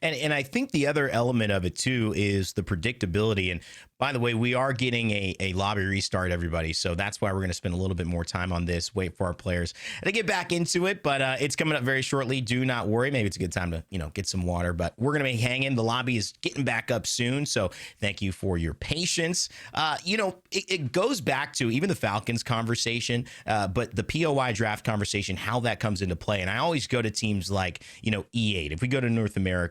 And I think the other element of it too is the predictability. And by the way, we are getting a lobby restart, everybody. So that's why we're going to spend a little bit more time on this, wait for our players to get back into it. But it's coming up very shortly. Do not worry. Maybe it's a good time to, get some water, but we're going to be hanging. The lobby is getting back up soon. So thank you for your patience. It goes back to even the Falcons conversation, but the POI draft conversation, how that comes into play. And I always go to teams like, E8. If we go to North America,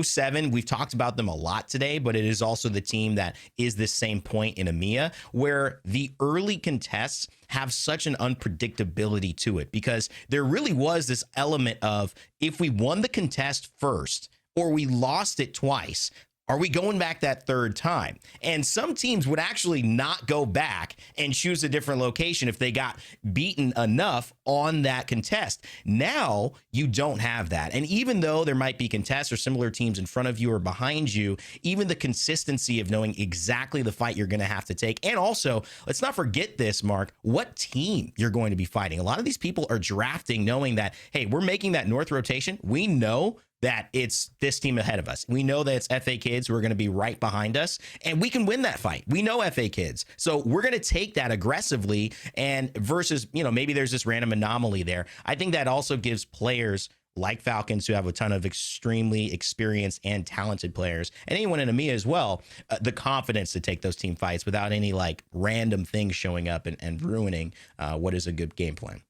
07, we've talked about them a lot today, but it is also the team that is this same point in EMEA where the early contests have such an unpredictability to it, because there really was this element of, if we won the contest first or we lost it twice, are we going back that third time? And some teams would actually not go back and choose a different location if they got beaten enough on that contest. Now you don't have that. And even though there might be contests or similar teams in front of you or behind you, even the consistency of knowing exactly the fight you're going to have to take. And also, let's not forget this, Mark, what team you're going to be fighting. A lot of these people are drafting knowing that, hey, we're making that North rotation. We know that it's this team ahead of us. We know that it's FA Kids who are going to be right behind us, and we can win that fight. We know FA Kids. So we're going to take that aggressively, and versus, maybe there's this random anomaly there. I think that also gives players like Falcons, who have a ton of extremely experienced and talented players, and anyone in EMEA as well, the confidence to take those team fights without any like random things showing up and ruining what is a good game plan.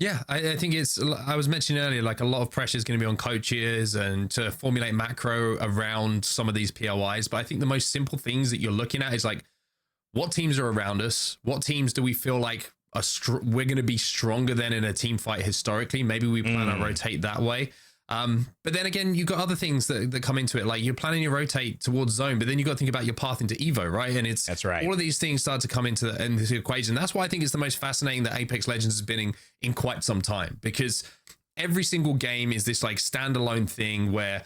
Yeah, I think I was mentioning earlier, like a lot of pressure is going to be on coaches and to formulate macro around some of these POIs. But I think the most simple things that you're looking at is like, what teams are around us? What teams do we feel like we're going to be stronger than in a team fight historically? Maybe we plan to rotate that way. But then again, you've got other things that come into it. Like you're planning to rotate towards zone, but then you've got to think about your path into Evo, right? And that's right. All of these things start to come into the equation. That's why I think it's the most fascinating that Apex Legends has been in quite some time, because every single game is this like standalone thing where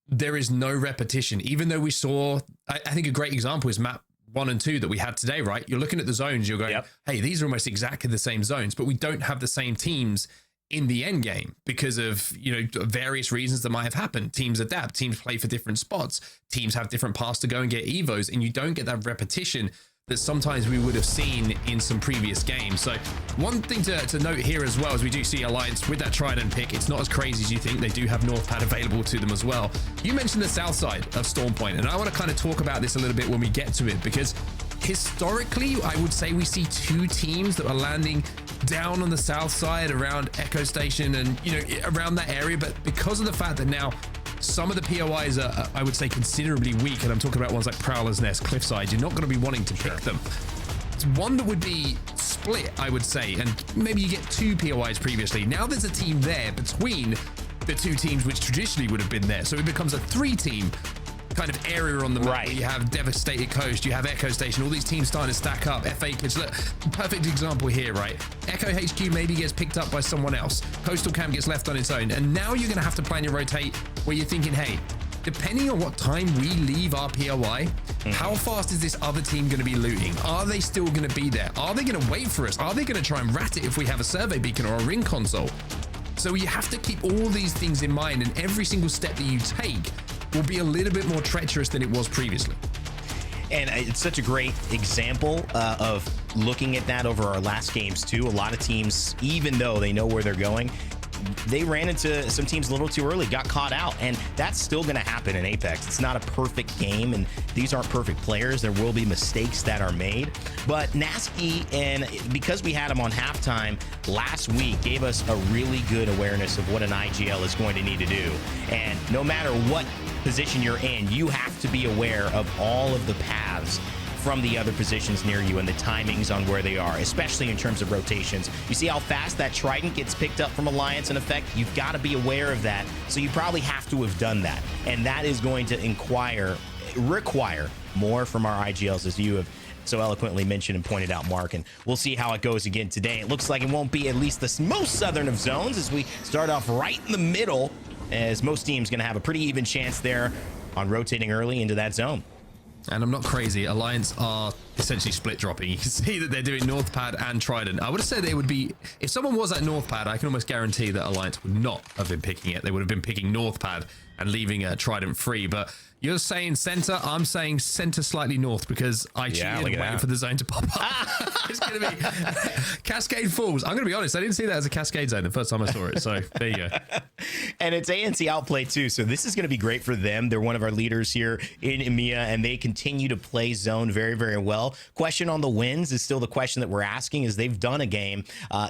there is no repetition. Even though we saw, I think a great example is map 1 and 2 that we had today, right? You're looking at the zones, you're going, hey, these are almost exactly the same zones, but we don't have the same teams in the end game because of various reasons that might have happened. Teams adapt, teams play for different spots, teams have different paths to go and get evos, and you don't get that repetition that sometimes we would have seen in some previous games. So one thing to note here as well, as we do see Alliance with that Trident pick, it's not as crazy as you think. They do have Northpad available to them as well. You mentioned the south side of Stormpoint, and I want to kind of talk about this a little bit when we get to it, because historically, I would say we see two teams that are landing down on the south side around Echo Station and, around that area. But because of the fact that now some of the POIs are, I would say, considerably weak, and I'm talking about ones like Prowler's Nest, Cliffside, you're not going to be wanting to pick them. It's one that would be split, I would say, and maybe you get two POIs previously. Now there's a team there between the two teams which traditionally would have been there. So it becomes a 3-team kind of area on the map, where you have Devastated Coast, you have Echo Station, all these teams starting to stack up. FA Kids, look, perfect example here, right? Echo HQ maybe gets picked up by someone else. Coastal Camp gets left on its own. And now you're going to have to plan your rotate where you're thinking, hey, depending on what time we leave our POI, how fast is this other team going to be looting? Are they still going to be there? Are they going to wait for us? Are they going to try and rat it if we have a survey beacon or a ring console? So you have to keep all these things in mind, and every single step that you take will be a little bit more treacherous than it was previously. And it's such a great example of looking at that over our last games too. A lot of teams, even though they know where they're going, they ran into some teams a little too early, got caught out, and that's still going to happen in Apex. It's not a perfect game, and these aren't perfect players. There will be mistakes that are made, but Nasky, and because we had him on halftime last week, gave us a really good awareness of what an IGL is going to need to do. And no matter what position you're in, you have to be aware of all of the paths from the other positions near you and the timings on where they are, especially in terms of rotations. You see how fast that Trident gets picked up from Alliance in effect? You've got to be aware of that. So you probably have to have done that. And that is going to require more from our IGLs, as you have so eloquently mentioned and pointed out, Mark. And we'll see how it goes again today. It looks like it won't be at least the most southern of zones, as we start off right in the middle, as most teams going to have a pretty even chance there on rotating early into that zone. And I'm not crazy. Alliance are essentially split dropping. You can see that they're doing North Pad and Trident. I would have said it would be, if someone was at North Pad, I can almost guarantee that Alliance would not have been picking it. They would have been picking North Pad and leaving Trident free. But you're saying center, I'm saying center slightly north, because I cheated waiting for the zone to pop up. It's going to be Cascade Falls. I'm going to be honest, I didn't see that as a Cascade zone the first time I saw it. So there you go. And it's ANC outplay too, so this is going to be great for them. They're one of our leaders here in EMEA, and they continue to play zone very, very well. Question on the wins is still the question that we're asking, is they've done a game,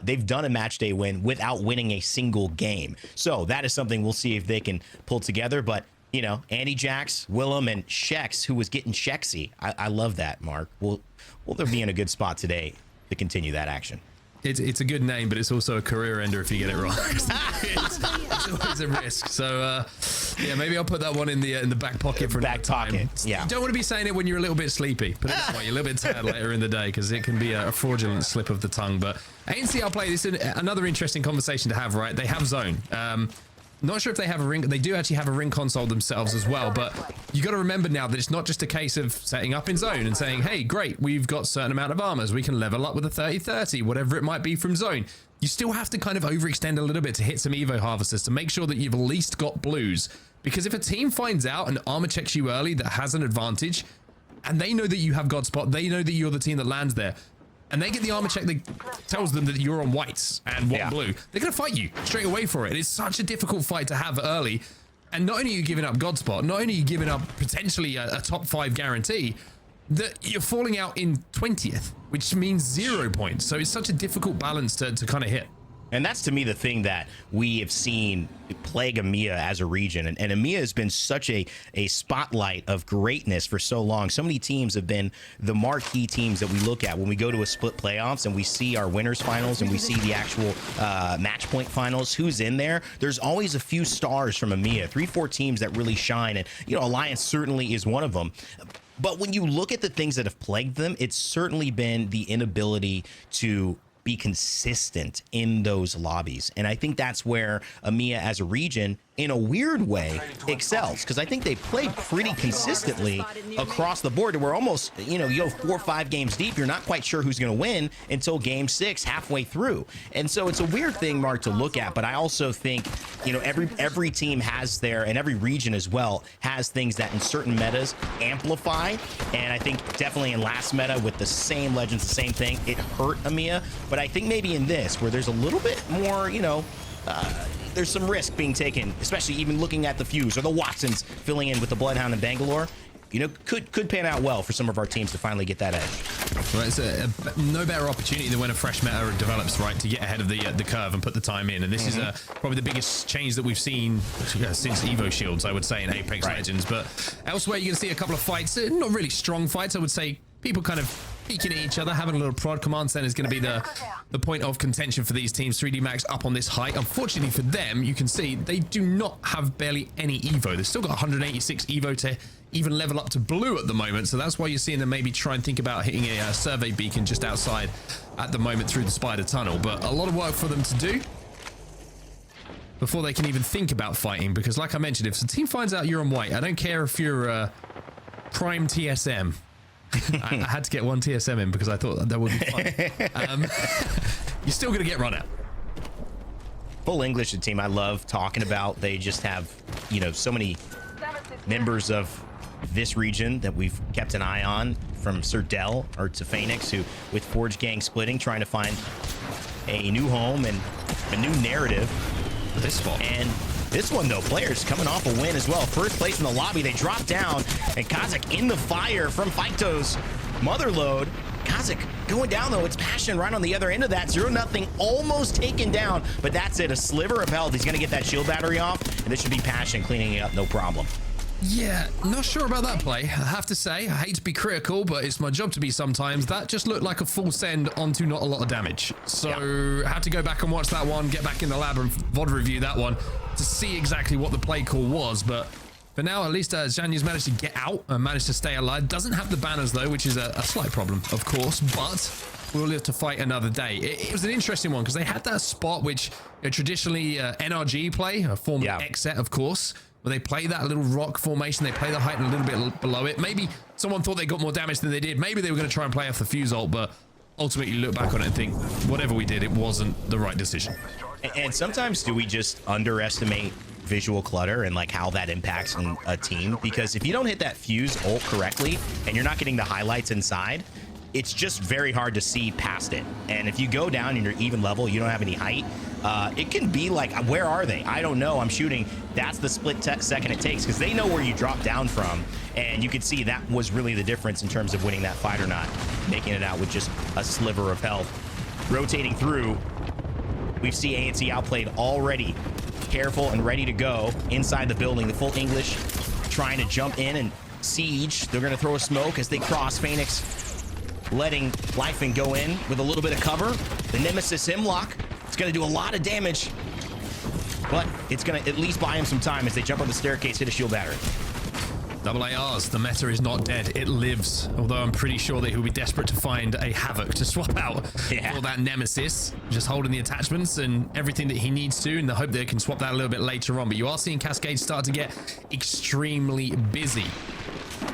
they've done a match day win without winning a single game. So that is something we'll see if they can pull together. But you know, Andy Jax, Willem, and Shex, who was getting Shexy. I love that, Mark. Will there be in a good spot today to continue that action? It's a good name, but it's also a career ender if you get it wrong. it's always a risk. So yeah, maybe I'll put that one in the back pocket for back pocket. Yeah, you don't want to be saying it when you're a little bit sleepy. Put it that way, you're a little bit tired later in the day, because it can be a fraudulent slip of the tongue. But ANC outplay, this is another interesting conversation to have. Right, they have zone. Not sure if they have a ring. They do actually have a ring console themselves as well, but you got to remember now that it's not just a case of setting up in zone and saying, hey, great, we've got a certain amount of armors, we can level up with a 30-30, whatever it might be from zone. You still have to kind of overextend a little bit to hit some Evo harvesters to make sure that you've at least got blues. Because if a team finds out and armor checks you early that has an advantage, and they know that you have Godspot, they know that you're the team that lands there, and they get the armor check that tells them that you're on whites and one blue, they're going to fight you straight away for it. It's such a difficult fight to have early. And not only are you giving up Godspot, not only are you giving up potentially a top 5 guarantee, that you're falling out in 20th, which means 0 points. So it's such a difficult balance to kind of hit. And that's, to me, the thing that we have seen plague EMEA as a region. And EMEA has been such a spotlight of greatness for so long. So many teams have been the marquee teams that we look at when we go to a split playoffs and we see our winners finals and we see the actual match point finals. Who's in there? There's always a few stars from EMEA, 3-4 teams that really shine. And, you know, Alliance certainly is one of them. But when you look at the things that have plagued them, it's certainly been the inability to be consistent in those lobbies. And I think that's where EMEA as a region, in a weird way, excels, because I think they play pretty consistently across the board. We're almost, you know, you go 4 or 5 games deep, you're not quite sure who's going to win until game 6, halfway through. And so it's a weird thing, Mark, to look at. But I also think, you know, every team has their, and every region as well, has things that in certain metas amplify. And I think definitely in last meta with the same legends, the same thing, it hurt EMEA. But I think maybe in this, where there's a little bit more, you know, there's some risk being taken, especially even looking at the Fuse or the Watsons filling in with the Bloodhound and Bangalore, you know, could pan out well for some of our teams to finally get that edge. Well, it's no better opportunity than when a fresh meta develops, right, to get ahead of the curve and put the time in. And this is probably the biggest change that we've seen since Evo Shields, I would say, in Apex Legends. But elsewhere, you're going to see a couple of fights, not really strong fights, I would say. People kind of peeking at each other, having a little prod. Command Center is going to be the point of contention for these teams. 3D Max up on this height. Unfortunately for them, you can see they do not have barely any Evo. They've still got 186 Evo to even level up to blue at the moment. So that's why you're seeing them maybe try and think about hitting a survey beacon just outside at the moment through the spider tunnel. But a lot of work for them to do. before they can even think about fighting. Because like I mentioned, if the team finds out you're on white, I don't care if you're prime TSM. I had to get one TSM in because I thought that would be fun. You're still going to get run out. Full English, the team I love talking about. They just have, you know, so many members of this region that we've kept an eye on, from Sir Dell or to Phoenix, who with Forge Gang splitting, trying to find a new home and a new narrative for this spot. And this one, though, players coming off a win as well. First place in the lobby, they drop down, and Kazakh in the fire from Fighto's Motherload. Kazakh going down, though. It's Passion right on the other end of that. 0-0, almost taken down, but that's it. A sliver of health. He's going to get that shield battery off, and this should be Passion cleaning it up, no problem. Yeah, not sure about that play. I have to say, I hate to be critical, but it's my job to be sometimes. That just looked like a full send onto not a lot of damage. So I had to go back and watch that one, get back in the lab and VOD review that one to see exactly what the play call was. But for now, at least Zhanya's managed to get out and managed to stay alive. Doesn't have the banners, though, which is a slight problem, of course, but we'll live to fight another day. It was an interesting one because they had that spot which traditionally NRG play, a form of X set, of course, where they play that little rock formation. They play the height a little bit below it. Maybe someone thought they got more damage than they did. Maybe they were going to try and play off the fuse ult, but ultimately you look back on it and think, whatever we did, it wasn't the right decision. And sometimes do we just underestimate visual clutter and like how that impacts a team? Because if you don't hit that fuse ult correctly and you're not getting the highlights inside, it's just very hard to see past it. And if you go down and you're even level, you don't have any height, it can be like, where are they? I don't know. I'm shooting. That's the split second it takes, because they know where you drop down from. And you could see that was really the difference in terms of winning that fight or not, making it out with just a sliver of health. Rotating through, we see ANC outplayed already. Careful and ready to go inside the building. The full English trying to jump in and siege. They're going to throw a smoke as they cross. Phoenix letting Lyfin go in with a little bit of cover. The Nemesis Hemlock, it's going to do a lot of damage, but it's going to at least buy him some time as they jump on the staircase, hit a shield battery. Double ARs, the meta is not dead, it lives. Although I'm pretty sure that he'll be desperate to find a Havoc to swap out for that Nemesis, just holding the attachments and everything that he needs to in the hope that they can swap that a little bit later on. But you are seeing Cascade start to get extremely busy.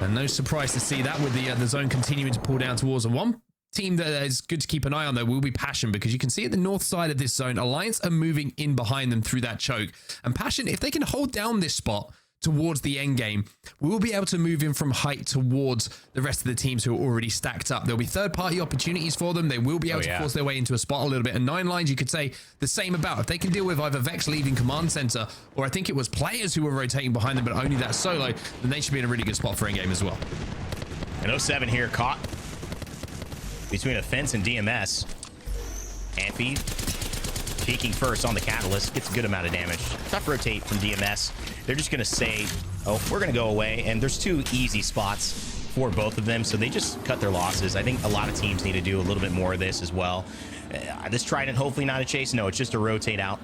And no surprise to see that with the zone continuing to pull down towards them. One team that is good to keep an eye on, though, will be Passion, because you can see at the north side of this zone, Alliance are moving in behind them through that choke. And Passion, if they can hold down this spot towards the end game, we will be able to move in from height towards the rest of the teams who are already stacked up. There'll be third-party opportunities for them. They will be able to force their way into a spot a little bit. And Nine Lines, you could say the same about. If they can deal with either Vex leaving command center, or I think it was players who were rotating behind them, but only that solo, then they should be in a really good spot for end game as well. And 07 here caught between a fence and DMS. Amphi peeking first on the Catalyst, gets a good amount of damage. Tough rotate from DMS. They're just going to say, oh, we're going to go away. And there's two easy spots for both of them, so they just cut their losses. I think a lot of teams need to do a little bit more of this as well. This Trident, hopefully not a chase. No, it's just a rotate out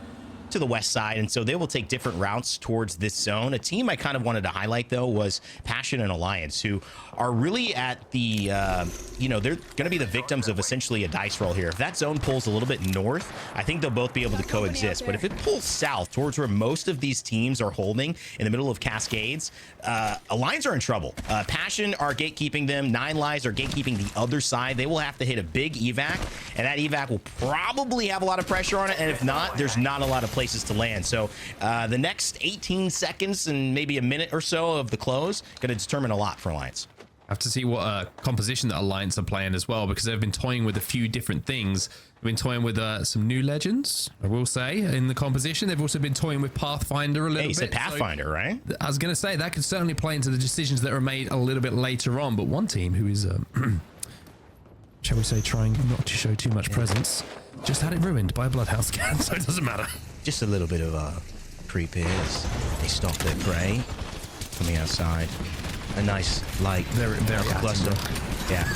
to the west side, and so they will take different routes towards this zone. A team I kind of wanted to highlight, though, was Passion and Alliance, who are really at the, you know, they're going to be the victims of essentially a dice roll here. If that zone pulls a little bit north, I think they'll both be able to coexist. But if it pulls south towards where most of these teams are holding in the middle of Cascades, Alliance are in trouble. Passion are gatekeeping them. Nine Lives are gatekeeping the other side. They will have to hit a big evac, and that evac will probably have a lot of pressure on it. And if not, there's not a lot of places to land. So the next 18 seconds and maybe a minute or so of the close going to determine a lot for Alliance. Have to see what composition that Alliance are playing as well, because they've been toying with a few different things. They've been toying with some new legends, I will say, in the composition. They've also been toying with Pathfinder a little bit. You said Pathfinder, so, right? I was going to say that could certainly play into the decisions that are made a little bit later on. But one team who is, shall we say, trying not to show too much presence, just had it ruined by a Bloodhouse scan, so it doesn't matter. Just a little bit of creep is. They stop their prey coming outside. A nice, like, very cluster. Yeah.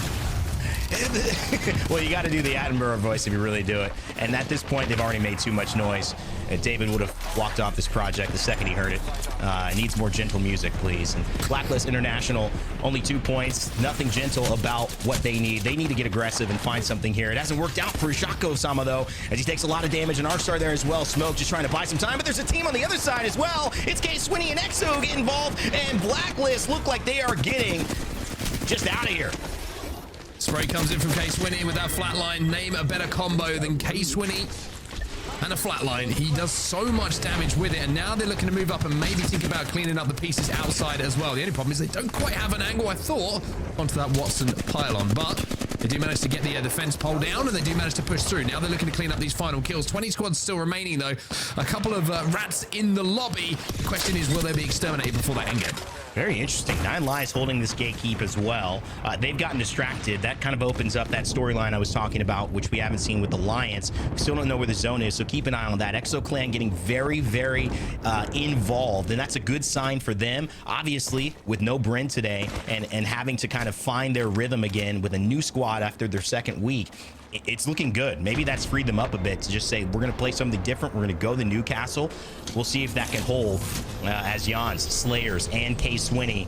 Well, you got to do the Attenborough voice if you really do it. And at this point, they've already made too much noise. David would have walked off this project the second he heard it. It needs more gentle music, please. And Blacklist International, only 2 points. Nothing gentle about what they need. They need to get aggressive and find something here. It hasn't worked out for Shako-sama, though, as he takes a lot of damage. And R-Star there as well. Smoke just trying to buy some time, but there's a team on the other side as well. It's K-Swinny and Exo get involved, and Blacklist look like they are getting just out of here. Spray comes in from K-Swinny with that flatline. Name a better combo than K-Swinny and a flatline. He does so much damage with it, and now they're looking to move up and maybe think about cleaning up the pieces outside as well. The only problem is they don't quite have an angle, I thought, onto that Watson pylon, but they do manage to get the defense pole down, and they do manage to push through. Now they're looking to clean up these final kills. 20 squads still remaining, though. A couple of rats in the lobby. The question is, will they be exterminated before that end game? Very interesting. 9 Lives holding this gatekeep as well. They've gotten distracted. That kind of opens up that storyline I was talking about, which we haven't seen with Alliance. We still don't know where the zone is, so keep an eye on that. Exo Clan getting very, very involved, and that's a good sign for them. Obviously, with no Bryn today and having to kind of find their rhythm again with a new squad after their second week, it's looking good. Maybe that's freed them up a bit to just say, we're going to play something different. We're going to go to Newcastle. We'll see if that can hold as Jans, Slayers, and K-Swinny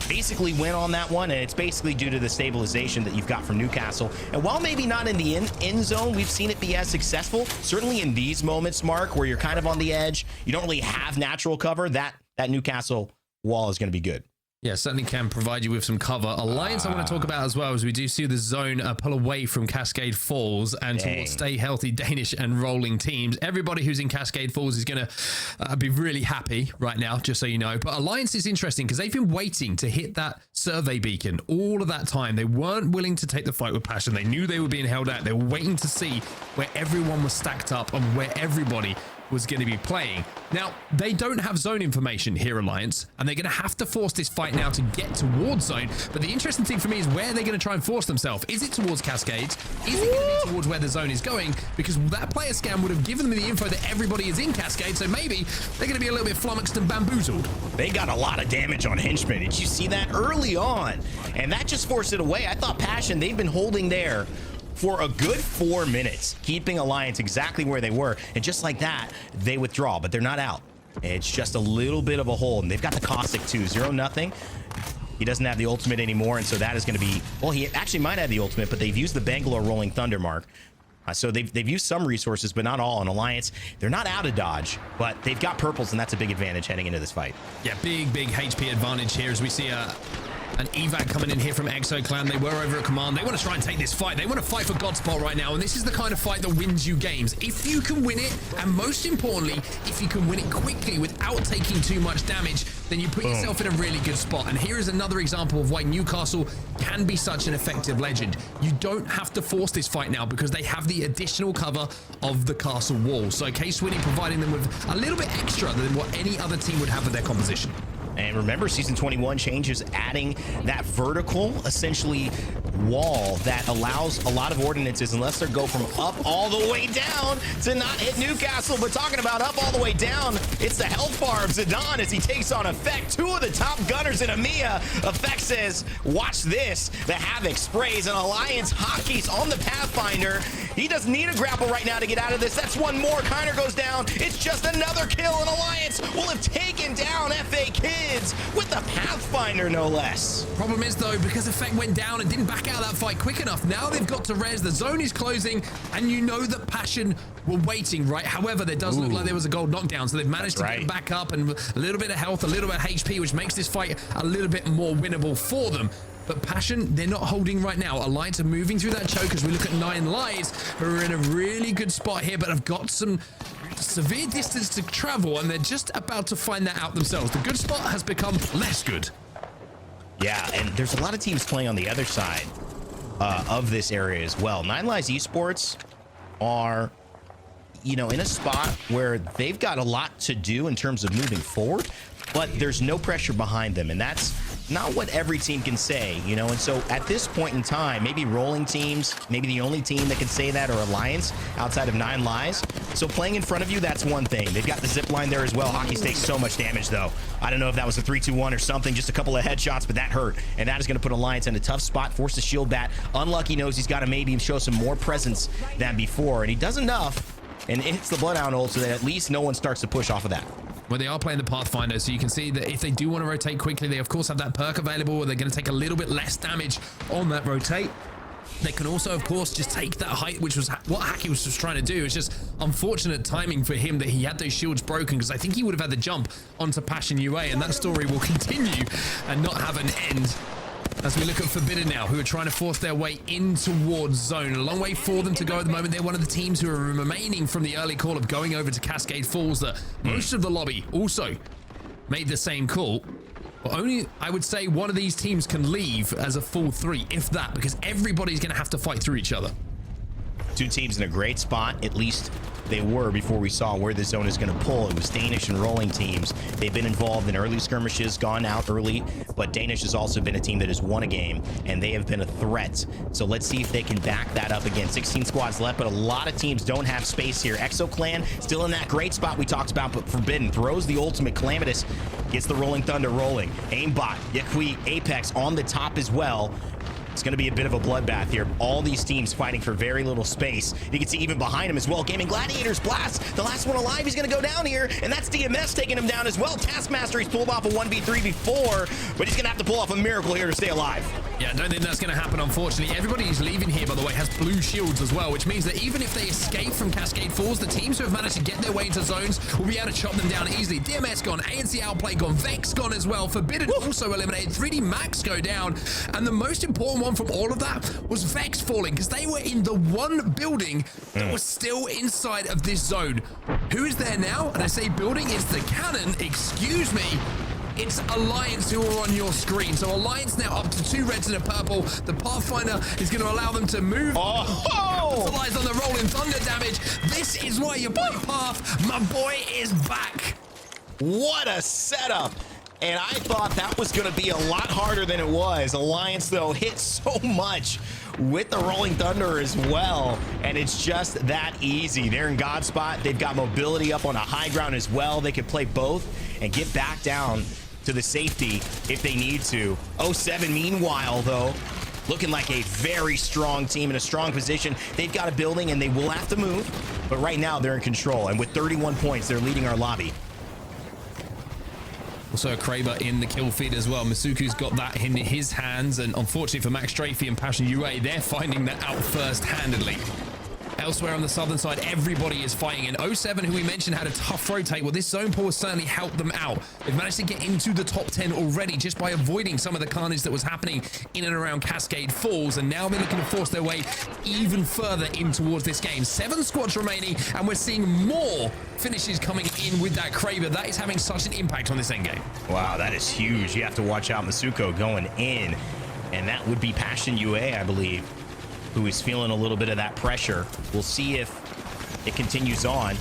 basically win on that one. And it's basically due to the stabilization that you've got from Newcastle. And while maybe not in the end zone, we've seen it be as successful. Certainly in these moments, Mark, where you're kind of on the edge, you don't really have natural cover, that Newcastle wall is going to be good. Yeah, certainly can provide you with some cover. Alliance I want to talk about as well, as we do see the zone pull away from Cascade Falls and towards Stay Healthy Danish and rolling teams. Everybody who's in Cascade Falls is going to be really happy right now, just so you know. But Alliance is interesting because they've been waiting to hit that survey beacon all of that time. They weren't willing to take the fight with passion. They knew they were being held out. They were waiting to see where everyone was stacked up and where everybody was going to be playing. Now, they don't have zone information here, Alliance, and they're going to have to force this fight now to get towards zone. But the interesting thing for me is where they're going to try and force themselves. Is it towards Cascades? Is it going to be towards where the zone is going? Because that player scan would have given them the info that everybody is in Cascade, so maybe they're going to be a little bit flummoxed and bamboozled. They got a lot of damage on Henchman. Did you see that early on? And that just forced it away. I thought Passion, they've been holding there for a good 4 minutes, keeping Alliance exactly where they were. And just like that, they withdraw, but they're not out. It's just a little bit of a hold. And they've got the Caustic too, 0-0. He doesn't have the ultimate anymore, and so that is going to be, well, he actually might have the ultimate, but they've used the Bangalore Rolling Thunder, Mark. So they've used some resources, but not all. And Alliance, they're not out of dodge, but they've got purples, and that's a big advantage heading into this fight. Yeah, big HP advantage here as we see an evac coming in here from Exo Clan. They were over at command. They want to try and take this fight. They want to fight for Godspot right now, and this is the kind of fight that wins you games. If you can win it, and most importantly, if you can win it quickly without taking too much damage, then you put yourself in a really good spot. And here is another example of why Newcastle can be such an effective legend. You don't have to force this fight now because they have the additional cover of the castle wall. So K-Swinny providing them with a little bit extra than what any other team would have with their composition. And remember, Season 21 changes, adding that vertical, essentially, wall that allows a lot of ordinances, unless they go from up all the way down, to not hit Newcastle. But talking about up all the way down, it's the health bar of Zidane as he takes on Effect. 2 of the top gunners in EMEA. Effect says, watch this. The Havoc sprays and Alliance hotkeys on the Pathfinder. He doesn't need a grapple right now to get out of this. That's one more. Kiner goes down. It's just another kill, and Alliance will have taken down FA Kids with the Pathfinder, no less. Problem is, though, because Effect went down and didn't back out of that fight quick enough, now they've got to res. The zone is closing, and you know that Passion were waiting, right? However, there does look like there was a gold knockdown, so they've managed to get back up and a little bit of health, a little bit of HP, which makes this fight a little bit more winnable for them. But Passion, they're not holding right now. Alliance are moving through that choke as we look at 9 Lives, who are in a really good spot here, but have got some severe distance to travel, and they're just about to find that out themselves. The good spot has become less good. Yeah, and there's a lot of teams playing on the other side of this area as well. 9 Lives Esports are, you know, in a spot where they've got a lot to do in terms of moving forward, but there's no pressure behind them, and that's not what every team can say, you know. And so at this point in time, maybe rolling teams, maybe the only team that can say that, or Alliance outside of 9 Lives. So playing in front of you, that's one thing. They've got the zip line there as well. Hockey takes so much damage, though. I don't know if that was a 3-2-1 or something, just a couple of headshots, but that hurt. And that is going to put Alliance in a tough spot, force the shield bat. Unlucky knows he's got to maybe show some more presence than before, and he does enough and it hits the Bloodhound ult so that at least no one starts to push off of that. Well, they are playing the Pathfinder, so you can see that if they do want to rotate quickly, they of course have that perk available where they're going to take a little bit less damage on that rotate. They can also, of course, just take that height, which was what Hacky was just trying to do. It's just unfortunate timing for him that he had those shields broken, because I think he would have had the jump onto Passion UA, and that story will continue and not have an end. As we look at Forbidden now, who are trying to force their way in towards zone. A long way for them to go at the moment. They're one of the teams who are remaining from the early call of going over to Cascade Falls. That most of the lobby also made the same call. But only, I would say, one of these teams can leave as a full 3, if that, because everybody's going to have to fight through each other. Two teams in a great spot, at least they were before we saw where the zone is going to pull. It was Danish and Rolling teams. They've been involved in early skirmishes, gone out early, but Danish has also been a team that has won a game, and they have been a threat. So let's see if they can back that up again. 16 squads left, but a lot of teams don't have space here. ExoClan still in that great spot we talked about, but Forbidden throws the ultimate. Calamitous gets the Rolling Thunder rolling. Aimbot, Yakui, Apex on the top as well. It's going to be a bit of a bloodbath here. All these teams fighting for very little space. You can see even behind him as well. Gaming Gladiators blast. The last one alive. He's going to go down here, and that's DMS taking him down as well. Taskmaster, he's pulled off a 1v3 before, but he's going to have to pull off a miracle here to stay alive. Yeah, I don't think that's going to happen, unfortunately. Everybody who's leaving here, by the way, has blue shields as well, which means that even if they escape from Cascade Falls, the teams who have managed to get their way into zones will be able to chop them down easily. DMS gone, ANC Outplay gone, Vex gone as well. Forbidden also eliminated. 3D Max go down. And the most important one from all of that was Vex falling, because they were in the one building that was still inside of this zone. Who is there now? And I say building is the cannon. Excuse me. It's Alliance who are on your screen. So Alliance now up to 2 reds and a purple. The Pathfinder is going to allow them to move. Capitalize on the Rolling Thunder damage. This is why you play Path. My boy is back. What a setup. And I thought that was going to be a lot harder than it was. Alliance, though, hit so much with the Rolling Thunder as well. And it's just that easy. They're in God spot. They've got mobility up on a high ground as well. They could play both and get back down to the safety if they need to. 07, meanwhile, though, looking like a very strong team in a strong position. They've got a building and they will have to move. But right now, they're in control. And with 31 points, they're leading our lobby. Also a Kraber in the kill feed as well. Masuku's got that in his hands, and unfortunately for Max Strafey and Passion UA, they're finding that out first-handedly. Elsewhere on the southern side, everybody is fighting. And 07, who we mentioned had a tough rotate, well, this zone pull has certainly helped them out. They've managed to get into the top 10 already just by avoiding some of the carnage that was happening in and around Cascade Falls. And now they're looking to force their way even further in towards this game. 7 squads remaining, and we're seeing more finishes coming in with that Kraber. That is having such an impact on this endgame. Wow, that is huge. You have to watch out Masuko going in. And that would be Passion UA, I believe, who is feeling a little bit of that pressure. We'll see if it continues on.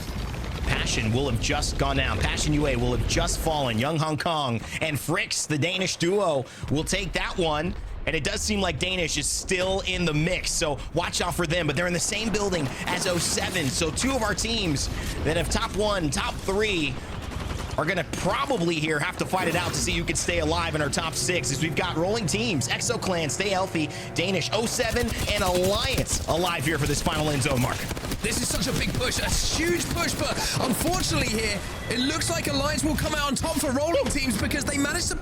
Passion will have just gone down. Passion UA will have just fallen. Young Hong Kong and Fricks, the Danish duo, will take that one. And it does seem like Danish is still in the mix, so watch out for them. But they're in the same building as 07. So 2 of our teams that have top 1, top 3 are going to probably here have to fight it out to see who can stay alive in our top 6, as we've got rolling teams. ExoClan, Stay Healthy, Danish, 07, and Alliance alive here for this final end zone mark. This is such a big push, a huge push, but unfortunately here, it looks like Alliance will come out on top for rolling teams, because they managed to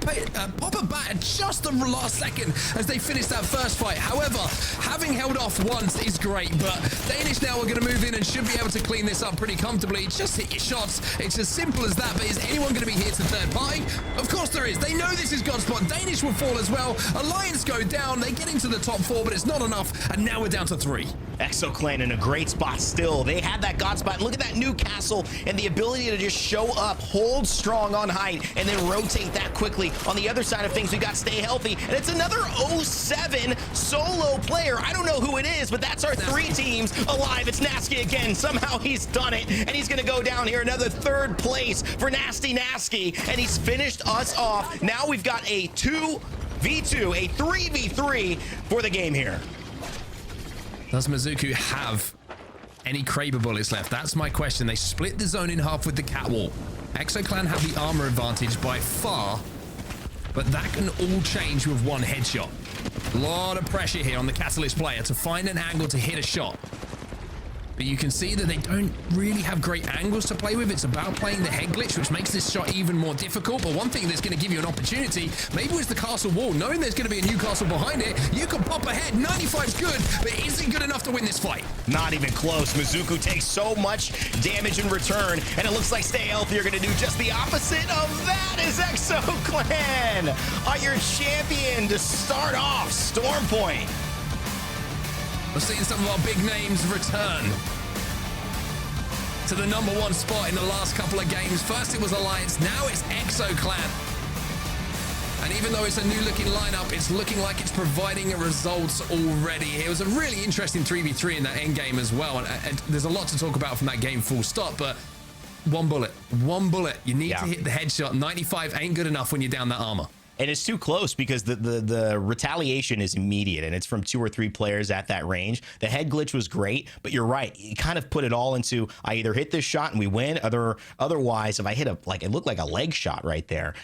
pop a bat at just the last second as they finished that first fight. However, having held off once is great, but Danish now are going to move in and should be able to clean this up pretty comfortably. Just hit your shots. It's as simple as that. But is anyone going to be here to third party? Of course there is. They know this is God spot. Danish will fall as well. Alliance go down. They get into the top 4, but it's not enough. And now we're down to 3. ExoClan in a great spot still. They had that God spot. Look at that new castle and the ability to just show up, hold strong on height, and then rotate that quickly. On the other side of things, we got Stay Healthy, and it's another 07 solo player. I don't know who it is, but that's our 3 teams alive. It's Nasky again. Somehow he's done it, and he's going to go down here. Another 3rd place for Nasty Nasky, and he's finished us off. Now we've got a 2v2, a 3v3 for the game here. Does Mizuku have any Kraber bullets left? That's my question. They split the zone in half with the catwalk. ExoClan have the armor advantage by far, but that can all change with 1 headshot. A lot of pressure here on the Catalyst player to find an angle to hit a shot. but you can see that they don't really have great angles to play with. It's about playing the head glitch, which makes this shot even more difficult. But one thing that's going to give you an opportunity, maybe with the castle wall, knowing there's going to be a new castle behind it, you can pop ahead. 95's good, but is it good enough to win this fight? Not even close. Mizuku takes so much damage in return, and it looks like Stay Healthy are going to do just the opposite of that. Is Exo Clan are your champion to start off Storm Point. We're seeing some of our big names return to the #1 spot in the last couple of games. First it was Alliance, now it's Exo Clan. And even though it's a new looking lineup, it's looking like it's providing results already. It was a really interesting 3v3 in that end game as well. And there's a lot to talk about from that game, full stop, but one bullet. You need to hit the headshot. 95 ain't good enough when you're down that armor. And it's too close because the retaliation is immediate, and it's from 2 or 3 players at that range. The head glitch was great, but you're right. You kind of put it all into, I either hit this shot and we win, otherwise, if I hit it looked like a leg shot right there,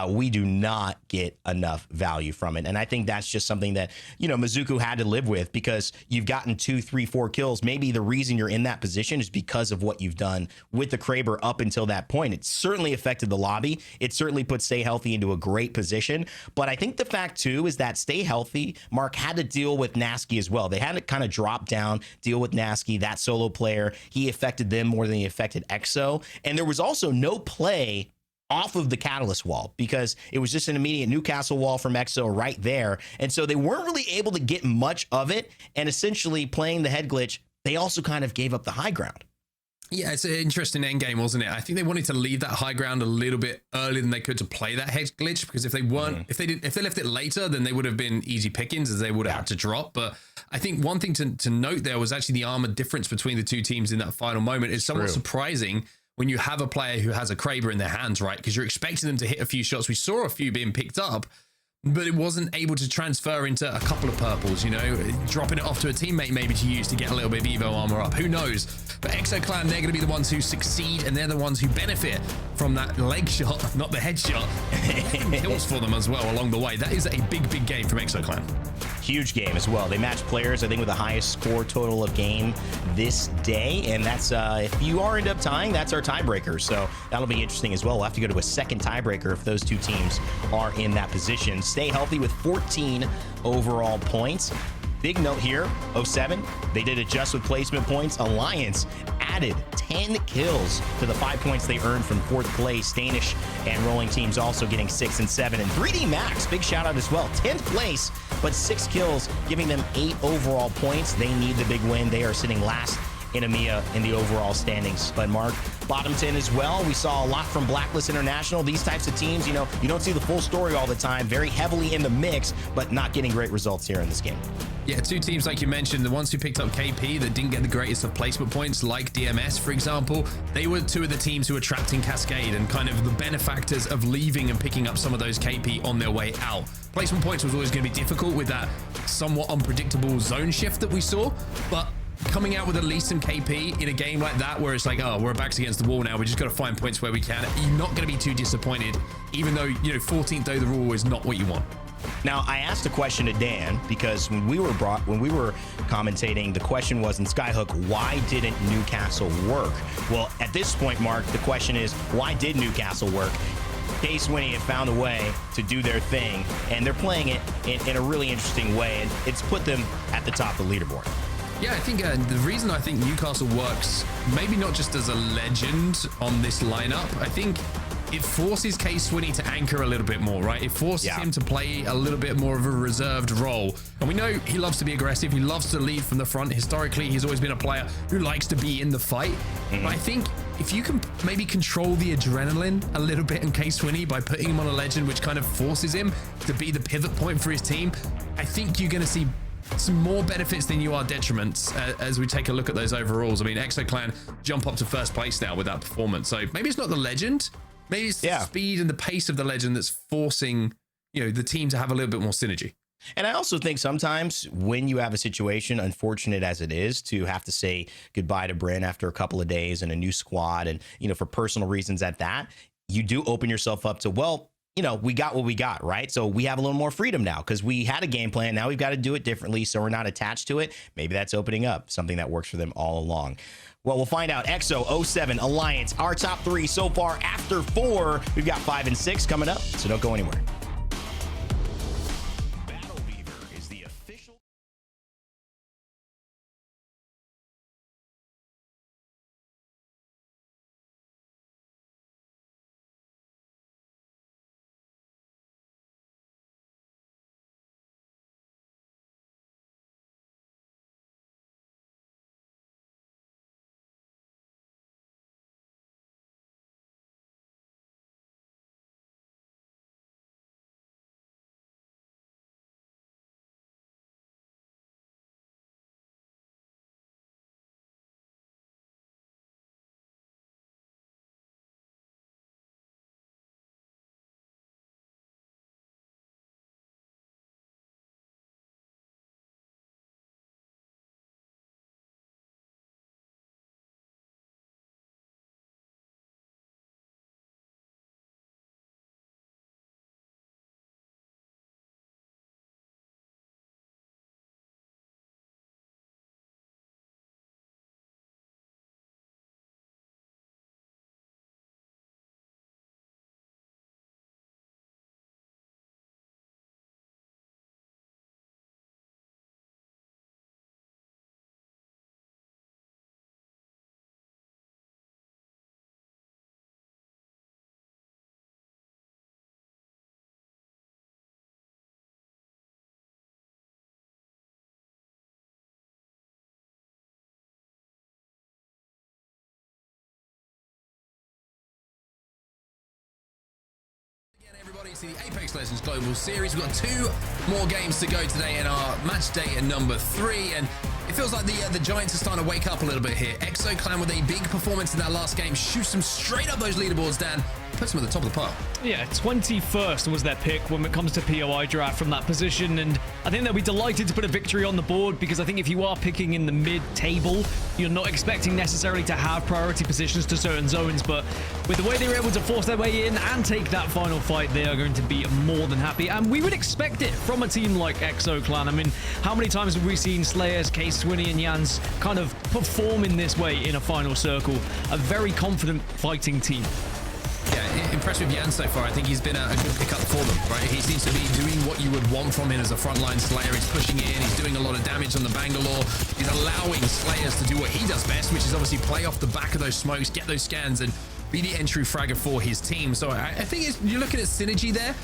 we do not get enough value from it. And I think that's just something that, Mizuku had to live with, because you've gotten 2, 3, 4 kills. Maybe the reason you're in that position is because of what you've done with the Kraber up until that point. It certainly affected the lobby. It certainly put Stay Healthy into a great position. But I think the fact too is that Stay Healthy, Mark, had to deal with Nasky as well. They had to kind of drop down, deal with Nasky, that solo player. He affected them more than he affected Exo. And there was also no play off of the Catalyst wall, because it was just an immediate Newcastle wall from Exo right there. And so they weren't really able to get much of it. And essentially playing the head glitch, they also kind of gave up the high ground. Yeah, it's an interesting end game, wasn't it? I think they wanted to leave that high ground a little bit earlier than they could to play that head glitch, because if they weren't, if they left it later, then they would have been easy pickings, as they would have had to drop. But I think one thing to note there was actually the armor difference between the two teams in that final moment is somewhat surprising when you have a player who has a Kraber in their hands, right? Because you're expecting them to hit a few shots. We saw a few being picked up, but it wasn't able to transfer into a couple of purples, dropping it off to a teammate maybe to use to get a little bit of Evo armor up. Who knows? But Exo Clan, they're going to be the ones who succeed, and they're the ones who benefit from that leg shot, not the headshot. Kills for them as well along the way. That is a big, big game from Exo Clan. Huge game as well. They match players, I think, with the highest score total of game this day. And that's, if you are end up tying, that's our tiebreaker. So that'll be interesting as well. We'll have to go to a second tiebreaker if those two teams are in that position. Stay Healthy with 14 overall points. Big note here, 07, they did adjust with placement points. Alliance added 10 kills to the 5 points they earned from 4th place. Danish and Rolling Teams also getting 6 and 7. And 3D Max, big shout out as well, 10th place, but 6 kills, giving them 8 overall points. They need the big win. They are sitting last in EMEA in the overall standings. But Mark, bottom 10 as well. We saw a lot from Blacklist International. These types of teams, you don't see the full story all the time. Very heavily in the mix, but not getting great results here in this game. Yeah, two teams like you mentioned, the ones who picked up KP that didn't get the greatest of placement points, like DMS, for example, they were 2 of the teams who were trapped in Cascade and kind of the benefactors of leaving and picking up some of those KP on their way out. Placement points was always going to be difficult with that somewhat unpredictable zone shift that we saw, but coming out with at least some KP in a game like that, where it's like, oh, we're backs against the wall now, we just got to find points where we can, you're not going to be too disappointed, even though, 14th overall is not what you want. Now, I asked a question to Dan, because when we were commentating, the question was in Skyhook, why didn't Newcastle work? Well, at this point, Mark, the question is, why did Newcastle work? K-Swinney have found a way to do their thing, and they're playing it in a really interesting way, and it's put them at the top of the leaderboard. Yeah, I think the reason I think Newcastle works, maybe not just as a legend on this lineup, I think it forces K-Swinney to anchor a little bit more, right? It forces him to play a little bit more of a reserved role. And we know he loves to be aggressive. He loves to lead from the front. Historically, he's always been a player who likes to be in the fight. But I think if you can maybe control the adrenaline a little bit in K-Swinney by putting him on a legend, which kind of forces him to be the pivot point for his team, I think you're going to see some more benefits than you are detriments as we take a look at those overalls. I mean, Exo Clan jump up to first place now with that performance. So maybe it's not the legend. Maybe it's the speed and the pace of the legend that's forcing, the team to have a little bit more synergy. And I also think sometimes when you have a situation, unfortunate as it is, to have to say goodbye to Bryn after a couple of days and a new squad and, for personal reasons at that, you do open yourself up to, well, you know, we got what we got, right? So we have a little more freedom now because we had a game plan. Now we've got to do it differently, so we're not attached to it. Maybe that's opening up something that works for them all along. Well, we'll find out. EXO, 07, Alliance, our top 3 so far after 4. We've got 5 and 6 coming up, so don't go anywhere. Battle Beaver is the official. Everybody, see the Apex Legends Global Series. We've got 2 more games to go today in our match day at number 3, and it feels like the Giants are starting to wake up a little bit here. EXO Clan with a big performance in that last game shoots them straight up those leaderboards, Dan. Puts them at the top of the pile. Yeah, 21st was their pick when it comes to POI draft from that position, and I think they'll be delighted to put a victory on the board because I think if you are picking in the mid-table, you're not expecting necessarily to have priority positions to certain zones, but with the way they were able to force their way in and take that final fight, they are going to be more than happy, and we would expect it from a team like EXO Clan. I mean, how many times have we seen Slayers, K-Swinny, and Jans kind of perform in this way in a final circle? A very confident fighting team. Yeah, impressed with Jan so far. I think he's been a good pickup for them, right? He seems to be doing what you would want from him as a frontline Slayer. He's pushing in, he's doing a lot of damage on the Bangalore. He's allowing Slayers to do what he does best, which is obviously play off the back of those smokes, get those scans, and be the entry fragger for his team. So I think you're looking at synergy there.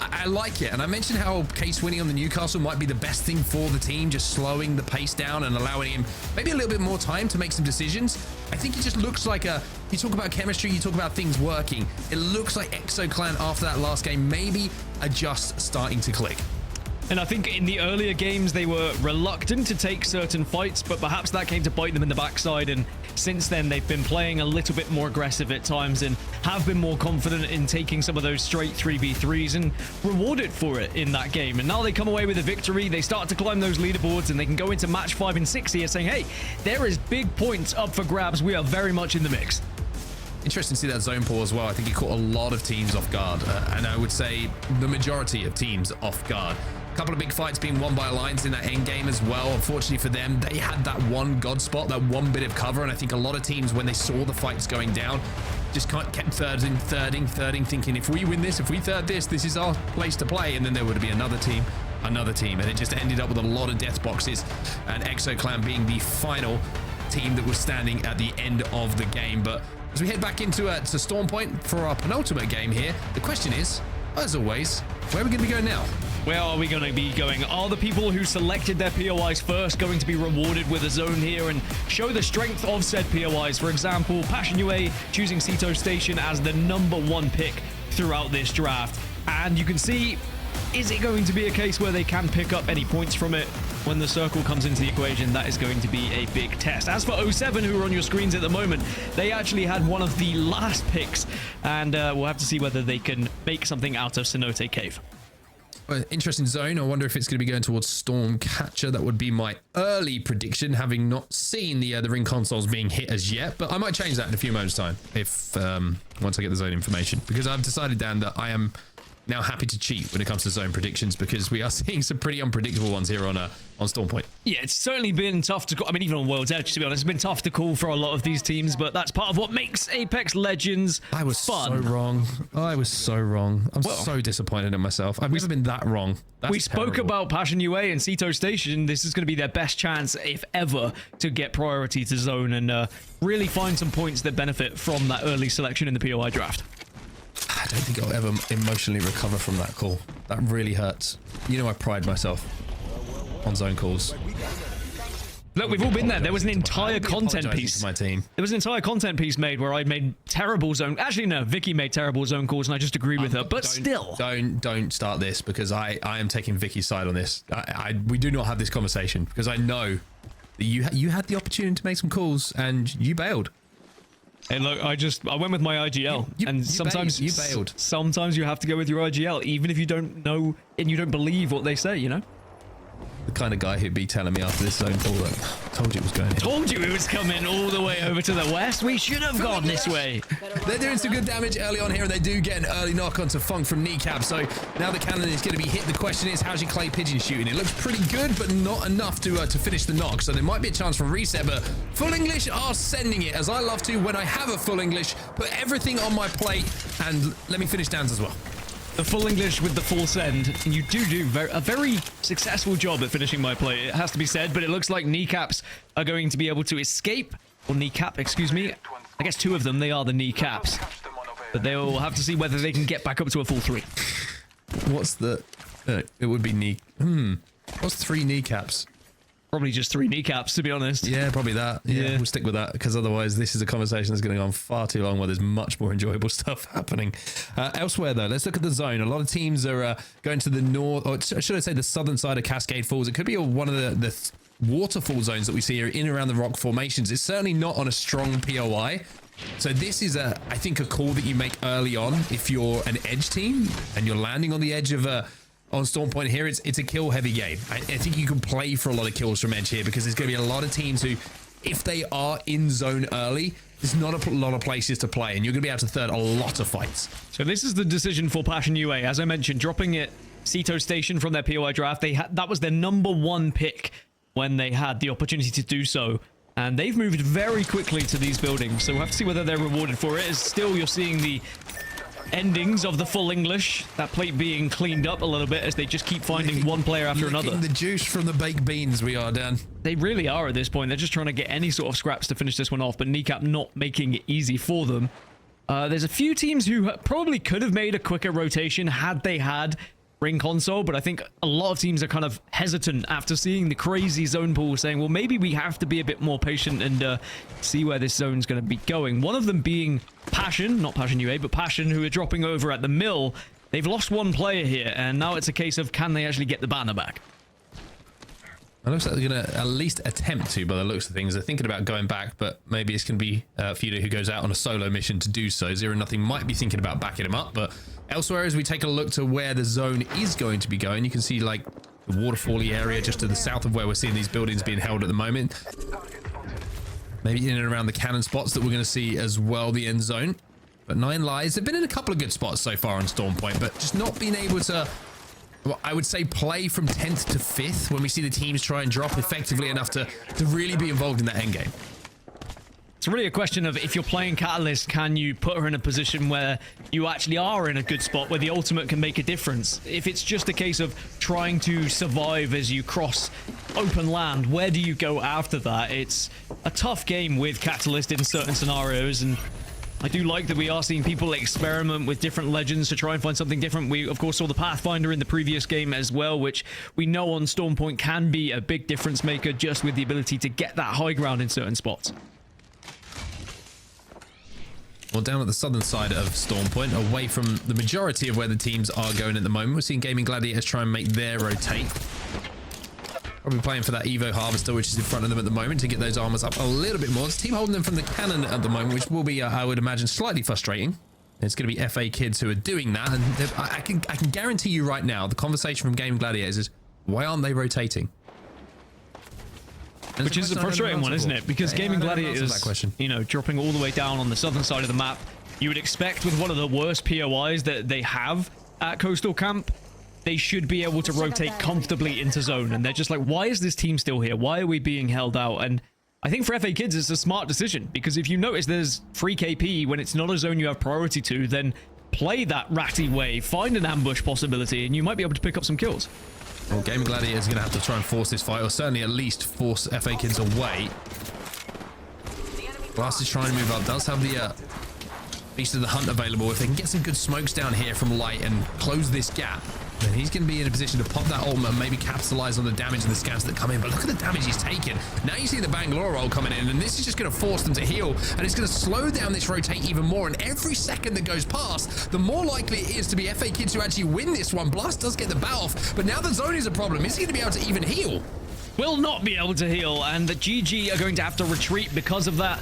I like it. And I mentioned how K-Swinny on the Newcastle might be the best thing for the team, just slowing the pace down and allowing him maybe a little bit more time to make some decisions. I think it just looks like you talk about chemistry, you talk about things working. It looks like EXO Clan after that last game maybe are just starting to click. And I think in the earlier games, they were reluctant to take certain fights, but perhaps that came to bite them in the backside. And since then, they've been playing a little bit more aggressive at times and have been more confident in taking some of those straight 3v3s and rewarded for it in that game. And now they come away with a victory. They start to climb those leaderboards and they can go into match 5 and 6 here saying, hey, there is big points up for grabs. We are very much in the mix. Interesting to see that zone pull as well. I think he caught a lot of teams off guard, and I would say the majority of teams off guard. A couple of big fights being won by Alliance in that end game as well. Unfortunately for them, they had that one god spot, that one bit of cover, and I think a lot of teams, when they saw the fights going down, just kept thirding, thinking if we win this, if we third this is our place to play, and then there would be another team, and it just ended up with a lot of death boxes, and EXO Clan being the final team that was standing at the end of the game. But as we head back into Storm Point for our penultimate game here, the question is, as always, where are we going to be going now? Where are we going to be going? Are the people who selected their POIs first going to be rewarded with a zone here and show the strength of said POIs? For example, Passion UA choosing Sito Station as the #1 pick throughout this draft. And you can see, is it going to be a case where they can pick up any points from it? When the circle comes into the equation, that is going to be a big test. As for 07, who are on your screens at the moment, they actually had one of the last picks, and we'll have to see whether they can make something out of Cenote Cave. Well, interesting zone. I wonder if it's going to be going towards Stormcatcher. That would be my early prediction, having not seen the ring consoles being hit as yet. But I might change that in a few moments' time if once I get the zone information, because I've decided, Dan, that I am now happy to cheat when it comes to zone predictions because we are seeing some pretty unpredictable ones here on Storm Point. Yeah, it's certainly been tough to call. I mean, even on World's Edge, to be honest, it's been tough to call for a lot of these teams, but that's part of what makes Apex Legends I was fun. so wrong. I was so wrong. I'm so disappointed in myself. I've never been that wrong. That's we spoke terrible. about Passion UA and Ceto Station. This is going to be their best chance, if ever, to get priority to zone and really find some points that benefit from that early selection in the POI draft. I don't think I'll ever emotionally recover from that call. That really hurts. You know, I pride myself on zone calls. Look, we've all been there. There was an entire content piece. My team. There was an entire content piece made where I made terrible zone. Actually, no, Vicky made terrible zone calls, and I just agree with her. But still, don't start this because I am taking Vicky's side on this. We do not have this conversation because I know that you had the opportunity to make some calls and you bailed. And look, I went with my IGL, and sometimes you bailed. Sometimes you have to go with your IGL, even if you don't know and you don't believe what they say. You know. The kind of guy who'd be telling me after this zone call that told you it was going in. Told you it was coming all the way over to the west. We should have gone this way. They're doing some good damage early on here, and they do get an early knock onto Funk from Kneecap. So now the cannon is going to be hit. The question is, how's your clay pigeon shooting? It looks pretty good, but not enough to finish the knock. So there might be a chance for a reset, but Full English are sending it, as I love to when I have a Full English. Put everything on my plate, and let me finish downs as well. The Full English with the full send, and you do a very successful job at finishing my play, it has to be said, but it looks like Kneecaps are going to be able to escape, or Kneecap, excuse me. I guess two of them, they are the Kneecaps, but they will have to see whether they can get back up to a full 3. What's the... it would be knee... What's 3 Kneecaps? Probably just 3 Kneecaps, to be honest. Yeah, probably that. Yeah, we'll stick with that because otherwise this is a conversation that's going to go on far too long where there's much more enjoyable stuff happening. Elsewhere, though, let's look at the zone. A lot of teams are going to the north, or should I say the southern side of Cascade Falls. It could be one of the waterfall zones that we see here in and around the rock formations. It's certainly not on a strong POI. So this is, I think, a call that you make early on if you're an edge team and you're landing on the edge of on Storm Point here. It's a kill heavy game. I think you can play for a lot of kills from edge here because there's going to be a lot of teams who, if they are in zone early, there's not a lot of places to play and you're going to be able to third a lot of fights. So this is the decision for Passion UA. As I mentioned, dropping it Ceto Station from their POI draft, that was their #1 pick when they had the opportunity to do so. And they've moved very quickly to these buildings. So we'll have to see whether they're rewarded for it. As still, you're seeing the endings of the Full English, that plate being cleaned up a little bit as they just keep finding one player after another. The juice from the baked beans we are, Dan. They really are at this point. They're just trying to get any sort of scraps to finish this one off, but Kneecap not making it easy for them. There's a few teams who probably could have made a quicker rotation had they had Ring Console, but I think a lot of teams are kind of hesitant after seeing the crazy zone pool, saying, well, maybe we have to be a bit more patient and see where this zone's going to be going. One of them being Passion, not Passion UA, but Passion, who are dropping over at the mill. They've lost one player here, and now it's a case of can they actually get the banner back? It looks like they're going to at least attempt to, by the looks of things. They're thinking about going back, but maybe it's going to be Fudo who goes out on a solo mission to do so. 0-0 might be thinking about backing him up, but elsewhere, as we take a look to where the zone is going to be going, you can see like the waterfally area just to the south of where we're seeing these buildings being held at the moment. Maybe in and around the cannon spots that we're going to see as well, the end zone. But 9 Lives, they've been in a couple of good spots so far on Storm Point, but just not being able to, well, I would say, play from 10th to 5th when we see the teams try and drop effectively enough to really be involved in that end game. It's really a question of if you're playing Catalyst, can you put her in a position where you actually are in a good spot where the ultimate can make a difference? If it's just a case of trying to survive as you cross open land, where do you go after that? It's a tough game with Catalyst in certain scenarios, and I do like that we are seeing people experiment with different legends to try and find something different. We, of course, saw the Pathfinder in the previous game as well, which we know on Storm Point can be a big difference maker just with the ability to get that high ground in certain spots. Well, down at the southern side of Storm Point, away from the majority of where the teams are going at the moment, we're seeing Gaming Gladiators try and make their rotate. Probably playing for that Evo Harvester, which is in front of them at the moment, to get those armors up a little bit more. It's a team holding them from the cannon at the moment, which will be, I would imagine, slightly frustrating. It's going to be FA kids who are doing that, and I can guarantee you right now, the conversation from Gaming Gladiators is, why aren't they rotating? Which is a frustrating one, isn't it? Because Gaming Gladiators, you know, dropping all the way down on the southern side of the map, you would expect with one of the worst POIs that they have at Coastal Camp, they should be able to rotate comfortably into zone. And they're just like, why is this team still here? Why are we being held out? And I think for FA Kids, it's a smart decision, because if you notice there's free KP when it's not a zone you have priority to, then play that ratty way, find an ambush possibility, and you might be able to pick up some kills. Well, Gaming Gladiator is going to have to try and force this fight, or certainly at least force FA Kids away. Blast is trying to move up, does have the Beast of the Hunt available. If they can get some good smokes down here from Light and close this gap, then he's going to be in a position to pop that ultimate and maybe capitalize on the damage and the scans that come in. But look at the damage he's taken. Now you see the Bangalore roll coming in, and this is just going to force them to heal, and it's going to slow down this rotate even more. And every second that goes past, the more likely it is to be FA Kids who actually win this one. Blast does get the bat off, but now the zone is a problem. Is he going to be able to even heal? Will not be able to heal, and the GG are going to have to retreat because of that.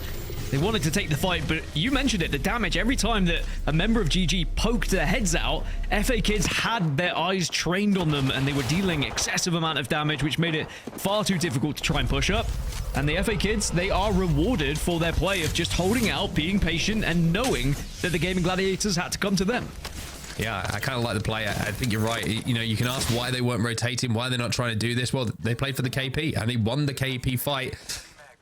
They wanted to take the fight, but you mentioned it, the damage. Every time that a member of GG poked their heads out, FA Kids had their eyes trained on them, and they were dealing excessive amount of damage, which made it far too difficult to try and push up. And the FA Kids, they are rewarded for their play of just holding out, being patient, and knowing that the Gaming Gladiators had to come to them. Yeah, I kind of like the play. I think you're right. You know, you can ask why they weren't rotating, why they're not trying to do this. Well, they played for the KP, and they won the KP fight.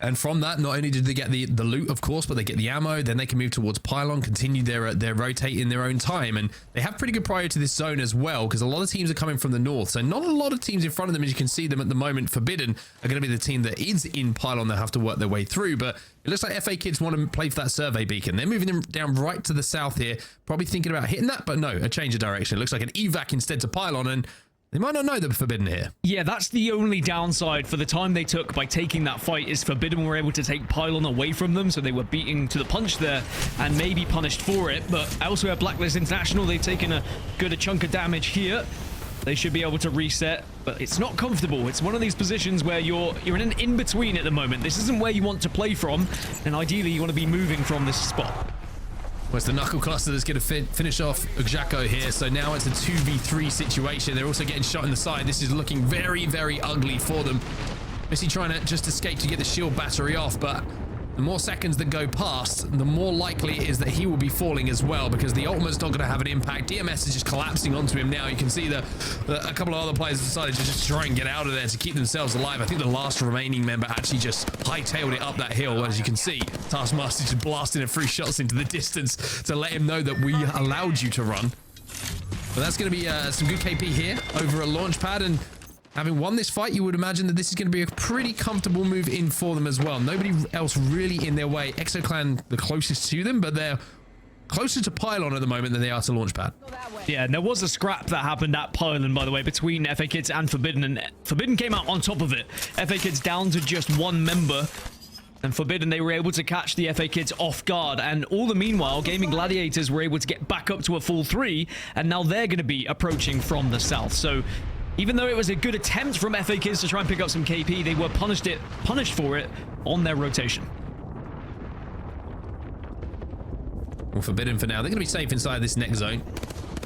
And from that, not only did they get the loot, of course, but they get the ammo. Then they can move towards Pylon, continue their rotate in their own time. And they have pretty good priority to this zone as well, because a lot of teams are coming from the north. So not a lot of teams in front of them, as you can see them at the moment. Forbidden are going to be the team that is in Pylon. They'll have to work their way through. But it looks like FA Kids want to play for that survey beacon. They're moving them down right to the south here, probably thinking about hitting that. But no, a change of direction. It looks like an evac instead to Pylon. And they might not know they're Forbidden here. Yeah, that's the only downside for the time they took by taking that fight, is Forbidden were able to take Pylon away from them, so they were beating to the punch there and maybe punished for it. But elsewhere, Blacklist International, they've taken a good chunk of damage here. They should be able to reset, but it's not comfortable. It's one of these positions where you're in an in-between at the moment. This isn't where you want to play from, and ideally you want to be moving from this spot. Well, it's the Knuckle Cluster that's going to finish off Ujako here. So now it's a 2v3 situation. They're also getting shot in the side. This is looking very, very ugly for them. Missy trying to just escape to get the shield battery off, but the more seconds that go past, the more likely it is that he will be falling as well, because the ultimate's not going to have an impact. DMS is just collapsing onto him now. You can see a couple of other players decided to just try and get out of there to keep themselves alive. I think the last remaining member actually just hightailed it up that hill. As you can see, Taskmaster just blasting a few shots into the distance to let him know that we allowed you to run. But that's going to be some good KP here over at Launchpad, and having won this fight, you would imagine that this is going to be a pretty comfortable move in for them as well. Nobody else really in their way. ExoClan the closest to them, but they're closer to Pylon at the moment than they are to Launchpad. Yeah, and there was a scrap that happened at Pylon, by the way, between FA Kids and Forbidden, and Forbidden came out on top of it. FA Kids down to just one member, and Forbidden, they were able to catch the FA Kids off guard, and all the meanwhile, Gaming Gladiators were able to get back up to a full 3, and now they're going to be approaching from the south. So even though it was a good attempt from FA Kids to try and pick up some KP, they were punished for it on their rotation. Well, Forbidden for now. They're going to be safe inside this next zone.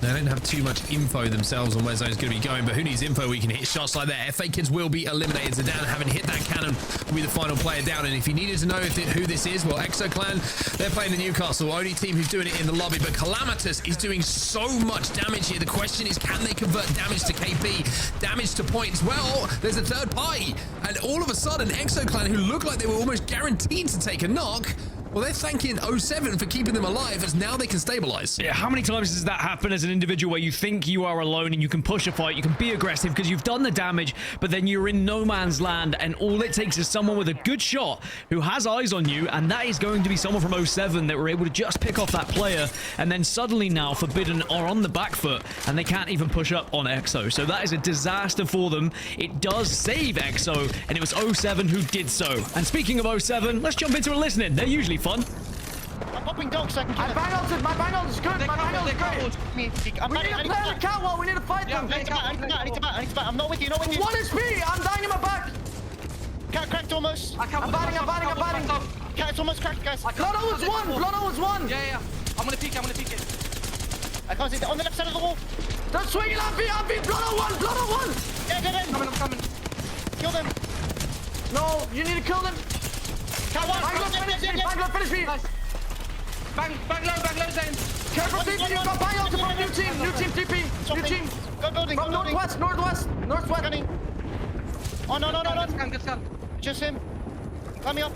They don't have too much info themselves on where zone's going to be going, but who needs info where you can hit shots like that? FA Kids will be eliminated. Zidane, having hit that cannon, will be the final player down. And if you needed to know who this is, well, ExoClan, they're playing the Newcastle, only team who's doing it in the lobby. But Calamitous is doing so much damage here. The question is, can they convert damage to KP, damage to points? Well, there's a third party, and all of a sudden, ExoClan, who looked like they were almost guaranteed to take a knock, well, they're thanking 07 for keeping them alive, as now they can stabilize. Yeah, how many times does that happen as an individual where you think you are alone and you can push a fight, you can be aggressive because you've done the damage, but then you're in no man's land, and all it takes is someone with a good shot who has eyes on you, and that is going to be someone from 07 that were able to just pick off that player, and then suddenly now Forbidden are on the back foot and they can't even push up on EXO. So that is a disaster for them. It does save EXO, and it was 07 who did so. And speaking of 07, let's jump into a listening. They're usually fun. I'm popping dogs so I can kill My bang is good. My bang is great. We need to play the catwalk. We need to fight them. I need to bat. I'm not with you. One HP. I'm dying in my back. Cat cracked almost. I'm batting. Cat's almost cracked, guys. Blood was one. Yeah. I'm gonna peek it. I can't see. On the left side of the wall. They're swinging on me. Blood on one. Yeah, get in. I'm coming. Kill them. No, you need to kill them. Cat one. Finish me. Nice. Bang low, Zane. Careful, TP. You got buy out from new team. New team, TP. New team. Go building. From Go building. northwest. Gunning. Oh, no. Get scan. Just him. Climb me up.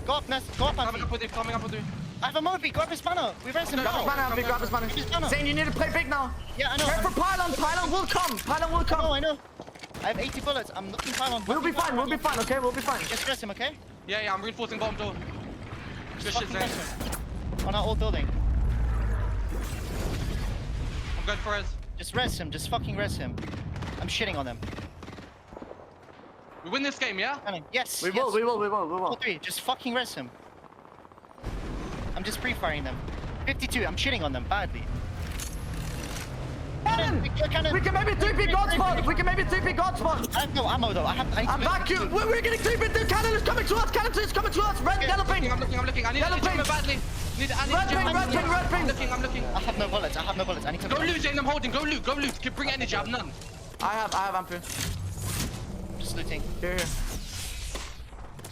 Go up, Ness. Go up, Coming Anfi. up with you, coming up with you. I have a mobi. Grab his banner. We ran him Grab his down. banner, Anfi. Grab his banner. Grab his banner. Zane, you need to play big now. Yeah, I know. Careful, pylon. Pylon will come. Pylon will come. I know. I have 80 bullets. I'm looking fine on. We'll be fine. We'll be fine. Okay, we'll be fine. Just rest him, okay? Yeah, I'm reinforcing bottom door. Good shit, Fucking Zane. rest him. On our old building. I'm going for it. Just rest him. Just fucking rest him. I'm shitting on them. We win this game, yeah? Yes. We yes. will. All three. Just fucking rest him. I'm just pre-firing them. 52. I'm shitting on them badly. Cannon! We can maybe 3P God spot! We can maybe 3P God spot! I have no ammo though. I'm back you! We're getting 3P! The cannon is coming to us! Cannon is coming to us! Red, yellow ping! I'm looking. I need Yellow to ping. badly. Red ping! I'm looking. I have no bullets. I need to Go loot, Zane, I'm holding. Go loot. Bring energy, I have none. I have Amphi. Just looting. Here.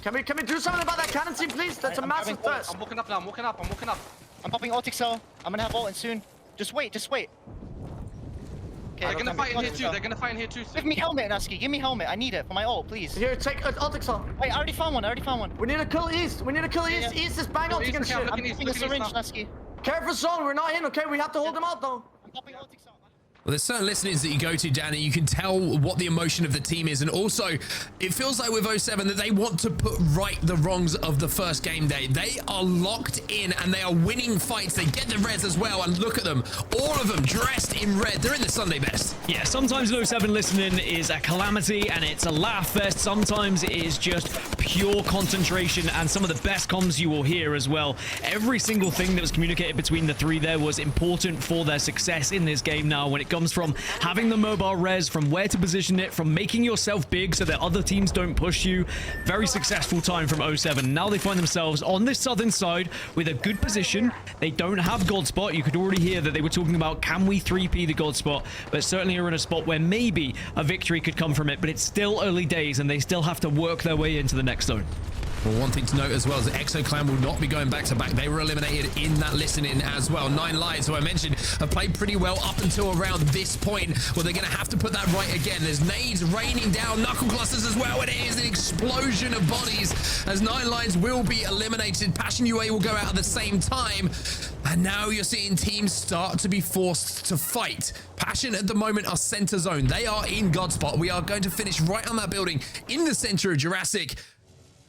Can we do something about that cannon team, please? That's a massive threat. I'm walking up now. I'm walking up. I'm popping Ortic cell. I'm gonna have ult in soon. Just wait. Okay, They're gonna fight in here too. Give me helmet, Naski. Give me helmet. I need it for my ult, please. Here, take Ultixel. Wait, I already found one. We need to kill East. Yeah. East is bang ulting and shit. I'm using a syringe, Naski. Careful zone. We're not in, okay? We have to hold them out, though. I'm popping Ortic cell. Well, there's certain listenings that you go to, Danny. You can tell what the emotion of the team is. And also, it feels like with 07 that they want to put right the wrongs of the first game day. They are locked in and they are winning fights. They get the res as well. And look at them. All of them dressed in red. They're in the Sunday best. Yeah, sometimes 07 listening is a calamity and it's a laugh fest. Sometimes it is just pure concentration and some of the best comms you will hear as well. Every single thing that was communicated between the three there was important for their success in this game now when it comes from having the mobile res, from where to position it, from making yourself big so that other teams don't push you. Very successful time from 07. Now they find themselves on this southern side with a good position. They don't have God spot. You could already hear that they were talking about, can we 3P the God spot? But certainly are in a spot where maybe a victory could come from it, but it's still early days and they still have to work their way into the next zone. Well, one thing to note as well is that Exo Clan will not be going back to back. They were eliminated in that listening as well. 9 Lives, who I mentioned, have played pretty well up until around this point. Well, they're going to have to put that right again. There's nades raining down, knuckle clusters as well. It is an explosion of bodies as 9 Lives will be eliminated. Passion UA will go out at the same time. And now you're seeing teams start to be forced to fight. Passion at the moment are center zone. They are in God spot. We are going to finish right on that building in the center of Jurassic.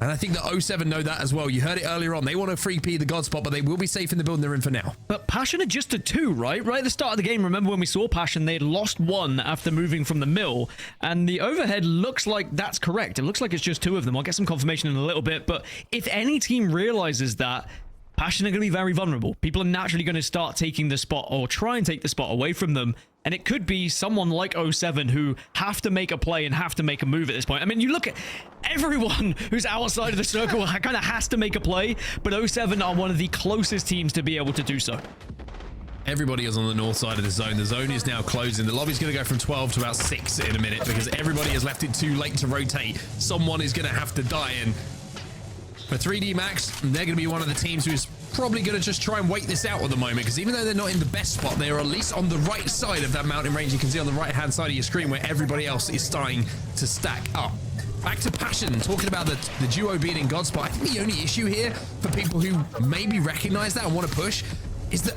And I think that 07 know that as well. You heard it earlier on. They want to 3P the God spot, but they will be safe in the building they're in for now. But Passion are just a 2, right? Right at the start of the game, remember when we saw Passion, they had lost 1 after moving from the mill. And the overhead looks like that's correct. It looks like it's just 2 of them. I'll get some confirmation in a little bit. But if any team realizes that, Passion are going to be very vulnerable. People are naturally going to start taking the spot or try and take the spot away from them. And it could be someone like 07 who have to make a play and have to make a move at this point. I mean, you look at everyone who's outside of the circle kind of has to make a play, but 07 are one of the closest teams to be able to do so. Everybody is on the north side of the zone. The zone is now closing. The lobby's going to go from 12 to about 6 in a minute because everybody has left it too late to rotate. Someone is going to have to die. And for 3D Max, they're going to be one of the teams who's probably going to just try and wait this out at the moment because even though they're not in the best spot, they are at least on the right side of that mountain range. You can see on the right hand side of your screen where everybody else is starting to stack up. Back to Passion, talking about the duo being in God spot. I think the only issue here for people who maybe recognize that and want to push is that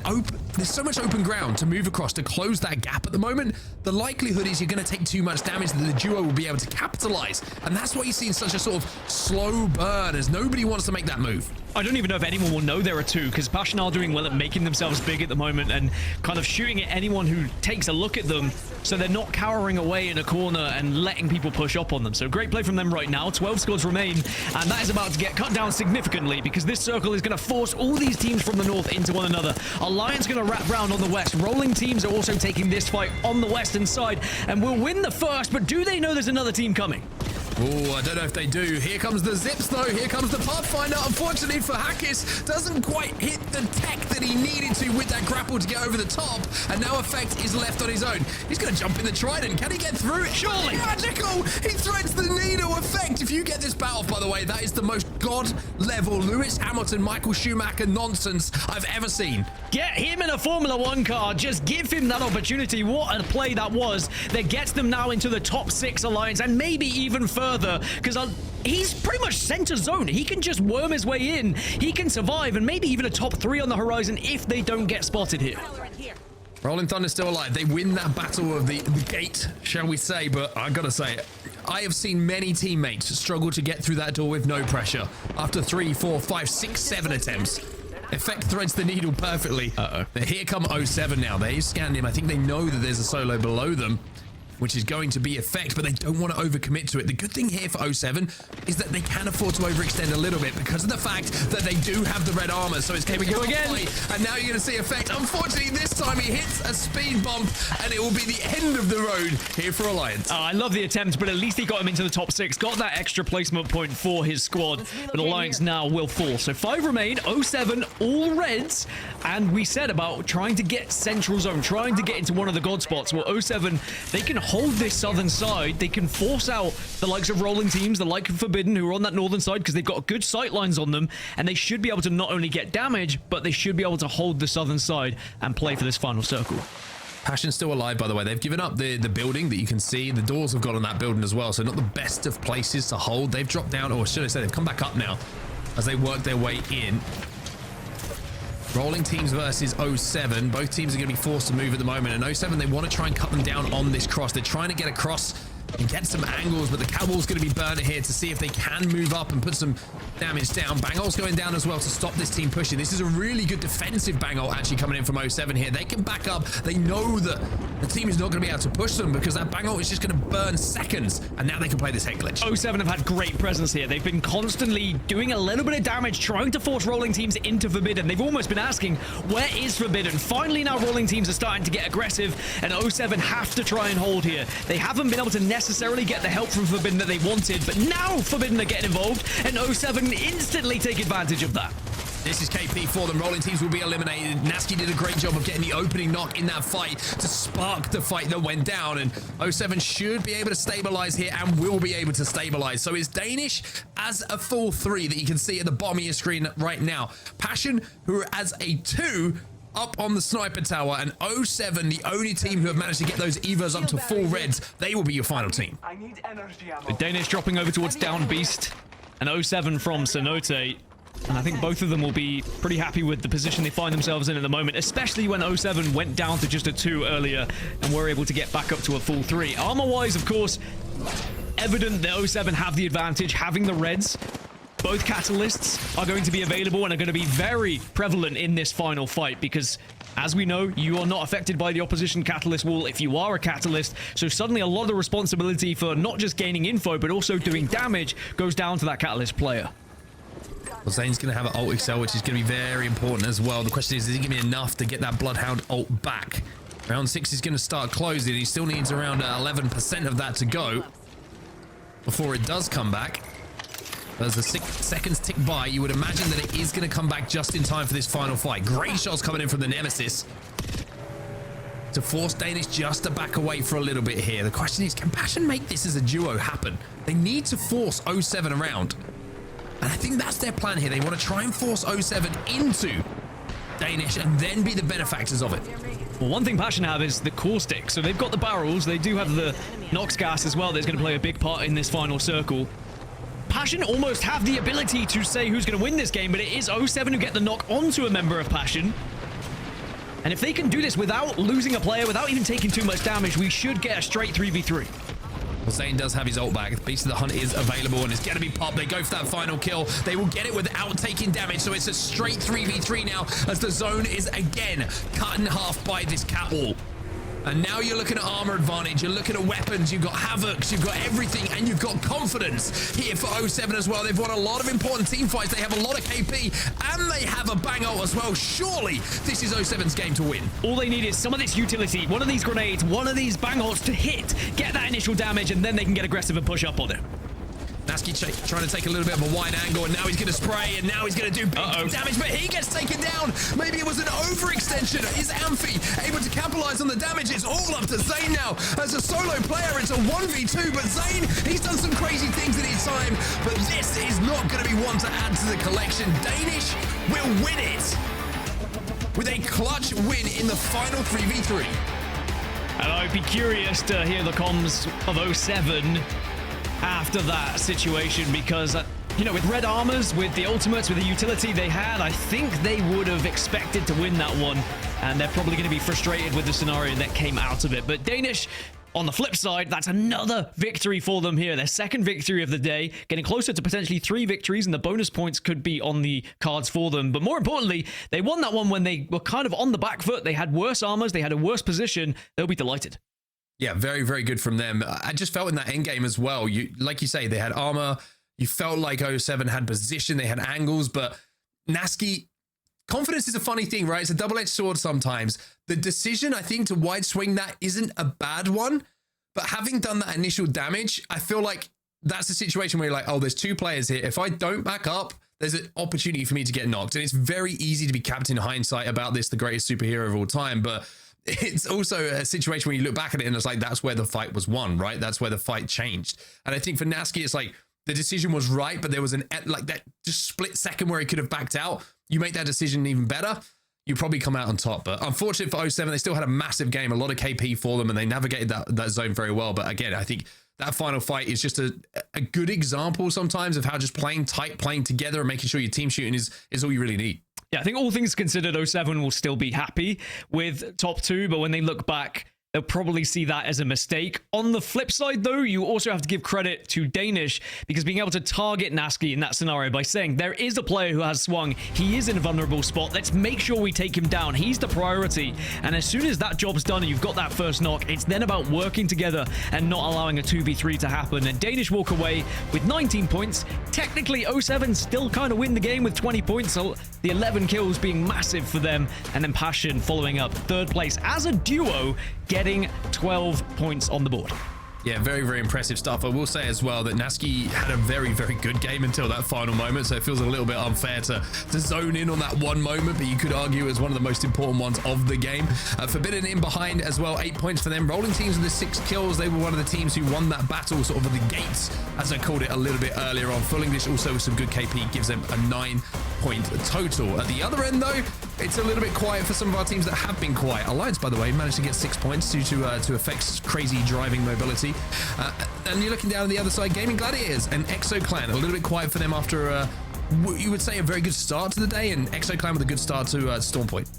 there's so much open ground to move across to close that gap at the moment. The likelihood is you're going to take too much damage that the duo will be able to capitalize. And that's why you're seeing such a sort of slow burn as nobody wants to make that move. I don't even know if anyone will know there are 2 because Passion are doing well at making themselves big at the moment and kind of shooting at anyone who takes a look at them so they're not cowering away in a corner and letting people push up on them. So great play from them right now. 12 squads remain and that is about to get cut down significantly because this circle is going to force all these teams from the north into one another. Alliance going to wrap round on the west. Rolling teams are also taking this fight on the western side and will win the first, but do they know there's another team coming? Oh, I don't know if they do. Here comes the Zips, though. Here comes the Pathfinder. Unfortunately for Hackis, doesn't quite hit the tech that he needed to with that grapple to get over the top. And now Effect is left on his own. He's going to jump in the Trident. Can he get through it? Surely. Magical. He threads the needle. Effect. If you get this battle, by the way, that is the most god level Lewis Hamilton, Michael Schumacher nonsense I've ever seen. Get him in a Formula 1 car. Just give him that opportunity. What a play that was that gets them now into the top 6 alliance and maybe even further, because he's pretty much center zone. He can just worm his way in. He can survive, and maybe even a top 3 on the horizon if they don't get spotted here. Rolling Thunder still alive. They win that battle of the gate, shall we say, but I gotta say, I have seen many teammates struggle to get through that door with no pressure after 3, 4, 5, 6, 7 attempts. Effect threads the needle perfectly. But here come 07 now. They've scanned him. I think they know that there's a solo below them, which is going to be Effect, but they don't want to overcommit to it. The good thing here for 07 is that they can afford to overextend a little bit because of the fact that they do have the red armor. So it's here we go again. And now you're going to see Effect. Unfortunately, this time he hits a speed bump, and it will be the end of the road here for Alliance. Oh, I love the attempt, but at least he got him into the top 6. Got that extra placement point for his squad, but Alliance now will fall. So 5 remain, 07, all reds, and we said about trying to get central zone, trying to get into one of the god spots. Well, 07, they can hold this southern side. They can force out the likes of rolling teams, the like of Forbidden, who are on that northern side because they've got good sight lines on them, and they should be able to not only get damage, but they should be able to hold the southern side and play for this final circle. Passion's still alive, by the way. They've given up the building that you can see. The doors have gone on that building as well, so not the best of places to hold. They've dropped down, or should I say they've come back up now as they work their way in. Rolling teams versus 07. Both teams are going to be forced to move at the moment. And 07, they want to try and cut them down on this cross. They're trying to get across and get some angles, but the Cowball's going to be burning here to see if they can move up and put some damage down. Bangol's going down as well to stop this team pushing. This is a really good defensive Bangol actually coming in from 07 here. They can back up. They know that the team is not going to be able to push them because that Bangol is just going to burn seconds, and now they can play this head glitch. 07 have had great presence here. They've been constantly doing a little bit of damage, trying to force rolling teams into Forbidden. They've almost been asking, where is Forbidden? Finally now rolling teams are starting to get aggressive, and 07 have to try and hold here. They haven't been able to necessarily get the help from Forbidden that they wanted, but now Forbidden are getting involved, and 07 instantly take advantage of that. This is KP for them. Rolling teams will be eliminated. Nasky did a great job of getting the opening knock in that fight to spark the fight that went down, and 07 should be able to stabilize here and will be able to stabilize. So it's Danish as a full 3 that you can see at the bottom of your screen right now. Passion, who are as a 2 up on the sniper tower, and 07, the only team who have managed to get those Evas up to full reds. They will be your final team. The Danish dropping over towards Down Beast, and 07 from Cenote. And I think both of them will be pretty happy with the position they find themselves in at the moment, especially when 07 went down to just a 2 earlier and were able to get back up to a full 3. Armor-wise, of course, evident that 07 have the advantage, having the reds. Both catalysts are going to be available and are going to be very prevalent in this final fight because, as we know, you are not affected by the opposition catalyst wall if you are a catalyst. So suddenly a lot of the responsibility for not just gaining info, but also doing damage goes down to that catalyst player. Well, Zane's going to have an ult excel, which is going to be very important as well. The question is he going to be enough to get that Bloodhound ult back? Round 6 is going to start closing. He still needs around 11% of that to go before it does come back. As the 6 seconds tick by, you would imagine that it is going to come back just in time for this final fight. Great shots coming in from the Nemesis to force Danish just to back away for a little bit here. The question is, can Passion make this as a duo happen? They need to force 07 around. And I think that's their plan here. They want to try and force 07 into Danish and then be the benefactors of it. Well, one thing Passion have is the caustic. So they've got the barrels. They do have the Nox gas as well. That's going to play a big part in this final circle. Passion almost have the ability to say who's going to win this game, but it is 07 who get the knock onto a member of Passion. And if they can do this without losing a player, without even taking too much damage, we should get a straight 3v3. Well, Zane does have his ult back. The Beast of the Hunt is available and it's going to be popped. They go for that final kill. They will get it without taking damage. So it's a straight 3v3 now as the zone is again cut in half by this cat wall. And now you're looking at armor advantage, you're looking at weapons, you've got Havocs, you've got everything, and you've got confidence here for 07 as well. They've won a lot of important team fights, they have a lot of KP, and they have a bang ult as well. Surely this is 07's game to win. All they need is some of this utility, one of these grenades, one of these bang ults to hit, get that initial damage, and then they can get aggressive and push up on it. Nasky trying to take a little bit of a wide angle, and now he's going to spray, and now he's going to do big damage, but he gets taken down. Maybe it was an overextension. Is Amphi able to capitalize on the damage? It's all up to Zayn now. As a solo player, it's a 1v2, but Zayn, he's done some crazy things in his time, but this is not going to be one to add to the collection. Danish will win it with a clutch win in the final 3v3. And I'd be curious to hear the comms of 07 after that situation, because you know, with red armors, with the ultimates, with the utility they had, I think they would have expected to win that one, and they're probably going to be frustrated with the scenario that came out of it. But Danish, on the flip side, that's another victory for them here. Their second victory of the day, getting closer to potentially 3 victories, and the bonus points could be on the cards for them. But more importantly, they won that one when they were kind of on the back foot. They had worse armors, they had a worse position. They'll be delighted. Yeah, very, very good from them. I just felt in that end game as well. Like you say, they had armor. You felt like 07 had position, they had angles, but Nasky, confidence is a funny thing, right? It's a double-edged sword sometimes. The decision, I think, to wide swing that isn't a bad one, but having done that initial damage, I feel like that's a situation where you're like, oh, there's 2 players here. If I don't back up, there's an opportunity for me to get knocked. And it's very easy to be Captain Hindsight about this, the greatest superhero of all time, but it's also a situation where you look back at it and it's like, that's where the fight was won, right? That's where the fight changed. And I think for Nasky, it's like, the decision was right, but there was like that just split second where he could have backed out. You make that decision even better, you probably come out on top. But unfortunate for 07, they still had a massive game, a lot of KP for them, and they navigated that zone very well. But again, I think that final fight is just a good example sometimes of how just playing tight, playing together, and making sure your team shooting is all you really need. Yeah, I think all things considered, 07 will still be happy with top 2, but when they look back, they'll probably see that as a mistake. On the flip side, though, you also have to give credit to Danish, because being able to target Nasky in that scenario by saying there is a player who has swung, he is in a vulnerable spot, let's make sure we take him down, he's the priority. And as soon as that job's done and you've got that first knock, it's then about working together and not allowing a 2v3 to happen. And Danish walk away with 19 points. Technically, 07 still kind of win the game with 20 points, so the 11 kills being massive for them. And then Passion following up 3rd place as a duo, getting 12 points on the board. Yeah, very, very impressive stuff. I will say as well that Nasky had a very, very good game until that final moment, so it feels a little bit unfair to zone in on that one moment, but you could argue as one of the most important ones of the game. Forbidden in behind as well, 8 points for them. Rolling teams with the 6 kills. They were one of the teams who won that battle sort of at the gates, as I called it a little bit earlier on. Full English also with some good KP gives them a 9-point total. At the other end, though, it's a little bit quiet for some of our teams that have been quiet. Alliance, by the way, managed to get 6 points due to Effect's crazy driving mobility. And you're looking down on the other side, Gaming Gladiators and Exo Clan, a little bit quiet for them after, you would say, a very good start to the day, and Exo Clan with a good start to Stormpoint.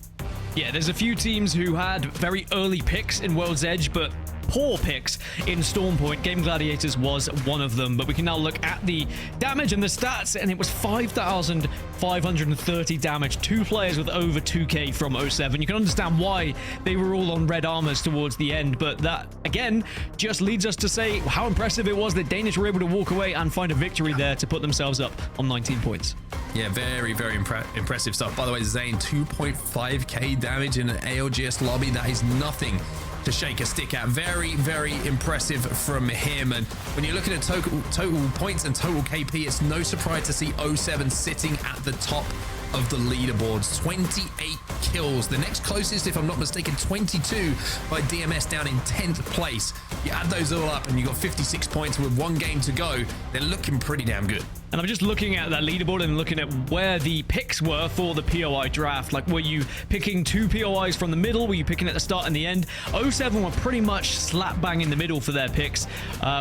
Yeah, there's a few teams who had very early picks in World's Edge, but poor picks in Stormpoint. Game Gladiators was one of them, but we can now look at the damage and the stats, and it was 5,530 damage. 2 players with over 2k from 07. You can understand why they were all on red armors towards the end, but that, again, just leads us to say how impressive it was that Danish were able to walk away and find a victory there to put themselves up on 19 points. Yeah, very, very impressive stuff. By the way, Zayn, 2.5k damage in an ALGS lobby. That is nothing to shake a stick at. Very, very impressive from him. And when you're looking at total points and total KP, it's no surprise to see 07 sitting at the top of the leaderboards. 28 kills. The next closest, if I'm not mistaken, 22 by DMS down in 10th place. You add those all up and you got 56 points with 1 game to go. They're looking pretty damn good. And I'm just looking at that leaderboard and looking at where the picks were for the POI draft. Like, were you picking 2 POIs from the middle? Were you picking at the start and the end? 07 were pretty much slap bang in the middle for their picks,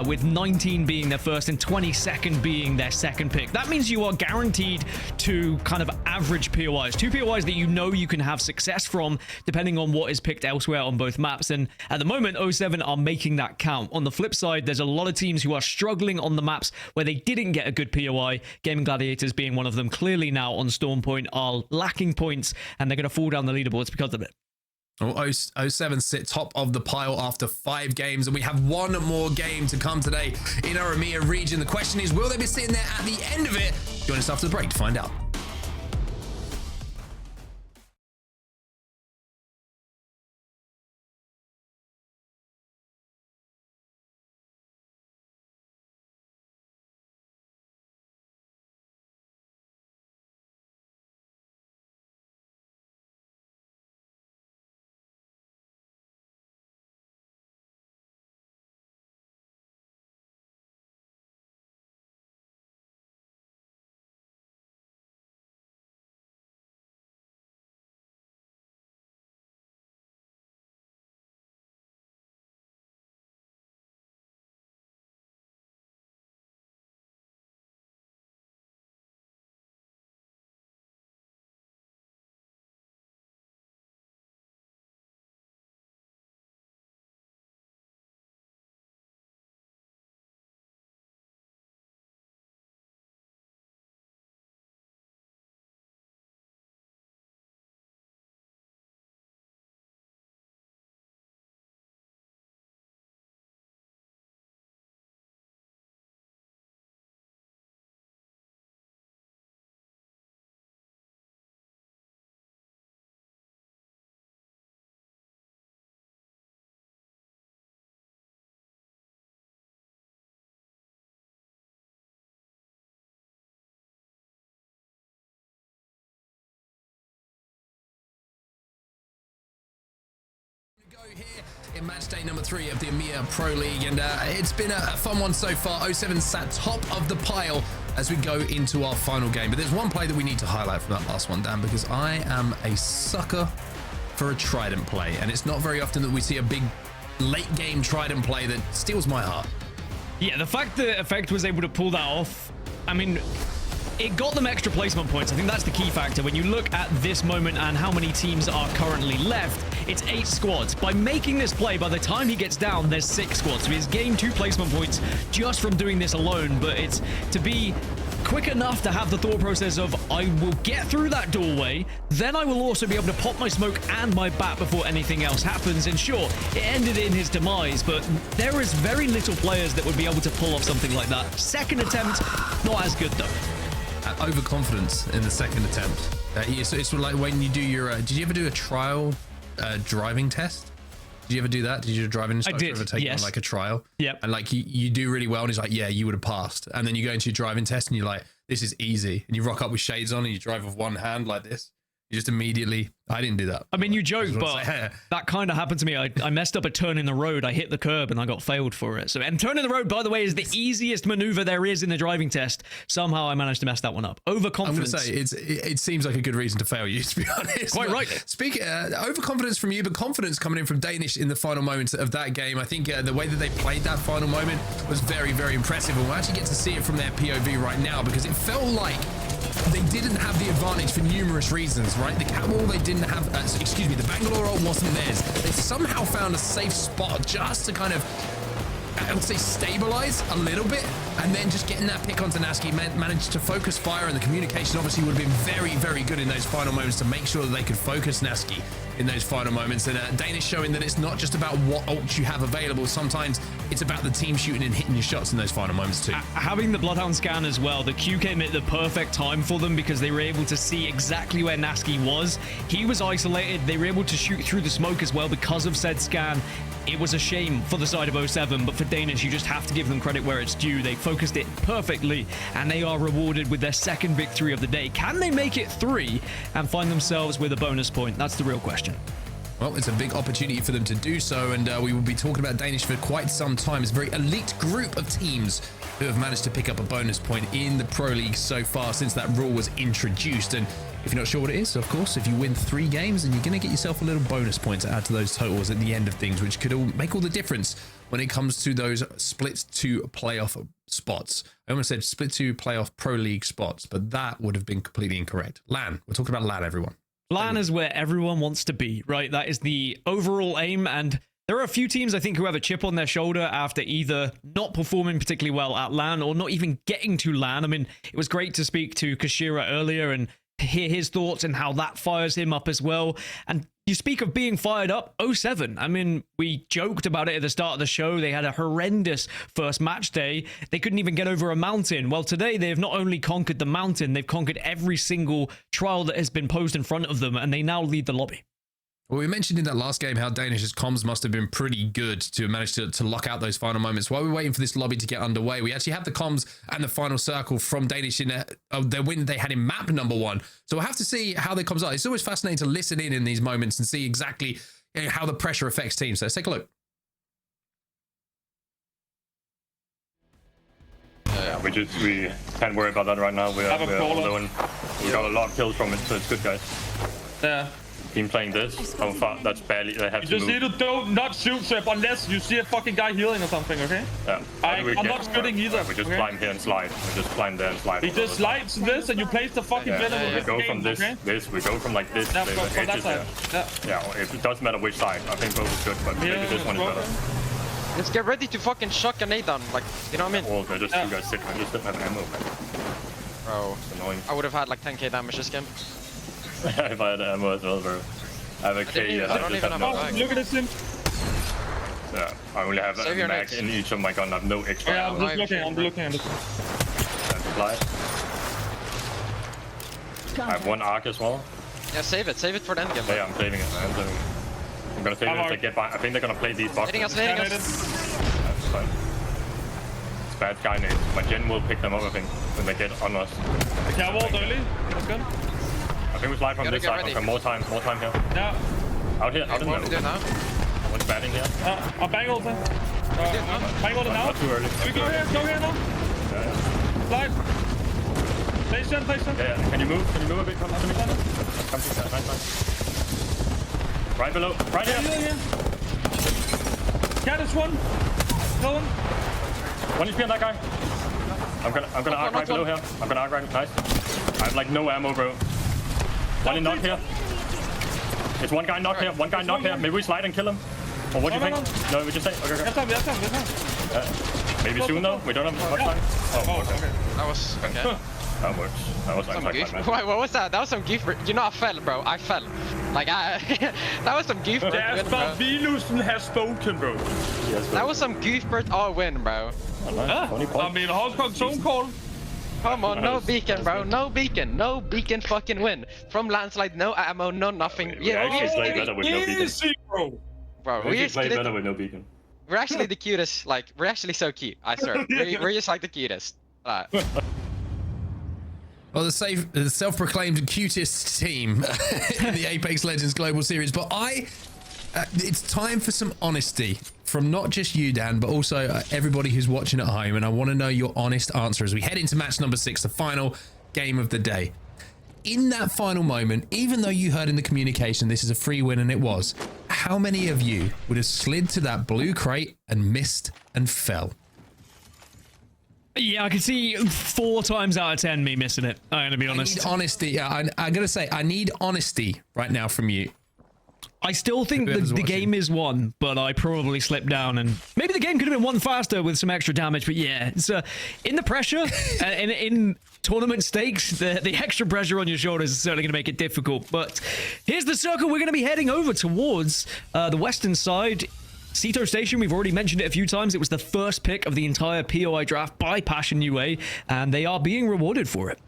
with 19 being their first and 22nd being their second pick. That means you are guaranteed to kind of average POIs. 2 POIs that you know you can have success from, depending on what is picked elsewhere on both maps. And at the moment, 07 are making that count. On the flip side, there's a lot of teams who are struggling on the maps where they didn't get a good POI. Gaming Gladiators being one of them, clearly now on Stormpoint are lacking points, and they're going to fall down the leaderboards because of it. Well, 07 sit top of the pile after 5 games, and we have 1 more game to come today in our EMEA region. The question is, will they be sitting there at the end of it? Join us after the break to find out. Here in match day number 3 of the EMEA Pro League, and it's been a fun one so far. 07 sat top of the pile as we go into our final game. But there's one play that we need to highlight from that last one, Dan, because I am a sucker for a trident play, and it's not very often that we see a big late game trident play that steals my heart. Yeah, the fact that Effect was able to pull that off, I mean, it got them extra placement points. I think that's the key factor. When you look at this moment and how many teams are currently left, it's 8 squads. By making this play, by the time he gets down, there's 6 squads. So he's gained 2 placement points just from doing this alone. But it's to be quick enough to have the thought process of, I will get through that doorway, then I will also be able to pop my smoke and my bat before anything else happens. And sure, it ended in his demise, but there is very little players that would be able to pull off something like that. Second attempt, not as good though. Overconfidence in the second attempt. It's sort of like when you do your did you ever do a trial driving test? Did you ever do that? Did your driving instructor ever take you on like a trial? Yep. And like you do really well and he's like, yeah, you would have passed. And then you go into your driving test and you're like, this is easy. And you rock up with shades on and you drive with one hand like this. You just immediately, I didn't do that. I mean, you joke, but that kind of happened to me. I messed up a turn in the road. I hit the curb and I got failed for it. So, and turn in the road, by the way, is the easiest maneuver there is in the driving test. Somehow I managed to mess that one up. Overconfidence. I'm going to say, it seems like a good reason to fail you, to be honest. Quite right. Speaking overconfidence from you, but confidence coming in from Danish in the final moments of that game. I think the way that they played that final moment was very, very impressive. And we'll actually get to see it from their POV right now, because it felt like they didn't have the advantage for numerous reasons, right? The Catwall, they didn't have, the Bangalore ult wasn't theirs. They somehow found a safe spot just to kind of, I would say, stabilize a little bit, and then just getting that pick onto Naski managed to focus fire, and the communication obviously would have been very, very good in those final moments to make sure that they could focus Naski in those final moments. And Danish showing that it's not just about what ults you have available. Sometimes it's about the team shooting and hitting your shots in those final moments too. Having the Bloodhound scan as well, the Q came at the perfect time for them because they were able to see exactly where Naski was. He was isolated. They were able to shoot through the smoke as well because of said scan. It was a shame for the side of 07, but for Danish, you just have to give them credit where it's due. They focused it perfectly, and they are rewarded with their second victory of the day. Can they make it 3 and find themselves with a bonus point? That's the real question. Well, it's a big opportunity for them to do so, and we will be talking about Danish for quite some time. It's a very elite group of teams who have managed to pick up a bonus point in the Pro League so far since that rule was introduced. And if you're not sure what it is, of course, if you win 3 games, then you're going to get yourself a little bonus point to add to those totals at the end of things, which could make all the difference when it comes to those split to playoff spots. I almost said split to playoff Pro League spots, but that would have been completely incorrect. LAN. We're talking about LAN, everyone. LAN is where everyone wants to be, right? That is the overall aim, and there are a few teams, I think, who have a chip on their shoulder after either not performing particularly well at LAN or not even getting to LAN. I mean, it was great to speak to Kashira earlier and hear his thoughts and how that fires him up as well. And you speak of being fired up, 07. I mean, we joked about it at the start of the show. They had a horrendous first match day. They couldn't even get over a mountain. Well, today they have not only conquered the mountain, they've conquered every single trial that has been posed in front of them, and they now lead the lobby. Well, we mentioned in that last game how Danish's comms must have been pretty good to manage to lock out those final moments. While we're waiting for this lobby to get underway, we actually have the comms and the final circle from Danish in their win they had in map number 1. So we'll have to see how they comes out. It's always fascinating to listen in these moments and see exactly how the pressure affects teams. So let's take a look. Yeah, we can't worry about that right now. We're alone. We got a lot of kills from it, so it's good, guys. Yeah. Team playing this. How far? That's barely. They have you just need to not shoot, Seb, unless you see a fucking guy healing or something, okay? Yeah. I'm not shooting either. We just climb here and slide. We just climb there and slide. We just slide to this and you place the fucking venom. We go from this. We go from like this. Yeah, from that side. Yeah. It doesn't matter which side. I think both is good, but maybe this one is better. Let's get ready to fucking shock a nade down, like, you know what I mean? Oh, they're just you guys sitting. I just don't have ammo, man. Bro, it's annoying. I would have had like 10k damage this game. If I had ammo as well, bro. I have a K. I don't even have a bag. Look at this sim. Yeah, I only have a mag in each of my gun. I have no extra. Yeah, I'm looking at it. I have 1 arc as well. Yeah, save it for the end game. Yeah, I'm saving it. I'm gonna save it if they get by. I think they're gonna play these boxes. Hitting us. That's fine. It's bad guy nades. My gen will pick them up, I think, when they get on us. Yeah, wall early. That's good. I think we slide from this side. Okay, more time here. Yeah. Out in the middle. One's batting here. I'm bang ulted. Bang ulted now. Not too early. We go here now. Slide. Station. Yeah, can you move? Can you move a bit? Come to me. Come to me. Nice. Right below. Right here. Yeah. Cat is one. No one. One is behind that guy. I'm gonna arc right below here. I'm gonna arc right. Nice. I have like no ammo, bro. One in knock here. It's one guy knocked here. One guy knocked here. Maybe we slide and kill him. Or what do you think? No, we just say. Okay. Yes, time. Maybe soon though. We don't have much time. Oh, okay. That was okay. That works. That was Some like gift. my Wait, what was that? That was some gift. You know, I fell, bro. I fell. Like that was some gift. Jasper Vinussen has spoken, bro. That was some Goofbert all win, bro. I mean, Hong Kong zone call. Come on, no beacon, bro. No beacon. No beacon fucking win. From landslide, no ammo, no nothing. We actually play better with no beacon. Bro, we actually play better with no beacon. We're actually the cutest. Like, we're actually so cute. I swear. We're just like the cutest. Well, the self-proclaimed cutest team in the Apex Legends Global Series, but it's time for some honesty from not just you, Dan, but also everybody who's watching at home, and I want to know your honest answer as we head into match number 6, the final game of the day. In that final moment, even though you heard in the communication this is a free win, and it was, how many of you would have slid to that blue crate and missed and fell? Yeah, I can see 4 times out of 10 me missing it. I'm going to be honest. I need honesty. Yeah, I'm going to say I need honesty right now from you. I still think the game is won, but I probably slipped down, and maybe the game could have been won faster with some extra damage. But yeah, it's in the pressure, in tournament stakes, the extra pressure on your shoulders is certainly going to make it difficult. But here's the circle we're going to be heading over towards the western side. Ceto Station, we've already mentioned it a few times. It was the first pick of the entire POI draft by Passion UA, and they are being rewarded for it.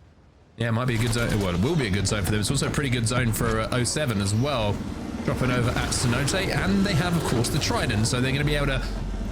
Yeah, it might be a good zone. Well, it will be a good zone for them. It's also a pretty good zone for 07 as well. Dropping over at Cenote, and they have, of course, the Trident, so they're going to be able to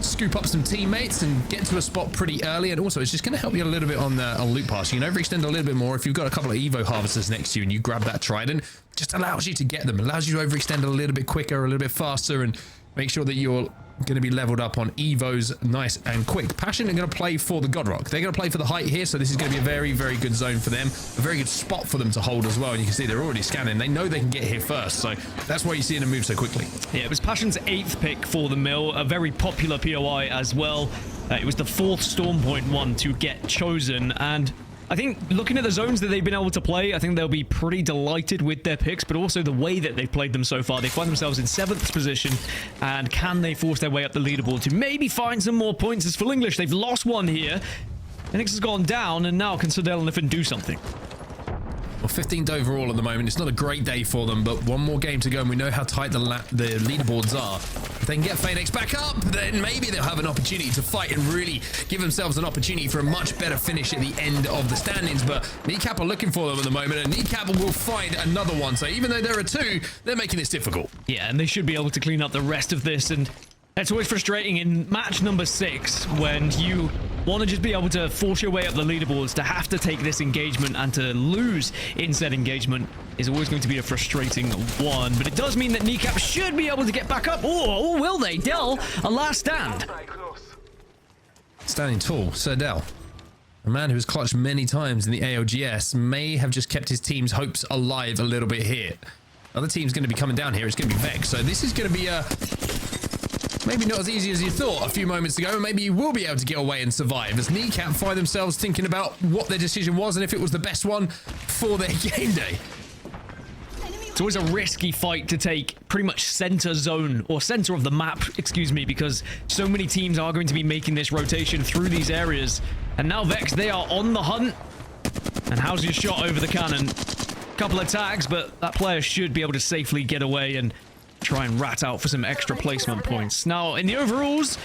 scoop up some teammates and get to a spot pretty early, and also it's just going to help you a little bit on loot pass. You can overextend a little bit more if you've got a couple of Evo harvesters next to you and you grab that Trident. Just allows you to get them, allows you to overextend a little bit quicker, a little bit faster, and make sure that you're going to be leveled up on Evos nice and quick. Passion are going to play for the Godrock. They're going to play for the height here, so this is going to be a very, very good zone for them. A very good spot for them to hold as well, and you can see they're already scanning. They know they can get here first, so that's why you're seeing them move so quickly. Yeah, it was Passion's 8th pick for the mill, a very popular POI as well. It was the 4th Storm Point one to get chosen, and I think looking at the zones that they've been able to play, I think they'll be pretty delighted with their picks, but also the way that they've played them so far. They find themselves in 7th position, and can they force their way up the leaderboard to maybe find some more points? As full English, they've lost one here. Enix has gone down, and now can Sodell and Liffen do something? Well, 15th overall at the moment. It's not a great day for them, but one more game to go, and we know how tight the leaderboards are. If they can get Phoenix back up, then maybe they'll have an opportunity to fight and really give themselves an opportunity for a much better finish at the end of the standings. But Kneecap are looking for them at the moment, and Kneecap will find another one. So even though there are 2, they're making this difficult. Yeah, and they should be able to clean up the rest of this, and it's always frustrating in match number 6 when you want to just be able to force your way up the leaderboards. To have to take this engagement and to lose in said engagement is always going to be a frustrating one. But it does mean that Kneecap should be able to get back up. Or will they? Dell, a last stand. Standing tall, Sir Dell, a man who has clutched many times in the ALGS, may have just kept his team's hopes alive a little bit here. Other team's going to be coming down here. It's going to be Vex. So this is going to be maybe not as easy as you thought a few moments ago. Maybe you will be able to get away and survive, as Kneecap find themselves thinking about what their decision was and if it was the best one for their game day. It's always a risky fight to take pretty much center zone, or center of the map, excuse me, because so many teams are going to be making this rotation through these areas. And now Vex, they are on the hunt. And how's your shot over the cannon? Couple of tags, but that player should be able to safely get away and try and rat out for some extra placement points. Now, in the overalls,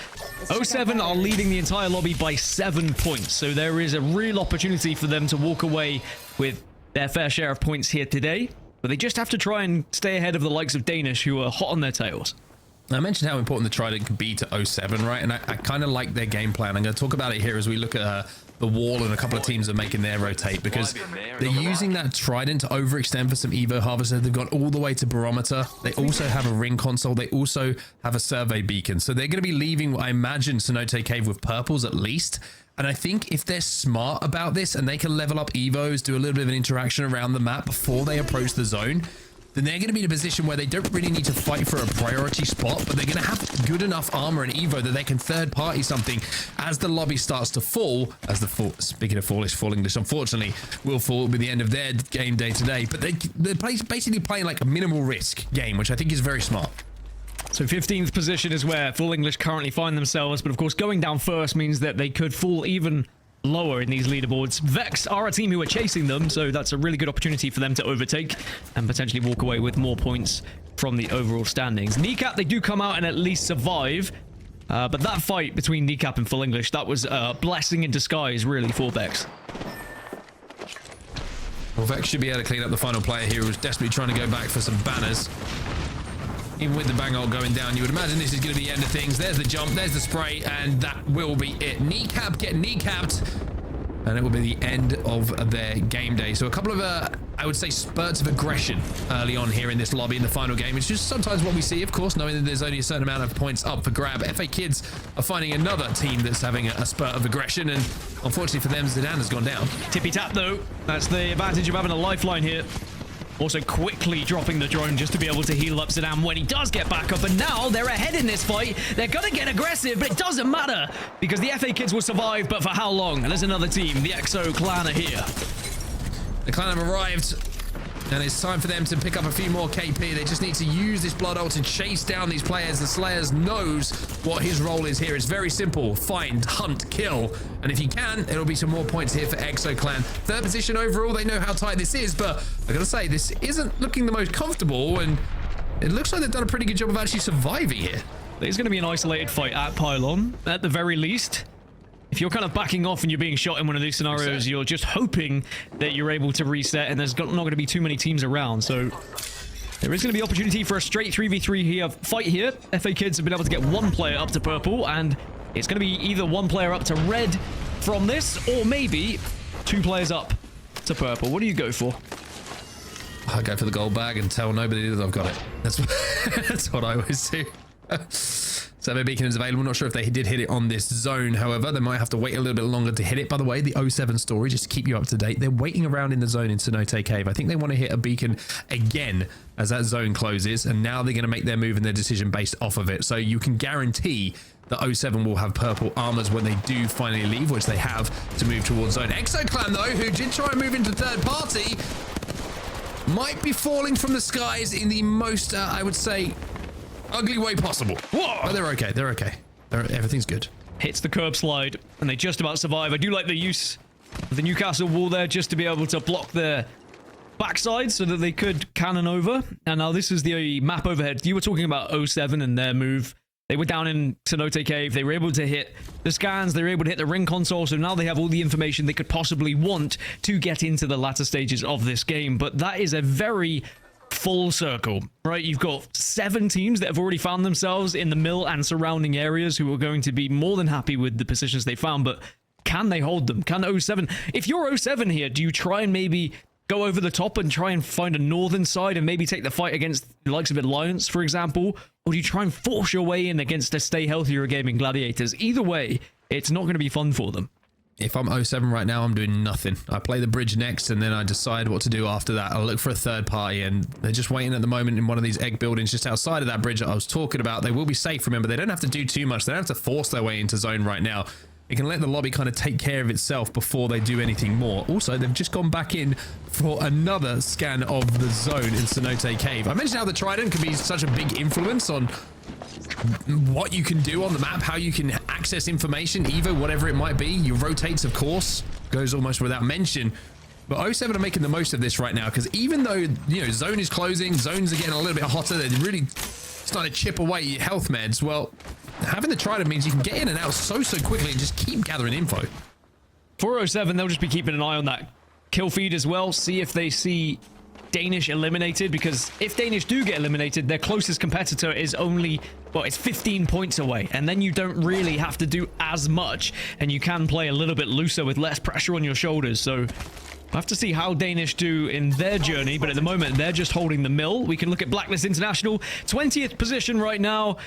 07 are leading the entire lobby by 7 points, so there is a real opportunity for them to walk away with their fair share of points here today, but they just have to try and stay ahead of the likes of Danish, who are hot on their tails. I mentioned how important the Trident could be to 07, right? And I kind of like their game plan. I'm going to talk about it here as we look at the wall, and a couple of teams are making their rotate because they're using that trident to overextend for some Evo harvester. They've gone all the way to barometer. They also have a ring console. They also have a survey beacon. So they're going to be leaving, I imagine, Cenote Cave with purples at least. And I think if they're smart about this and they can level up Evos, do a little bit of an interaction around the map before they approach the zone, then they're going to be in a position where they don't really need to fight for a priority spot, but they're going to have good enough armor and Evo that they can third party something as the lobby starts to fall, as the fall, speaking of fall English, unfortunately, will fall with the end of their game day today. But they're basically playing like a minimal risk game, which I think is very smart. So 15th position is where Full English currently find themselves, but of course going down first means that they could fall even lower in these leaderboards. Vex are a team who are chasing them, so that's a really good opportunity for them to overtake and potentially walk away with more points from the overall standings. Kneecap, they do come out and at least survive, but that fight between Kneecap and Full English, that was a blessing in disguise, really, for Vex. Well, Vex should be able to clean up the final player here, who was desperately trying to go back for some banners. Even with the bang ult going down, you would imagine this is going to be the end of things. There's the jump, there's the spray, and that will be it. Kneecap get kneecapped, and it will be the end of their game day. So a couple of, I would say, spurts of aggression early on here in this lobby in the final game. It's just sometimes what we see, of course, knowing that there's only a certain amount of points up for grab. FA Kids are finding another team that's having a spurt of aggression, and unfortunately for them, Zidane has gone down. Tippy tap, though. That's the advantage of having a lifeline here. Also quickly dropping the drone just to be able to heal up Zidane when he does get back up. And now they're ahead in this fight. They're going to get aggressive, but it doesn't matter because the FA Kids will survive, but for how long? And there's another team. The EXO clan are here. The clan have arrived, and it's time for them to pick up a few more KP. They just need to use this blood ult to chase down these players. The Slayers knows what his role is here. It's very simple. Find, hunt, kill. And if you can, it'll be some more points here for EXO clan. Third position overall. They know how tight this is, but I gotta say, this isn't looking the most comfortable, and it looks like they've done a pretty good job of actually surviving here. There's going to be an isolated fight at Pylon, at the very least. If you're kind of backing off and you're being shot in one of these scenarios, you're just hoping that you're able to reset, and there's not going to be too many teams around. So there is going to be opportunity for a straight 3v3 here, fight here. FA Kids have been able to get one player up to purple, and it's going to be either one player up to red from this, or maybe two players up to purple. What do you go for? I go for the gold bag and tell nobody that I've got it. That's what I always do. Survey beacon is available. Not sure if they did hit it on this zone. However, they might have to wait a little bit longer to hit it. By the way, the 07 story, just to keep you up to date, they're waiting around in the zone in Cenote Cave. I think they want to hit a beacon again as that zone closes, and now they're going to make their move and their decision based off of it. So you can guarantee that 07 will have purple armors when they do finally leave, which they have, to move towards zone. EXO clan, though, who did try and move into third party, might be falling from the skies in the most, I would say, ugly way possible. Whoa! But they're okay. They're okay. Everything's good. Hits the curb slide, and they just about survive. I do like the use of the Newcastle wall there just to be able to block their backside so that they could cannon over. And now this is the map overhead. You were talking about 07 and their move. They were down in Cenote Cave. They were able to hit the scans. They were able to hit the ring console. So now they have all the information they could possibly want to get into the latter stages of this game. But that is a very full circle, right? You've got 7 teams that have already found themselves in the mill and surrounding areas who are going to be more than happy with the positions they found. But can they hold them? Can 07? If you're 07 here, do you try and maybe go over the top and try and find a northern side and maybe take the fight against the likes of Alliance, for example? Or do you try and force your way in against the Stay Healthier Gaming Gladiators? Either way, it's not going to be fun for them. If I'm 07 right now, I'm doing nothing. I play the bridge next, and then I decide what to do after that. I'll look for a third party, and they're just waiting at the moment in one of these egg buildings just outside of that bridge that I was talking about. They will be safe, remember. They don't have to do too much. They don't have to force their way into zone right now. It can let the lobby kind of take care of itself before they do anything more. Also, they've just gone back in for another scan of the zone in Cenote Cave. I mentioned how the Trident can be such a big influence on what you can do on the map, how you can access information, Evo, whatever it might be. Your rotates, of course, goes almost without mention. But 07 are making the most of this right now, because even though, you know, zone is closing, zones are getting a little bit hotter, they're really starting to chip away your health meds. Well, having the Trident means you can get in and out so quickly and just keep gathering info. For 07, they'll just be keeping an eye on that kill feed as well, see if they see Danish eliminated, because if Danish do get eliminated, their closest competitor is only, well, it's 15 points away, and then you don't really have to do as much, and you can play a little bit looser with less pressure on your shoulders. So we'll have to see how Danish do in their journey, but at the moment, they're just holding the mill. We can look at Blacklist International, 20th position right now.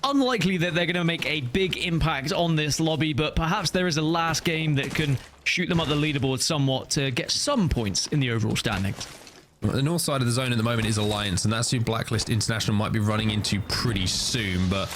Unlikely that they're going to make a big impact on this lobby, but perhaps there is a last game that can shoot them up the leaderboard somewhat to get some points in the overall standings. Well, the north side of the zone at the moment is Alliance, and that's who Blacklist International might be running into pretty soon. But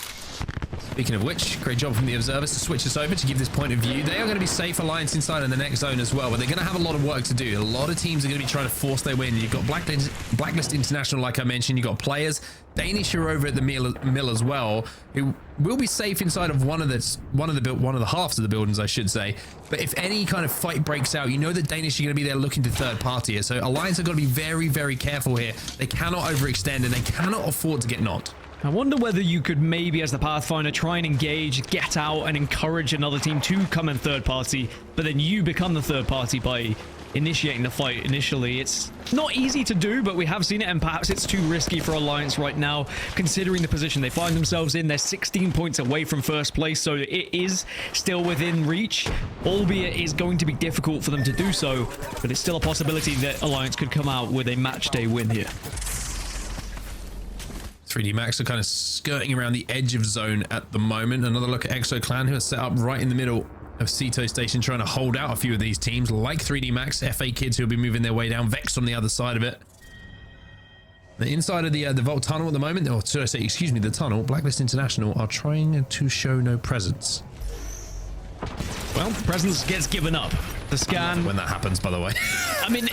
speaking of which, great job from the observers to switch us over to give this point of view. They are going to be safe Alliance inside in the next zone as well, but they're going to have a lot of work to do. A lot of teams are going to be trying to force their way in. You've got Blacklist International, like I mentioned. You've got players. Danish who are over at the mill as well, who will be safe inside of one of the halves of the buildings, I should say. But if any kind of fight breaks out, you know that Danish are going to be there looking to third party here. So Alliance have got to be very, very careful here. They cannot overextend, and they cannot afford to get knocked. I wonder whether you could maybe, as the Pathfinder, try and engage, get out, and encourage another team to come in third party, but then you become the third party by initiating the fight initially. It's not easy to do, but we have seen it, and perhaps it's too risky for Alliance right now, considering the position they find themselves in. They're 16 points away from first place, so it is still within reach, albeit it's going to be difficult for them to do so, but it's still a possibility that Alliance could come out with a match day win here. 3D Max are kind of skirting around the edge of zone at the moment. Another look at Exo Clan, who are set up right in the middle of Ceto Station, trying to hold out a few of these teams, like 3D Max, FA Kids, who will be moving their way down, Vex on the other side of it. The inside of the Vault Tunnel at the moment, or should I say, excuse me, the tunnel, Blacklist International are trying to show no presence. Well, presence gets given up. The scan... When that happens, by the way. I mean,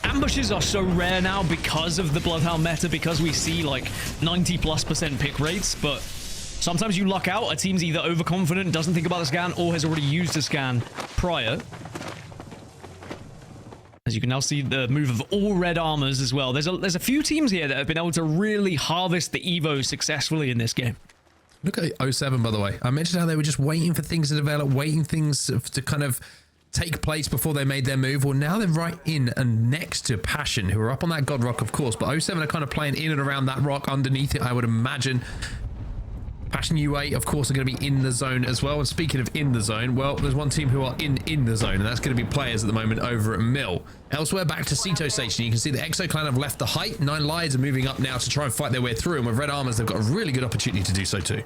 ambushes are so rare now because of the Bloodhound meta, because we see like 90+% pick rates, but sometimes you luck out. A team's either overconfident, doesn't think about the scan, or has already used the scan prior. As you can now see the move of all red armors as well. There's a few teams here that have been able to really harvest the Evo successfully in this game. Look at 07, by the way. I mentioned how they were just waiting for things to develop, waiting things to kind of take place before they made their move. Well, now they're right in and next to Passion, who are up on that God Rock, of course, but 07 are kind of playing in and around that rock underneath it, I would imagine. Passion U8, of course, are going to be in the zone as well. And speaking of in the zone, well, there's one team who are in the zone, and that's going to be players at the moment over at Mill. Elsewhere, back to Ceto Station, you can see the Exo Clan have left the height. 9 Lions are moving up now to try and fight their way through, and with red armors, they've got a really good opportunity to do so too.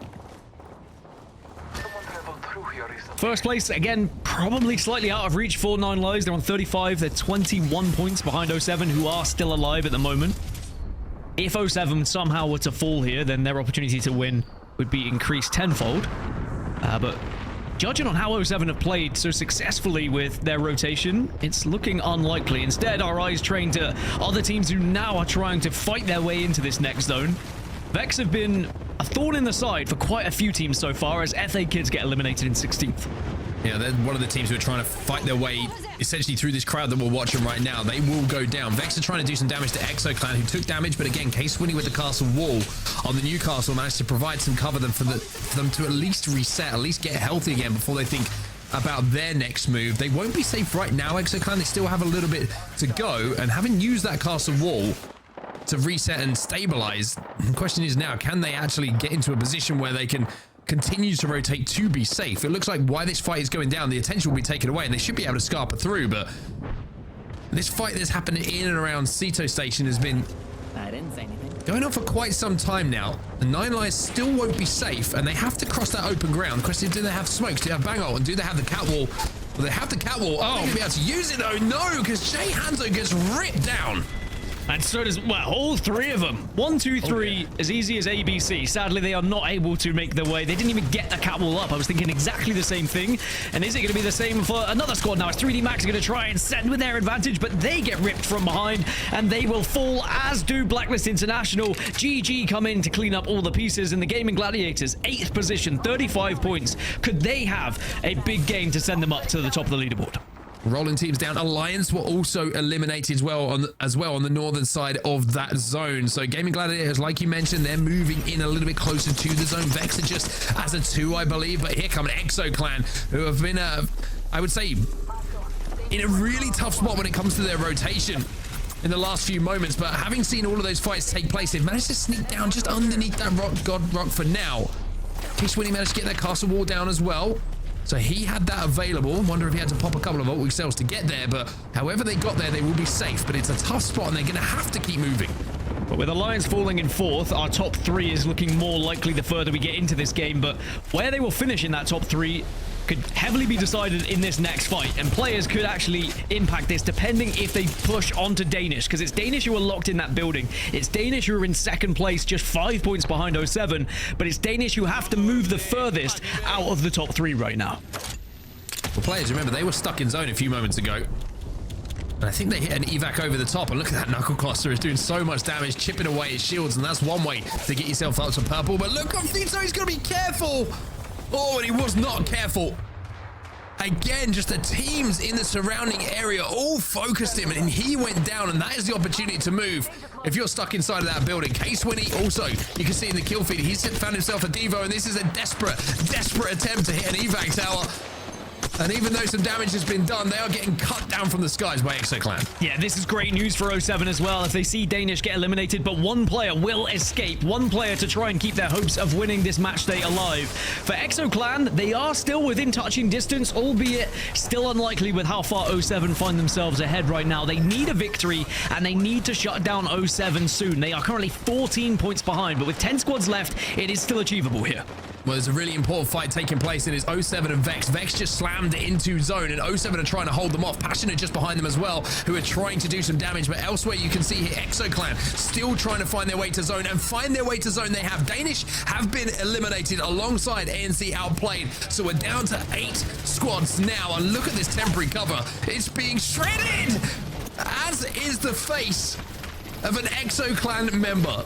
First place, again, probably slightly out of reach for 9 Lives. They're on 35. They're 21 points behind 07, who are still alive at the moment. If 07 somehow were to fall here, then their opportunity to win would be increased tenfold. But judging on how 07 have played so successfully with their rotation, it's looking unlikely. Instead, our eyes train to other teams who now are trying to fight their way into this next zone. Vex have been a thorn in the side for quite a few teams so far, as FA Kids get eliminated in 16th. Yeah, they're one of the teams who are trying to fight their way essentially through this crowd that we're watching right now. They will go down. Vex are trying to do some damage to Exo Clan, who took damage, but again, K-Swinny with the castle wall on the new castle managed to provide some cover for them to at least reset, at least get healthy again before they think about their next move. They won't be safe right now, Exo Clan. They still have a little bit to go, and having used that castle wall to reset and stabilize, the question is now, can they actually get into a position where they can continue to rotate to be safe? It looks like while this fight is going down, the attention will be taken away and they should be able to scarper through, but this fight that's happening in and around Ceto Station has been going on for quite some time now. The 9 Lions still won't be safe, and they have to cross that open ground. The question is, do they have smokes? Do they have bang ult? And do they have the cat wall? Well, they have the cat wall. Oh, they're gonna be able to use it though. No, because Jay Hanzo gets ripped down. And so does, well, all 3 of them. 1, 2, 3, as easy as ABC. Sadly, they are not able to make their way. They didn't even get the cat wall up. I was thinking exactly the same thing. And is it going to be the same for another squad now? As 3D Max are going to try and send with their advantage, but they get ripped from behind, and they will fall, as do Blacklist International. GG come in to clean up all the pieces, and the Gaming Gladiators, 8th position, 35 points. Could they have a big game to send them up to the top of the leaderboard? Rolling teams down. Alliance were also eliminated as well on the northern side of that zone. So Gaming Gladiators, like you mentioned, they're moving in a little bit closer to the zone. Vex are just as a 2, I believe. But here come Exo Clan, who have been, I would say, in a really tough spot when it comes to their rotation. in the last few moments, but having seen all of those fights take place, they've managed to sneak down just underneath that rock for now. K20 managed to get that castle wall down as well. So he had that available. Wonder if he had to pop a couple of Volt Weak cells to get there, but however they got there, they will be safe. But it's a tough spot and they're going to have to keep moving. But with Alliance falling in 4th, our top 3 is looking more likely the further we get into this game. But where they will finish in that top 3 could heavily be decided in this next fight, and players could actually impact this depending if they push onto Danish, because it's Danish who are locked in that building. It's Danish who are in 2nd place, just 5 points behind 07, but it's Danish who have to move the furthest out of the top 3 right now. Well, players, remember, they were stuck in zone a few moments ago. And I think they hit an evac over the top, and look at that knuckle cluster. It's doing so much damage, chipping away his shields, and that's one way to get yourself up to purple. But look, Fito, he's going to be careful. Oh, and he was not careful. Again, just the teams in the surrounding area all focused him, and he went down, and that is the opportunity to move if you're stuck inside of that building. K20 also, you can see in the kill feed, he's found himself a Devo, and this is a desperate attempt to hit an evac tower. And even though some damage has been done, they are getting cut down from the skies by ExoClan. Yeah, this is great news for 07 as well if they see Danish get eliminated, but one player will escape. One player to try and keep their hopes of winning this match day alive. For ExoClan, they are still within touching distance, albeit still unlikely with how far 07 find themselves ahead right now. They need a victory, and they need to shut down 07 soon. They are currently 14 points behind, but with 10 squads left, it is still achievable here. Well, there's a really important fight taking place. It is 07 and Vex. Vex just slammed into zone, and 07 are trying to hold them off. Passionate just behind them as well, who are trying to do some damage. But elsewhere, you can see here, ExoClan still trying to find their way to zone, and find their way to zone they have. Danish have been eliminated alongside ANC outplayed. So we're down to 8 squads now, and look at this temporary cover. It's being shredded, as is the face of an ExoClan member.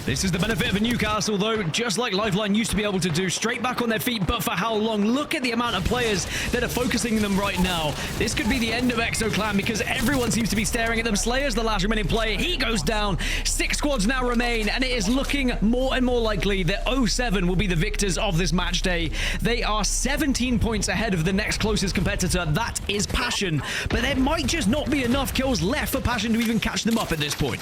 This is the benefit of a Newcastle, though, just like Lifeline used to be able to do, straight back on their feet, but for how long? Look at the amount of players that are focusing them right now. This could be the end of ExoClan because everyone seems to be staring at them. Slayer's the last remaining player. He goes down. 6 squads now remain, and it is looking more and more likely that 07 will be the victors of this match day. They are 17 points ahead of the next closest competitor. That is Passion, but there might just not be enough kills left for Passion to even catch them up at this point.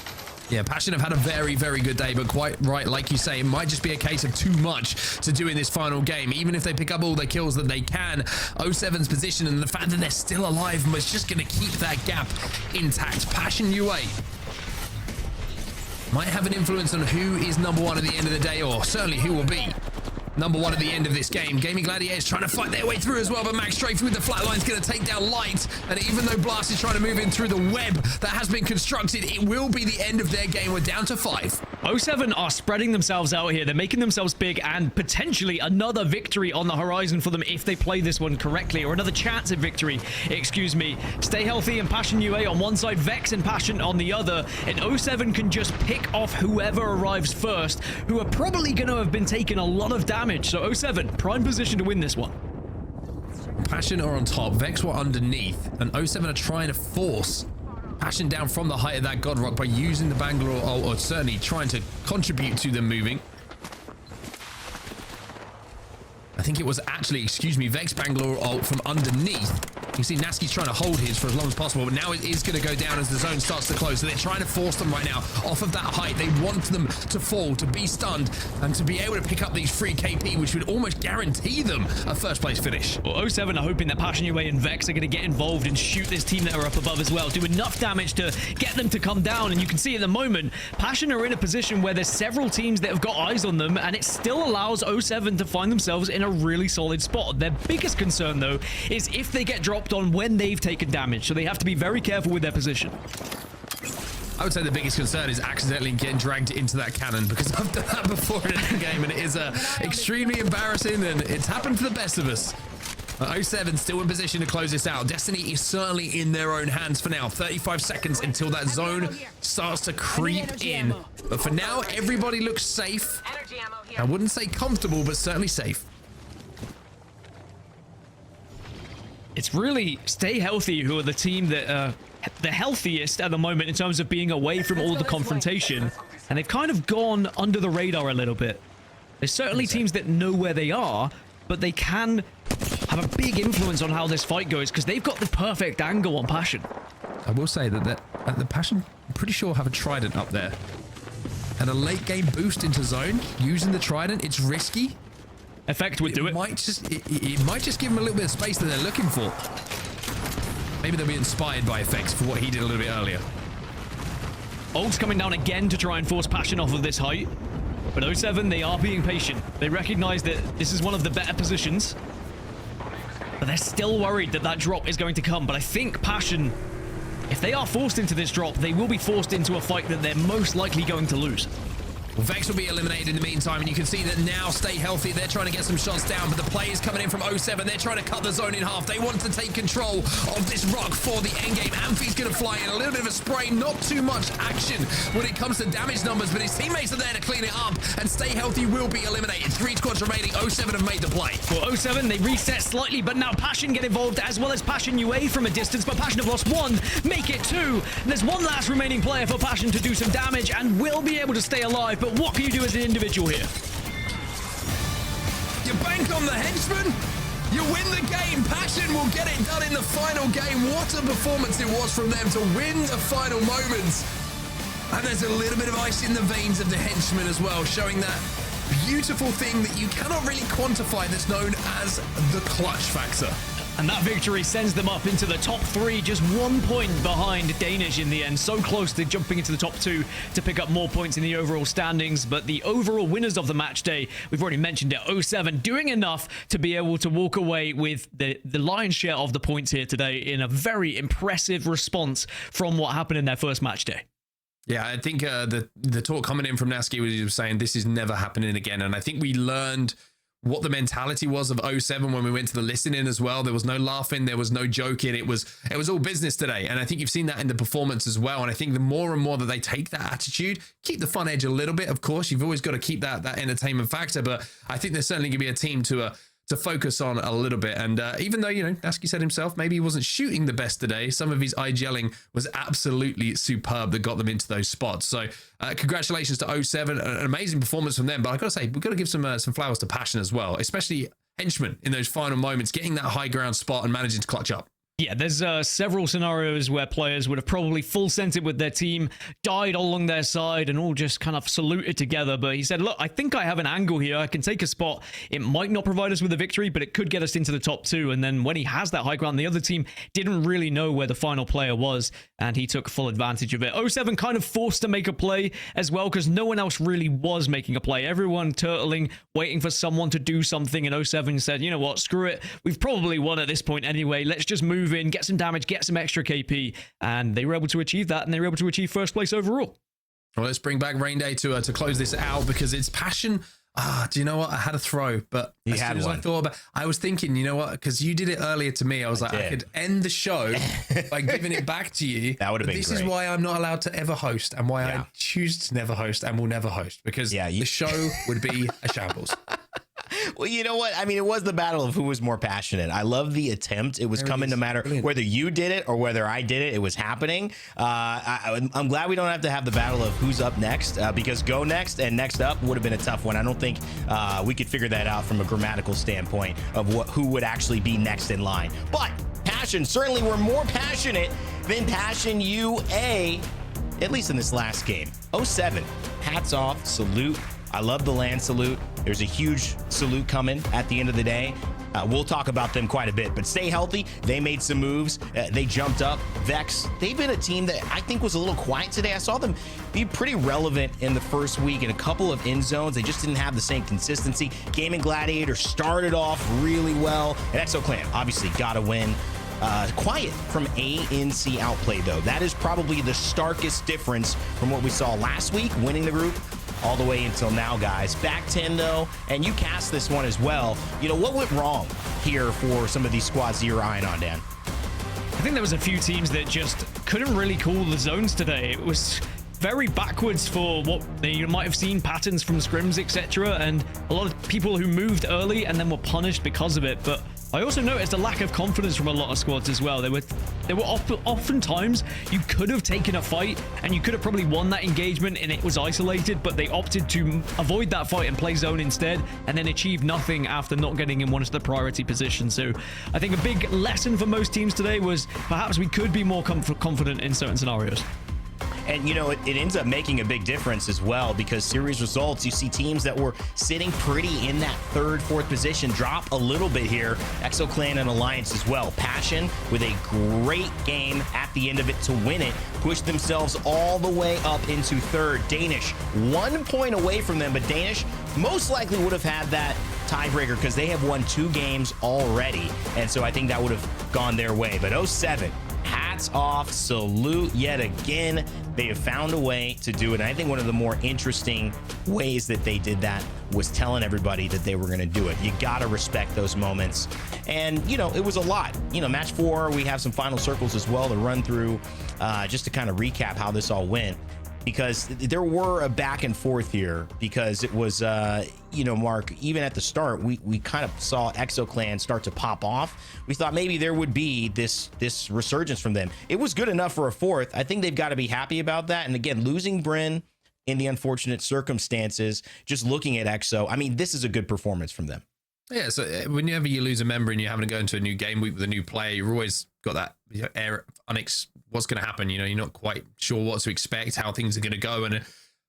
Yeah, Passion have had a very, very good day, but quite right, like you say, it might just be a case of too much to do in this final game. Even if they pick up all the kills that they can, 07's position and the fact that they're still alive is just going to keep that gap intact. Passion UA might have an influence on who is number 1 at the end of the day, or certainly who will be number 1 at the end of this game. Gaming Gladiators trying to fight their way through as well, but Max Strafe with the flatline is going to take down Light. And even though Blast is trying to move in through the web that has been constructed, it will be the end of their game. We're down to 5. 07 are spreading themselves out here. They're making themselves big, and potentially another victory on the horizon for them if they play this one correctly, or another chance at victory, excuse me. Stay Healthy and Passion UA on one side, Vex and Passion on the other, and 07 can just pick off whoever arrives first, who are probably going to have been taking a lot of damage. So 07, prime position to win this one. Passion are on top, Vex were underneath, and 07 are trying to force Passion down from the height of that God Rock by using the Bangalore ult, or certainly trying to contribute to them moving. I think it was actually, excuse me, Vex Bangalore ult from underneath. You can see Nasky's trying to hold his for as long as possible, but now it is going to go down as the zone starts to close. So they're trying to force them right now off of that height. They want them to fall, to be stunned, and to be able to pick up these free KP, which would almost guarantee them a first place finish. Well, 07 are hoping that Passion UA and Vex are going to get involved and shoot this team that are up above as well. Do enough damage to get them to come down, and you can see at the moment, Passion are in a position where there's several teams that have got eyes on them, and it still allows 07 to find themselves in a really solid spot. Their biggest concern, though, is if they get dropped on when they've taken damage, so they have to be very careful with their position. I would say the biggest concern is accidentally getting dragged into that cannon, because I've done that before in a game, and it is extremely embarrassing, and it's happened to the best of us. 07 still in position to close this out. Destiny is certainly in their own hands for now. 35 seconds until that zone starts to creep in. But for now, everybody looks safe. I wouldn't say comfortable, but certainly safe. It's really Stay Healthy who are the team that are the healthiest at the moment in terms of being away from all the confrontation, and they've kind of gone under the radar a little bit. There's certainly teams that know where they are, but they can have a big influence on how this fight goes because they've got the perfect angle on Passion. I will say that the Passion, I'm pretty sure, have a Trident up there. And a late game boost into zone using the Trident, it's risky. Effect would do it. It might just give them a little bit of space that they're looking for. Maybe they'll be inspired by Effects for what he did a little bit earlier. ALGS coming down again to try and force Passion off of this height. But 07, they are being patient. They recognize that this is one of the better positions. But they're still worried that that drop is going to come. But I think Passion, if they are forced into this drop, they will be forced into a fight that they're most likely going to lose. Well, Vex will be eliminated in the meantime, and you can see that now Stay Healthy, they're trying to get some shots down, but the players coming in from 07, they're trying to cut the zone in half. They want to take control of this rock for the endgame. Amphi's going to fly in, a little bit of a spray, not too much action when it comes to damage numbers, but his teammates are there to clean it up, and Stay Healthy will be eliminated. 3 squads remaining, 07 have made the play. Well, 07, they reset slightly, but now Passion get involved, as well as Passion UA from a distance, but Passion have lost 1, make it 2. And there's one last remaining player for Passion to do some damage, and will be able to stay alive, but what can you do as an individual here? You bank on the henchman, you win the game. Passion will get it done in the final game. What a performance it was from them to win the final moments. And there's a little bit of ice in the veins of the henchman as well, showing that beautiful thing that you cannot really quantify that's known as the clutch factor. And that victory sends them up into the top 3, just 1 point behind Danish in the end. So close to jumping into the top 2 to pick up more points in the overall standings. But the overall winners of the match day, we've already mentioned it, 07, doing enough to be able to walk away with the lion's share of the points here today in a very impressive response from what happened in their first match day. Yeah, I think the talk coming in from Nasky was saying this is never happening again. And I think we learned what the mentality was of 07 when we went to the listening as well. There was no laughing, there was no joking. It was all business today. And I think you've seen that in the performance as well. And I think the more and more that they take that attitude, keep the fun edge a little bit, of course. You've always got to keep that entertainment factor. But I think there's certainly going to be a team to focus on a little bit. And even though, you know, Nasky said himself, maybe he wasn't shooting the best today, some of his eye-gelling was absolutely superb that got them into those spots. So congratulations to 07, an amazing performance from them. But I've got to say, we've got to give some flowers to Passion as well, especially Henchman in those final moments, getting that high ground spot and managing to clutch up. Yeah, there's several scenarios where players would have probably full sent it with their team, died along their side, and all just kind of saluted together. But he said, look, I think I have an angle here. I can take a spot. It might not provide us with a victory, but it could get us into the top 2. And then when he has that high ground, the other team didn't really know where the final player was, and he took full advantage of it. 07 kind of forced to make a play as well, because no one else really was making a play. Everyone turtling, waiting for someone to do something, and 07 said, you know what, screw it. We've probably won at this point anyway. Let's just move in, get some damage, get some extra KP, and they were able to achieve that, and they were able to achieve first place overall. Well, let's bring back Rain Day to close this out, because it's Passion. Do you know what? I had a throw, but as soon as I thought about, I was thinking, you know what? Because you did it earlier to me. I was like, I could end the show by giving it back to you. That would have been This great. is why I'm not allowed to ever host, and why I choose to never host and will never host, because the show would be a shambles. Well, you know what? I mean, it was the battle of who was more passionate. I love the attempt. It was coming no matter whether you did it or whether I did it. It was happening. I'm glad we don't have to have the battle of who's up next, because go next and next up would have been a tough one. I don't think we could figure that out from a grammatical standpoint of who would actually be next in line. But Passion certainly were more passionate than Passion UA, at least in this last game. 07, hats off, salute. I love the land salute. There's a huge salute coming at the end of the day. We'll talk about them quite a bit, but Stay Healthy, they made some moves. They jumped up. Vex, they've been a team that I think was a little quiet today. I saw them be pretty relevant in the first week in a couple of end zones. They just didn't have the same consistency. Gaming Gladiator started off really well. And Exo Clan, obviously, got to win. Quiet from ANC outplay, though. That is probably the starkest difference from what we saw last week, winning the group, all the way until now, guys. Back 10, though, and you cast this one as well. You know, what went wrong here for some of these squads that you're eyeing on, Dan? I think there was a few teams that just couldn't really call the zones today. It was very backwards for what you might have seen patterns from scrims, etc. And a lot of people who moved early and then were punished because of it. But I also noticed a lack of confidence from a lot of squads as well. There were oftentimes you could have taken a fight and you could have probably won that engagement and it was isolated, but they opted to avoid that fight and play zone instead, and then achieve nothing after not getting in one of the priority positions. So I think a big lesson for most teams today was perhaps we could be more confident in certain scenarios. And, you know, it ends up making a big difference as well, because series results, you see teams that were sitting pretty in that third, fourth position drop a little bit here. ExoClan and Alliance as well. Passion with a great game at the end of it to win it, pushed themselves all the way up into third. Danish 1 point away from them, but Danish most likely would have had that tiebreaker because they have won 2 games already. And so I think that would have gone their way. But 07, hats off, salute yet again. They have found a way to do it. And I think one of the more interesting ways that they did that was telling everybody that they were going to do it. You got to respect those moments. And, you know, it was a lot. You know, match 4, we have some final circles as well to run through, just to kind of recap how this all went. Because there were a back and forth here, because it was, you know, Mark, even at the start, we kind of saw ExoClan start to pop off. We thought maybe there would be this resurgence from them. It was good enough for a 4th. I think they've got to be happy about that. And again, losing Bryn in the unfortunate circumstances, just looking at Exo, I mean, this is a good performance from them. Yeah, so whenever you lose a member and you're having to go into a new game week with a new player, you've always got that, you know, air of what's going to happen. You know, you're not quite sure what to expect, how things are going to go. And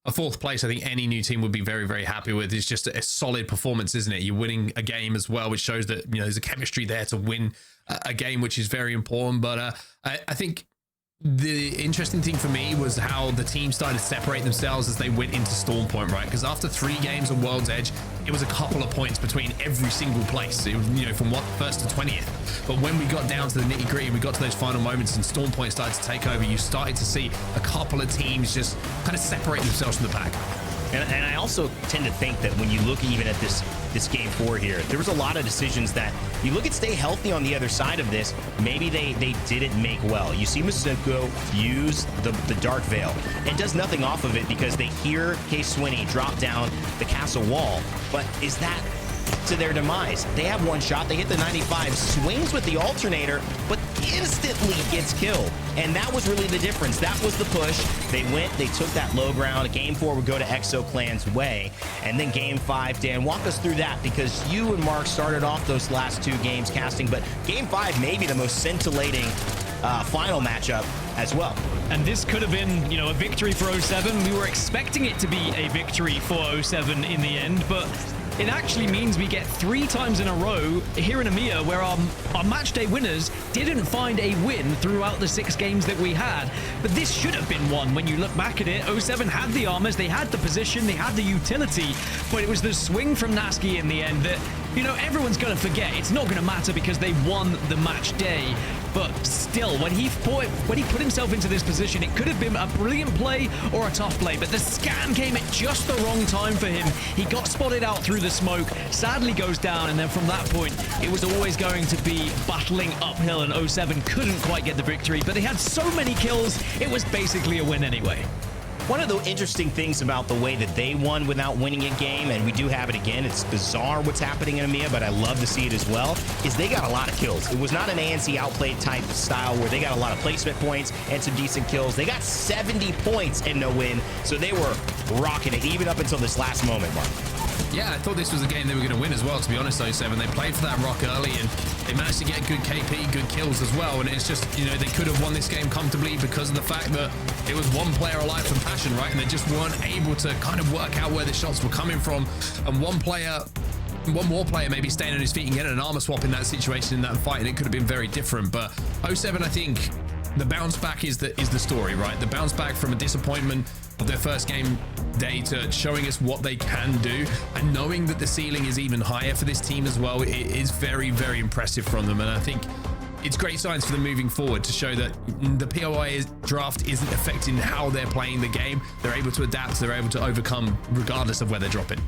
a 4th place, I think any new team would be very, very happy with. It's just a solid performance, isn't it? You're winning a game as well, which shows that, you know, there's a chemistry there to win a game, which is very important. But I think the interesting thing for me was how the team started to separate themselves as they went into Storm Point, right? Because after 3 games on World's Edge, it was a couple of points between every single place. It was, you know, from 1st to 20th. But when we got down to the nitty gritty, we got to those final moments and Storm Point started to take over, you started to see a couple of teams just kind of separate themselves from the pack. And I also tend to think that when you look even at this game 4 here, there was a lot of decisions that you look at stay healthy on the other side of this. Maybe they didn't make well. You see Masuko use the Dark Veil and does nothing off of it because they hear Case Swinney drop down the castle wall. But is that to their demise? They have 1 shot, they hit the 95, swings with the alternator, but instantly gets killed. And that was really the difference. That was the push. They went, they took that low ground. Game 4 would go to ExoClan's way. And then game 5, Dan, walk us through that, because you and Mark started off those last 2 games casting, but game 5 may be the most scintillating final matchup as well. And this could have been, you know, a victory for 07. We were expecting it to be a victory for 07 in the end, but it actually means we get 3 times in a row here in EMEA where our match day winners didn't find a win throughout the 6 games that we had. But this should have been one when you look back at it. 07 had the armors, they had the position, they had the utility, but it was the swing from Nasky in the end that, you know, everyone's going to forget. It's not going to matter because they won the match day. But still, when he put himself into this position, it could have been a brilliant play or a tough play, but the scan came at just the wrong time for him. He got spotted out through the smoke, sadly goes down, and then from that point, it was always going to be battling uphill, and 07 couldn't quite get the victory, but they had so many kills, it was basically a win anyway. One of the interesting things about the way that they won without winning a game, and we do have it again, it's bizarre what's happening in EMEA, but I love to see it as well, is they got a lot of kills. It was not an ANC outplayed type style where they got a lot of placement points and some decent kills. They got 70 points and no win, so they were rocking it even up until this last moment, Mark. Yeah, I thought this was a game they were going to win as well, to be honest, 07. They played for that rock early, and they managed to get good KP, good kills as well. And it's just, you know, they could have won this game comfortably because of the fact that it was 1 player alive from Passion, right? And they just weren't able to kind of work out where the shots were coming from. And one more player maybe staying on his feet and getting an armor swap in that situation, in that fight, and it could have been very different. But 07, I think the bounce back is the story, right? The bounce back from a disappointment of their first game day to showing us what they can do, and knowing that the ceiling is even higher for this team as well, it is very, very impressive from them. And I think it's great signs for them moving forward to show that the POI draft isn't affecting how they're playing the game. They're able to adapt, they're able to overcome regardless of where they're dropping.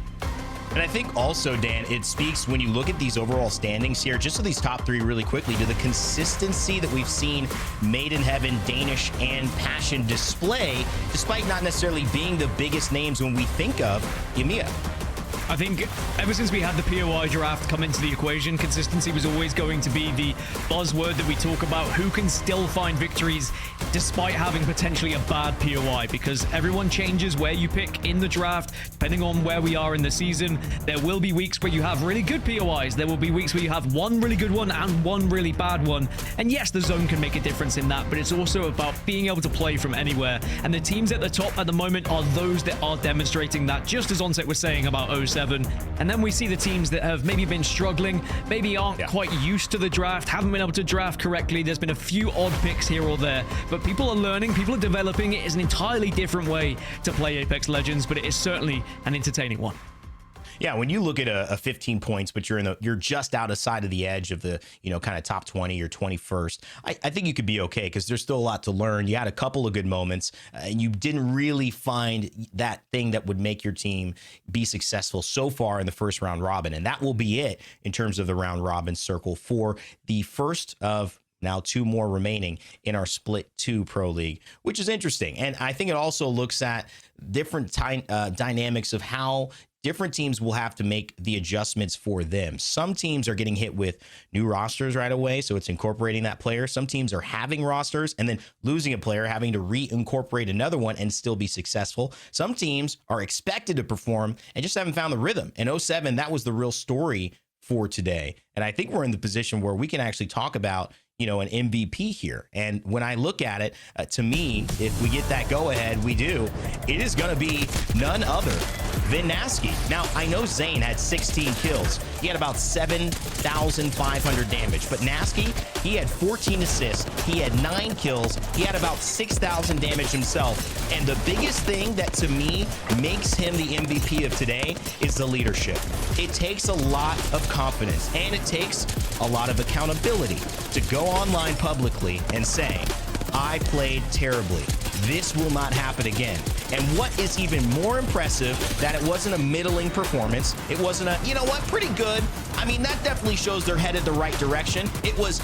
And I think also, Dan, it speaks when you look at these overall standings here, just to these top 3 really quickly, to the consistency that we've seen Made in Heaven, Danish, and Passion display, despite not necessarily being the biggest names when we think of EMEA. I think ever since we had the POI draft come into the equation, consistency was always going to be the buzzword that we talk about. Who can still find victories despite having potentially a bad POI? Because everyone changes where you pick in the draft, depending on where we are in the season. There will be weeks where you have really good POIs. There will be weeks where you have one really good one and one really bad one. And yes, the zone can make a difference in that, but it's also about being able to play from anywhere. And the teams at the top at the moment are those that are demonstrating that, just as Onset was saying about 07. And then we see the teams that have maybe been struggling, maybe aren't quite used to the draft, haven't been able to draft correctly. There's been a few odd picks here or there, but people are learning, people are developing. It is an entirely different way to play Apex Legends, but it is certainly an entertaining one. Yeah, when you look at a 15 points, but you're just outside of the edge of the, kind of top 20 or 21st, I think you could be okay because there's still a lot to learn. You had a couple of good moments, and you didn't really find that thing that would make your team be successful so far in the first round robin. And that will be it in terms of the round robin circle for the first of now 2 more remaining in our Split 2 Pro League, which is interesting. And I think it also looks at different dynamics of how different teams will have to make the adjustments for them. Some teams are getting hit with new rosters right away, so it's incorporating that player. Some teams are having rosters and then losing a player, having to reincorporate another one and still be successful. Some teams are expected to perform and just haven't found the rhythm. In 07, that was the real story for today. And I think we're in the position where we can actually talk about, an MVP here. And when I look at it, to me, if we get that go ahead, we do, it is going to be none other than Nasky. Now, I know Zane had 16 kills. He had about 7,500 damage, but Nasky, he had 14 assists. He had 9 kills. He had about 6,000 damage himself. And the biggest thing that to me makes him the MVP of today is the leadership. It takes a lot of confidence and it takes a lot of accountability to go online publicly and say, I played terribly. This will not happen again. And what is even more impressive, that it wasn't a middling performance. It wasn't a, pretty good. I mean, that definitely shows they're headed the right direction. It was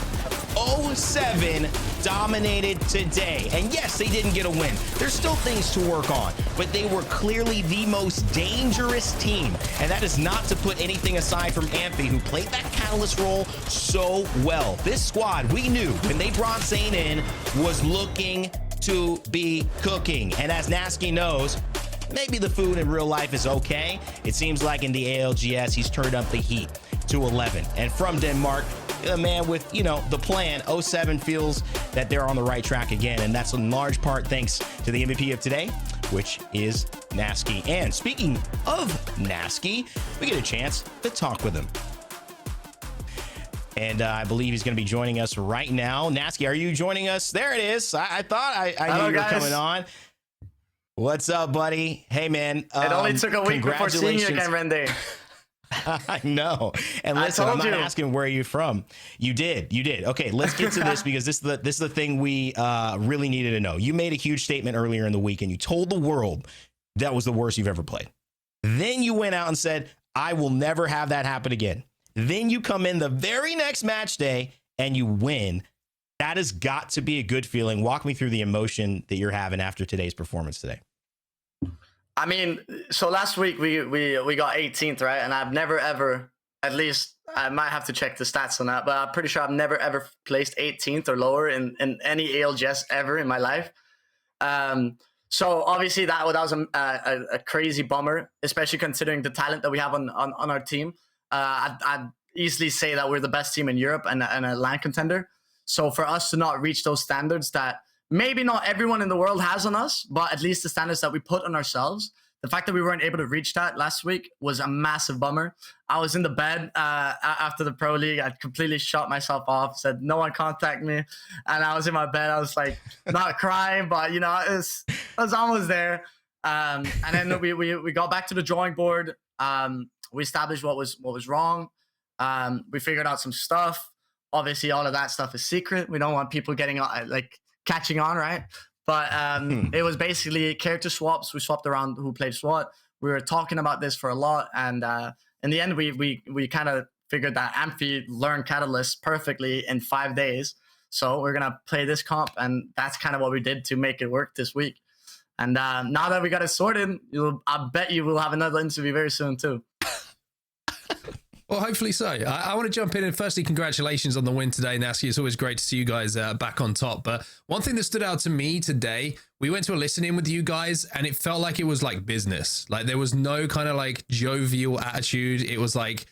07 dominated today. And yes, they didn't get a win. There's still things to work on, but they were clearly the most dangerous team. And that is not to put anything aside from Amphi, who played that catalyst role so well. This squad, we knew when they brought Zane in, was looking to be cooking. And as Nasky knows, maybe the food in real life is okay. It seems like in the ALGS, he's turned up the heat to 11. And from Denmark, a man with, the plan, 07 feels that they're on the right track again. And that's in large part thanks to the MVP of today, which is Nasky. And speaking of Nasky, we get a chance to talk with him. And I believe he's going to be joining us right now. Nasky, are you joining us? There it is. I thought I knew you were coming on. What's up, buddy? Hey, man. It only took a week before seeing you again, Randy. I know. And listen, I'm not asking where you're from. You did. Okay, let's get to this because this is the thing we really needed to know. You made a huge statement earlier in the week and you told the world that was the worst you've ever played. Then you went out and said, I will never have that happen again. Then you come in the very next match day and you win. That has got to be a good feeling. Walk me through the emotion that you're having after today's performance today. I mean, so last week we got 18th, right? And I've never ever, at least I might have to check the stats on that, but I'm pretty sure I've never ever placed 18th or lower in any ALGS ever in my life. So obviously that was a crazy bummer, especially considering the talent that we have on our team. I'd easily say that we're the best team in Europe and a LAN contender. So for us to not reach those standards that maybe not everyone in the world has on us, but at least the standards that we put on ourselves, the fact that we weren't able to reach that last week was a massive bummer. I was in the bed after the Pro League. I completely shut myself off, said no one contact me. And I was in my bed. I was like, not crying, but it was almost there. And then we got back to the drawing board. We established what was wrong. We figured out some stuff. Obviously, all of that stuff is secret. We don't want people getting catching on, right? But it was basically character swaps. We swapped around who played SWAT. We were talking about this for a lot, and in the end, we kind of figured that Amphi learned Catalyst perfectly in 5 days. So we're gonna play this comp, and that's kind of what we did to make it work this week. And now that we got it sorted, I bet you will have another interview very soon too. Well, hopefully so. I want to jump in and firstly, congratulations on the win today, Nasky. It's always great to see you guys back on top. But one thing that stood out to me today, we went to a listen-in with you guys and it felt like it was like business. Like there was no kind of like jovial attitude. It was like,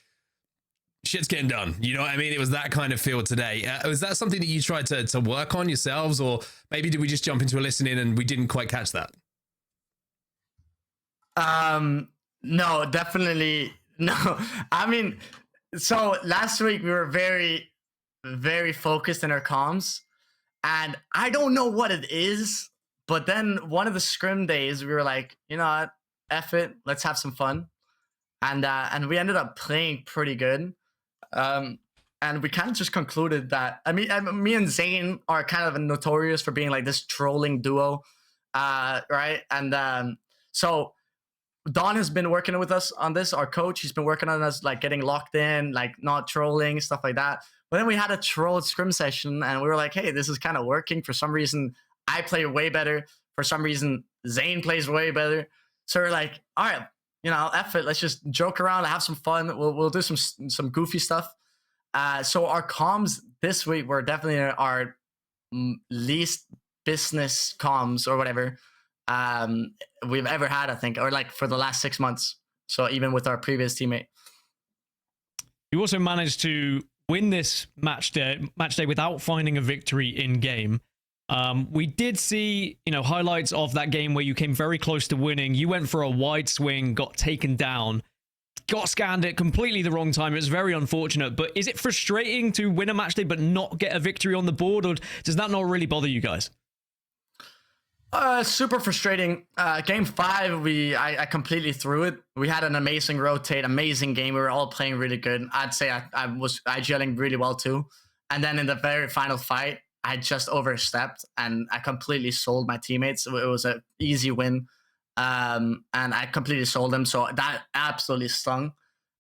shit's getting done. You know what I mean? It was that kind of feel today. Was that something that you tried to work on yourselves, or maybe did we just jump into a listen-in and we didn't quite catch that? No, definitely no. I mean, so last week we were very, very focused in our comms, and I don't know what it is, but then one of the scrim days we were like, you know what, F it, let's have some fun, and we ended up playing pretty good, and we kind of just concluded that me and Zane are kind of notorious for being like this trolling duo, right? And so Don has been working with us on this, our coach. He's been working on us, like getting locked in, like not trolling, stuff like that. But then we had a troll scrim session and we were like, hey, this is kind of working. For some reason, I play way better. For some reason, Zane plays way better. So we're like, all right, you know, F it. Let's just joke around, have some fun. We'll do some goofy stuff. So our comms this week were definitely our least business comms or whatever we've ever had, I think, or like for the last 6 months. So even with our previous teammate. You also managed to win this match day without finding a victory in game. We did see, you know, highlights of that game where you came very close to winning. You went for a wide swing, got taken down, got scanned at completely the wrong time. It was very unfortunate. But is it frustrating to win a match day but not get a victory on the board, or does that not really bother you guys? Super frustrating. Game 5, I completely threw it. We had an amazing rotate, amazing game. We were all playing really good. I'd say I was IGLing really well too. And then in the very final fight, I just overstepped and I completely sold my teammates. It was an easy win. And I completely sold them. So that absolutely stung.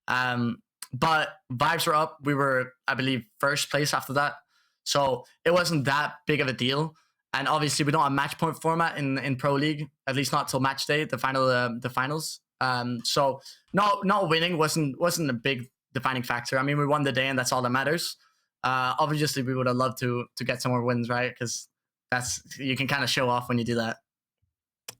But vibes were up. We were, I believe, first place after that. So it wasn't that big of a deal. And obviously, we don't have match point format in Pro League, at least not till match day, the finals. So not winning wasn't a big defining factor. I mean, we won the day, and that's all that matters. Obviously, we would have loved to get some more wins, right? Because you can kind of show off when you do that.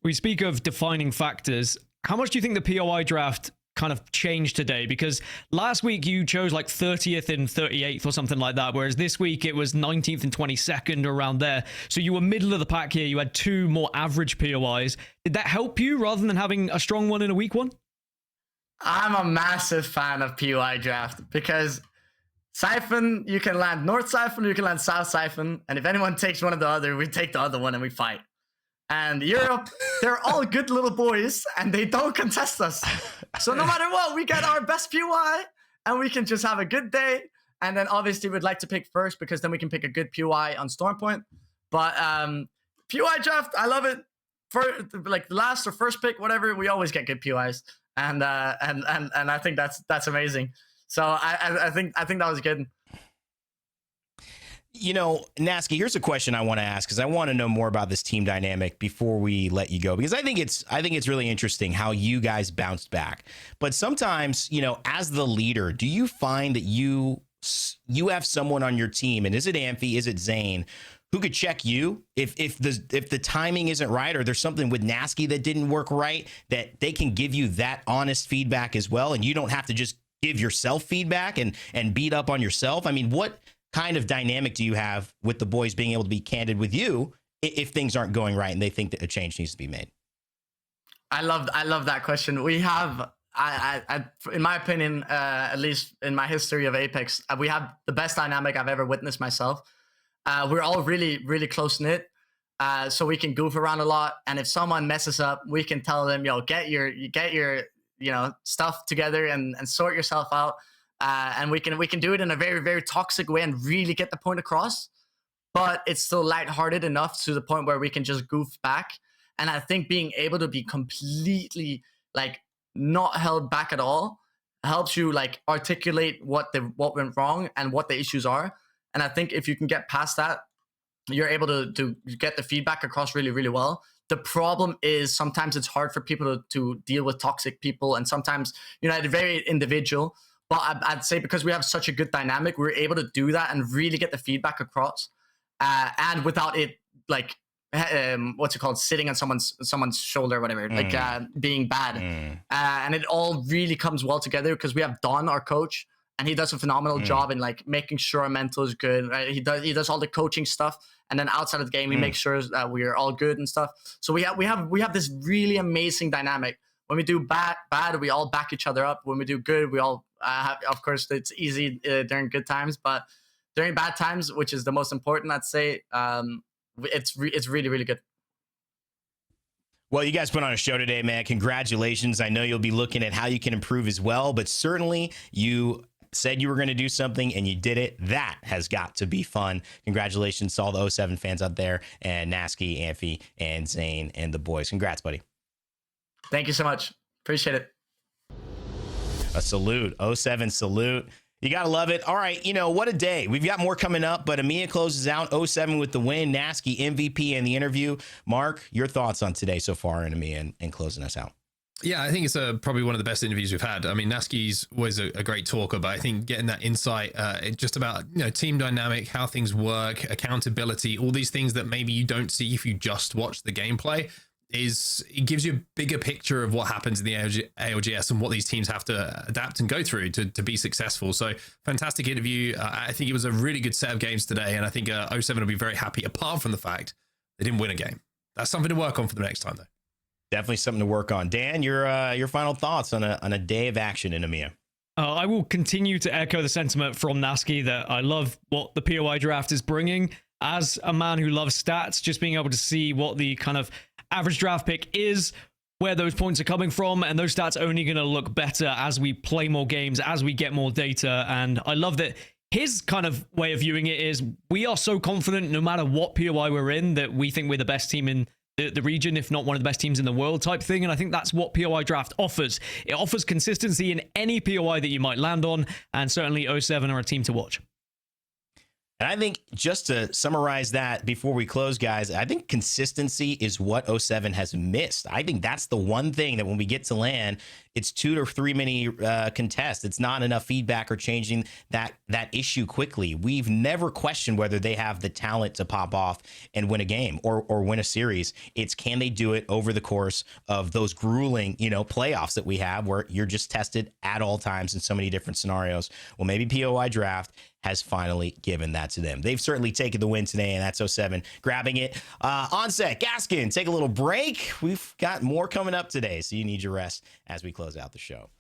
We speak of defining factors. How much do you think the POI draft kind of changed today? Because last week you chose like 30th and 38th or something like that, whereas this week it was 19th and 22nd, around there. So you were middle of the pack here. You had 2 more average POIs. Did that help you rather than having a strong one in a weak one? I'm a massive fan of POI draft because Siphon, you can land North Siphon, you can land South Siphon, and if anyone takes one or the other, we take the other one and we fight. And Europe, they're all good little boys, and they don't contest us. So no matter what, we get our best POI, and we can just have a good day. And then obviously we'd like to pick first, because then we can pick a good POI on Stormpoint. But POI draft, I love it. For like the last or first pick, whatever, we always get good POIs, and I think that's amazing. So I think that was good. You know, Nasky, here's a question I want to ask, because I want to know more about this team dynamic before we let you go, because I think it's really interesting how you guys bounced back. But sometimes, you know, as the leader, do you find that you have someone on your team, and is it Amphi, is it Zane, who could check you if the timing isn't right, or there's something with Nasky that didn't work right, that they can give you that honest feedback as well, and you don't have to just give yourself feedback and beat up on yourself? I mean, what kind of dynamic do you have with the boys being able to be candid with you if things aren't going right and they think that a change needs to be made? I love that question. We have, I in my opinion, at least in my history of Apex, we have the best dynamic I've ever witnessed myself. We're all really, really close knit, so we can goof around a lot. And if someone messes up, we can tell them, "Yo, get your stuff together and sort yourself out." And we can do it in a very, very toxic way and really get the point across, but it's still lighthearted enough to the point where we can just goof back. And I think being able to be completely like not held back at all helps you like articulate what went wrong and what the issues are. And I think if you can get past that, you're able to get the feedback across really, really well. The problem is sometimes it's hard for people to deal with toxic people, and sometimes, you know, it's very individual. But I'd say because we have such a good dynamic, we're able to do that and really get the feedback across, and without it like what's it called, sitting on someone's shoulder or whatever, like being bad. And it all really comes well together because we have Don, our coach, and he does a phenomenal job in like making sure our mental is good. Right? He does all the coaching stuff, and then outside of the game, he makes sure that we are all good and stuff. So we have this really amazing dynamic. When we do bad, we all back each other up. When we do good, we all of course, it's easy during good times, but during bad times, which is the most important, I'd say, it's really, really good. Well, you guys put on a show today, man. Congratulations. I know you'll be looking at how you can improve as well, but certainly you said you were going to do something and you did it. That has got to be fun. Congratulations to all the 07 fans out there, and Nasky, Amphi, and Zane, and the boys. Congrats, buddy. Thank you so much. Appreciate it. A salute. 07 salute. You got to love it. All right. You know, what a day. We've got more coming up, but EMEA closes out 07 with the win. Nasky MVP and the interview. Mark, your thoughts on today so far in EMEA and closing us out? Yeah, I think it's probably one of the best interviews we've had. I mean, Nasky's always a great talker, but I think getting that insight just about, you know, team dynamic, how things work, accountability, all these things that maybe you don't see if you just watch the gameplay, it gives you a bigger picture of what happens in the ALGS and what these teams have to adapt and go through to be successful. So fantastic interview. I think it was a really good set of games today, and I think 07 will be very happy, apart from the fact they didn't win a game. That's something to work on for the next time, though. Definitely something to work on. Dan, your final thoughts on a day of action in EMEA? I will continue to echo the sentiment from Nasky that I love what the POI draft is bringing. As a man who loves stats, just being able to see what the kind of average draft pick is, where those points are coming from, and those stats only going to look better as we play more games, as we get more data. And I love that his kind of way of viewing it is we are so confident no matter what POI we're in that we think we're the best team in the region, if not one of the best teams in the world type thing. And I think that's what POI draft offers. It offers consistency in any POI that you might land on, and certainly 07 are a team to watch. And I think just to summarize that before we close, guys, I think consistency is what 07 has missed. I think that's the one thing that when we get to LAN, it's 2 to 3 many contests. It's not enough feedback or changing that issue quickly. We've never questioned whether they have the talent to pop off and win a game or win a series. It's can they do it over the course of those grueling, playoffs that we have where you're just tested at all times in so many different scenarios. Well, maybe POI draft has finally given that to them. They've certainly taken the win today, and that's 07 grabbing it. On set, Gaskin, take a little break. We've got more coming up today, so you need your rest as we close out the show.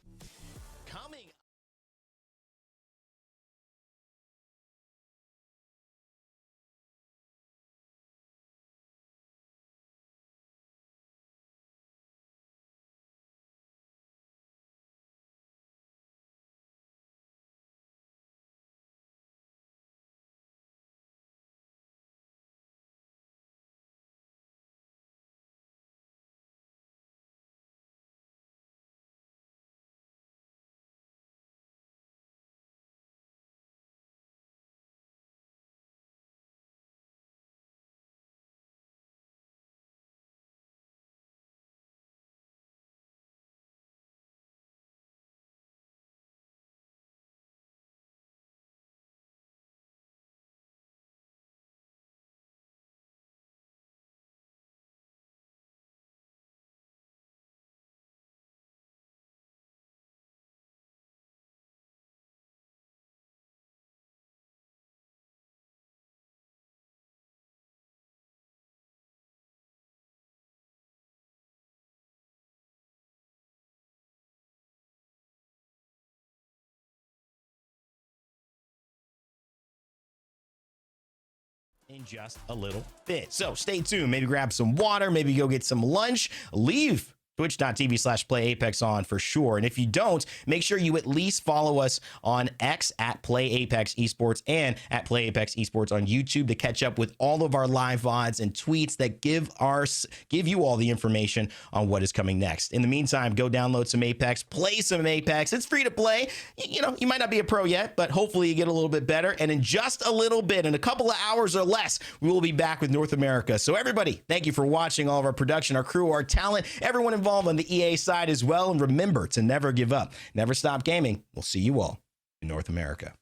In just a little bit. So stay tuned. Maybe grab some water, maybe go get some lunch, leave twitch.tv/playapex on for sure. And if you don't, make sure you at least follow us on X at PlayApex Esports and at PlayApex Esports on YouTube to catch up with all of our live VODs and tweets that give you all the information on what is coming next. In the meantime, go download some Apex, play some Apex. It's free to play. You might not be a pro yet, but hopefully you get a little bit better. And in just a little bit, in a couple of hours or less, we will be back with North America. So everybody, thank you for watching, all of our production, our crew, our talent, everyone involved involved on the EA side as well. And remember to never give up. Never stop gaming. We'll see you all in North America.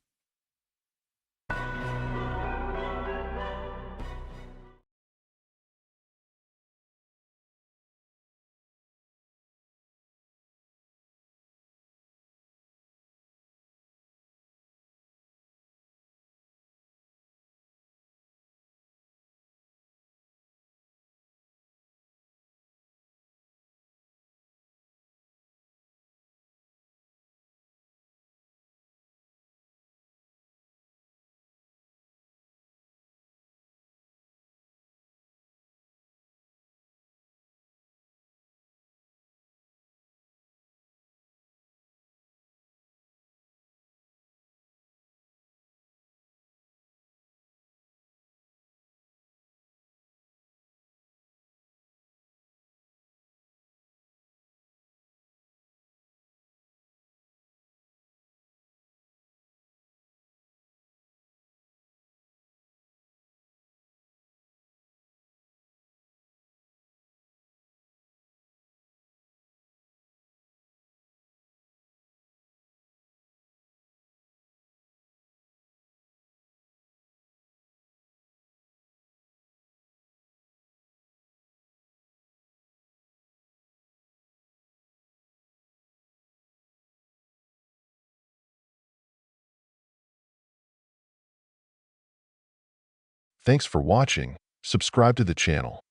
Thanks for watching. Subscribe to the channel.